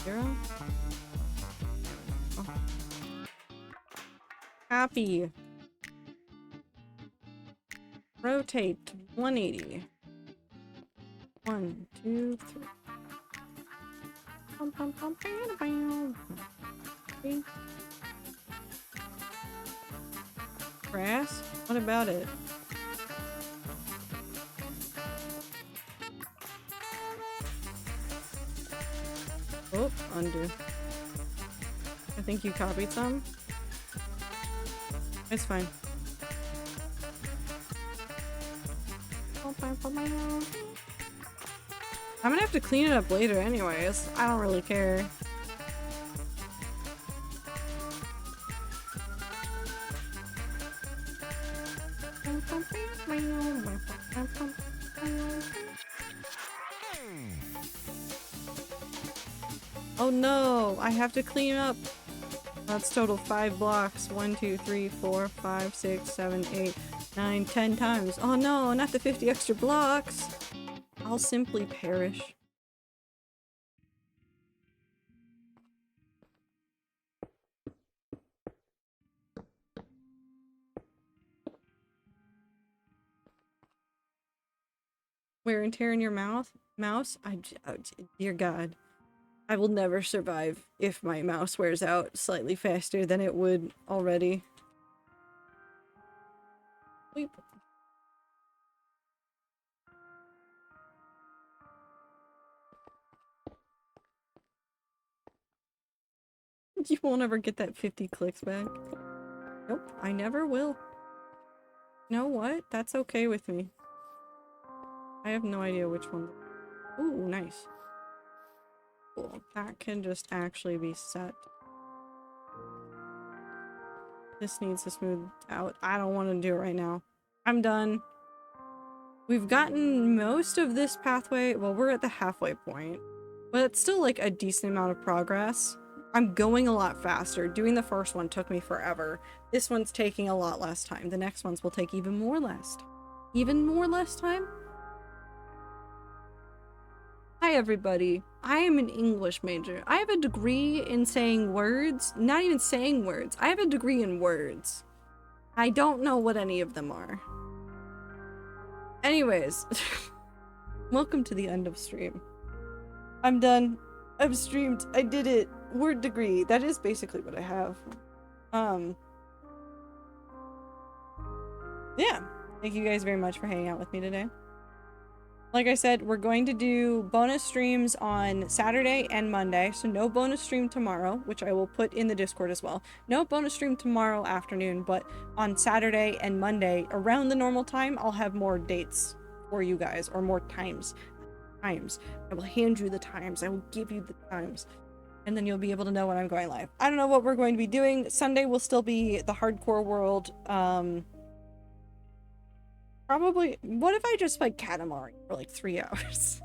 Zero? Oh. Copy. Rotate 180. 1, 2, 3. Okay. Grass? What about it? Oh, undo. I think you copied some. It's fine. I'm gonna have to clean it up later anyways. I don't really care. Oh no, I have to clean up. That's total 5 blocks. 1, 2, 3, 4, 5, 6, 7, 8, 9, 10 times. Oh no, not the 50 extra blocks. I'll simply perish. Wear and tear in your mouse? Dear God. I will never survive if my mouse wears out slightly faster than it would already. Weep. You won't ever get that 50 clicks back. Nope, I never will. You know what? That's okay with me. I have no idea which one. Ooh, nice. Cool. That can just actually be set. This needs to smooth out. I don't want to do it right now. I'm done. We've gotten most of this pathway. Well, we're at the halfway point, but it's still like a decent amount of progress. I'm going a lot faster. Doing the first one took me forever. This one's taking a lot less time. The next ones will take even more less time. Hi everybody. I am an English major. I have a degree in saying words. Not even saying words. I have a degree in words. I don't know what any of them are. Anyways, welcome to the end of stream. I'm done. I've streamed. I did it. Word degree. That is basically what I have. Yeah. Thank you guys very much for hanging out with me today. Like I said, we're going to do bonus streams on Saturday and Monday, so no bonus stream tomorrow, which I will put in the Discord as well. No bonus stream tomorrow afternoon, but on Saturday and Monday, around the normal time, I'll have more dates for you guys, or more times. I will hand you the times. I will give you the times. And then you'll be able to know when I'm going live. I don't know what we're going to be doing. Sunday will still be the hardcore world. Probably, what if I just like Katamari for like 3 hours?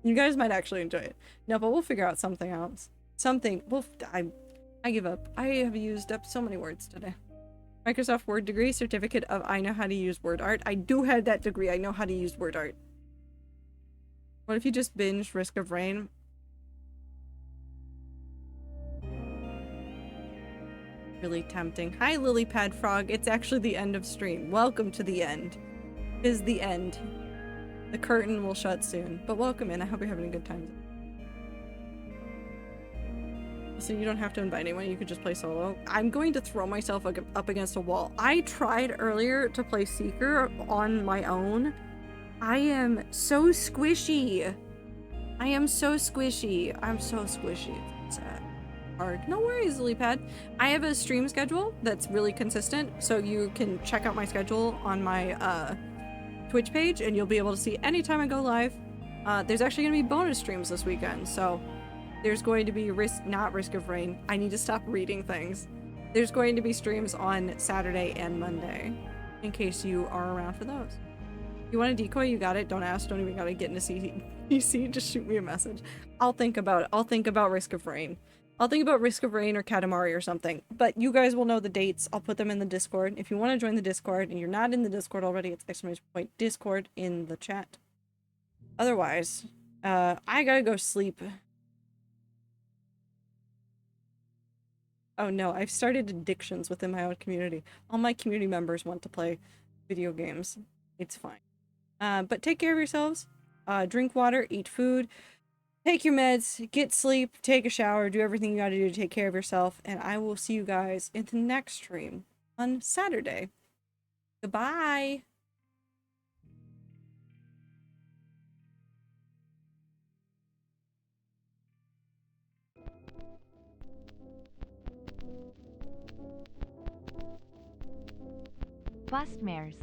You guys might actually enjoy it. No, but we'll figure out something else. I give up. I have used up so many words today. Microsoft Word degree, certificate of I know how to use word art. I do have that degree. I know how to use word art. What if you just binged Risk of Rain? Really tempting. Hi, Lilypad Frog. It's actually the end of stream. Welcome to the end. is the end. The curtain will shut soon. But welcome in. I hope you're having a good time. So you don't have to invite anyone. You could just play solo. I'm going to throw myself up against a wall. I tried earlier to play Seeker on my own. I am so squishy. I am so squishy. I'm so squishy. It's hard. No worries, Lilypad. I have a stream schedule that's really consistent, so you can check out my schedule on my Twitch page, and you'll be able to see anytime I go live. There's actually going to be bonus streams this weekend, so there's going to be not Risk of Rain. I need to stop reading things. There's going to be streams on Saturday and Monday, in case you are around for those. You want a decoy? You got it. Don't ask. Don't even gotta get into CC. Just shoot me a message. I'll think about it. I'll think about Risk of Rain. I'll think about Risk of Rain or Katamari or something. But you guys will know the dates. I'll put them in the Discord. If you want to join the Discord and you're not in the Discord already, it's !Discord in the chat. Otherwise, I gotta go sleep. Oh no, I've started addictions within my own community. All my community members want to play video games. It's fine. But take care of yourselves. Drink water, eat food, take your meds, get sleep, take a shower, do everything you gotta do to take care of yourself, and I will see you guys in the next stream on Saturday. Goodbye! Bustmares.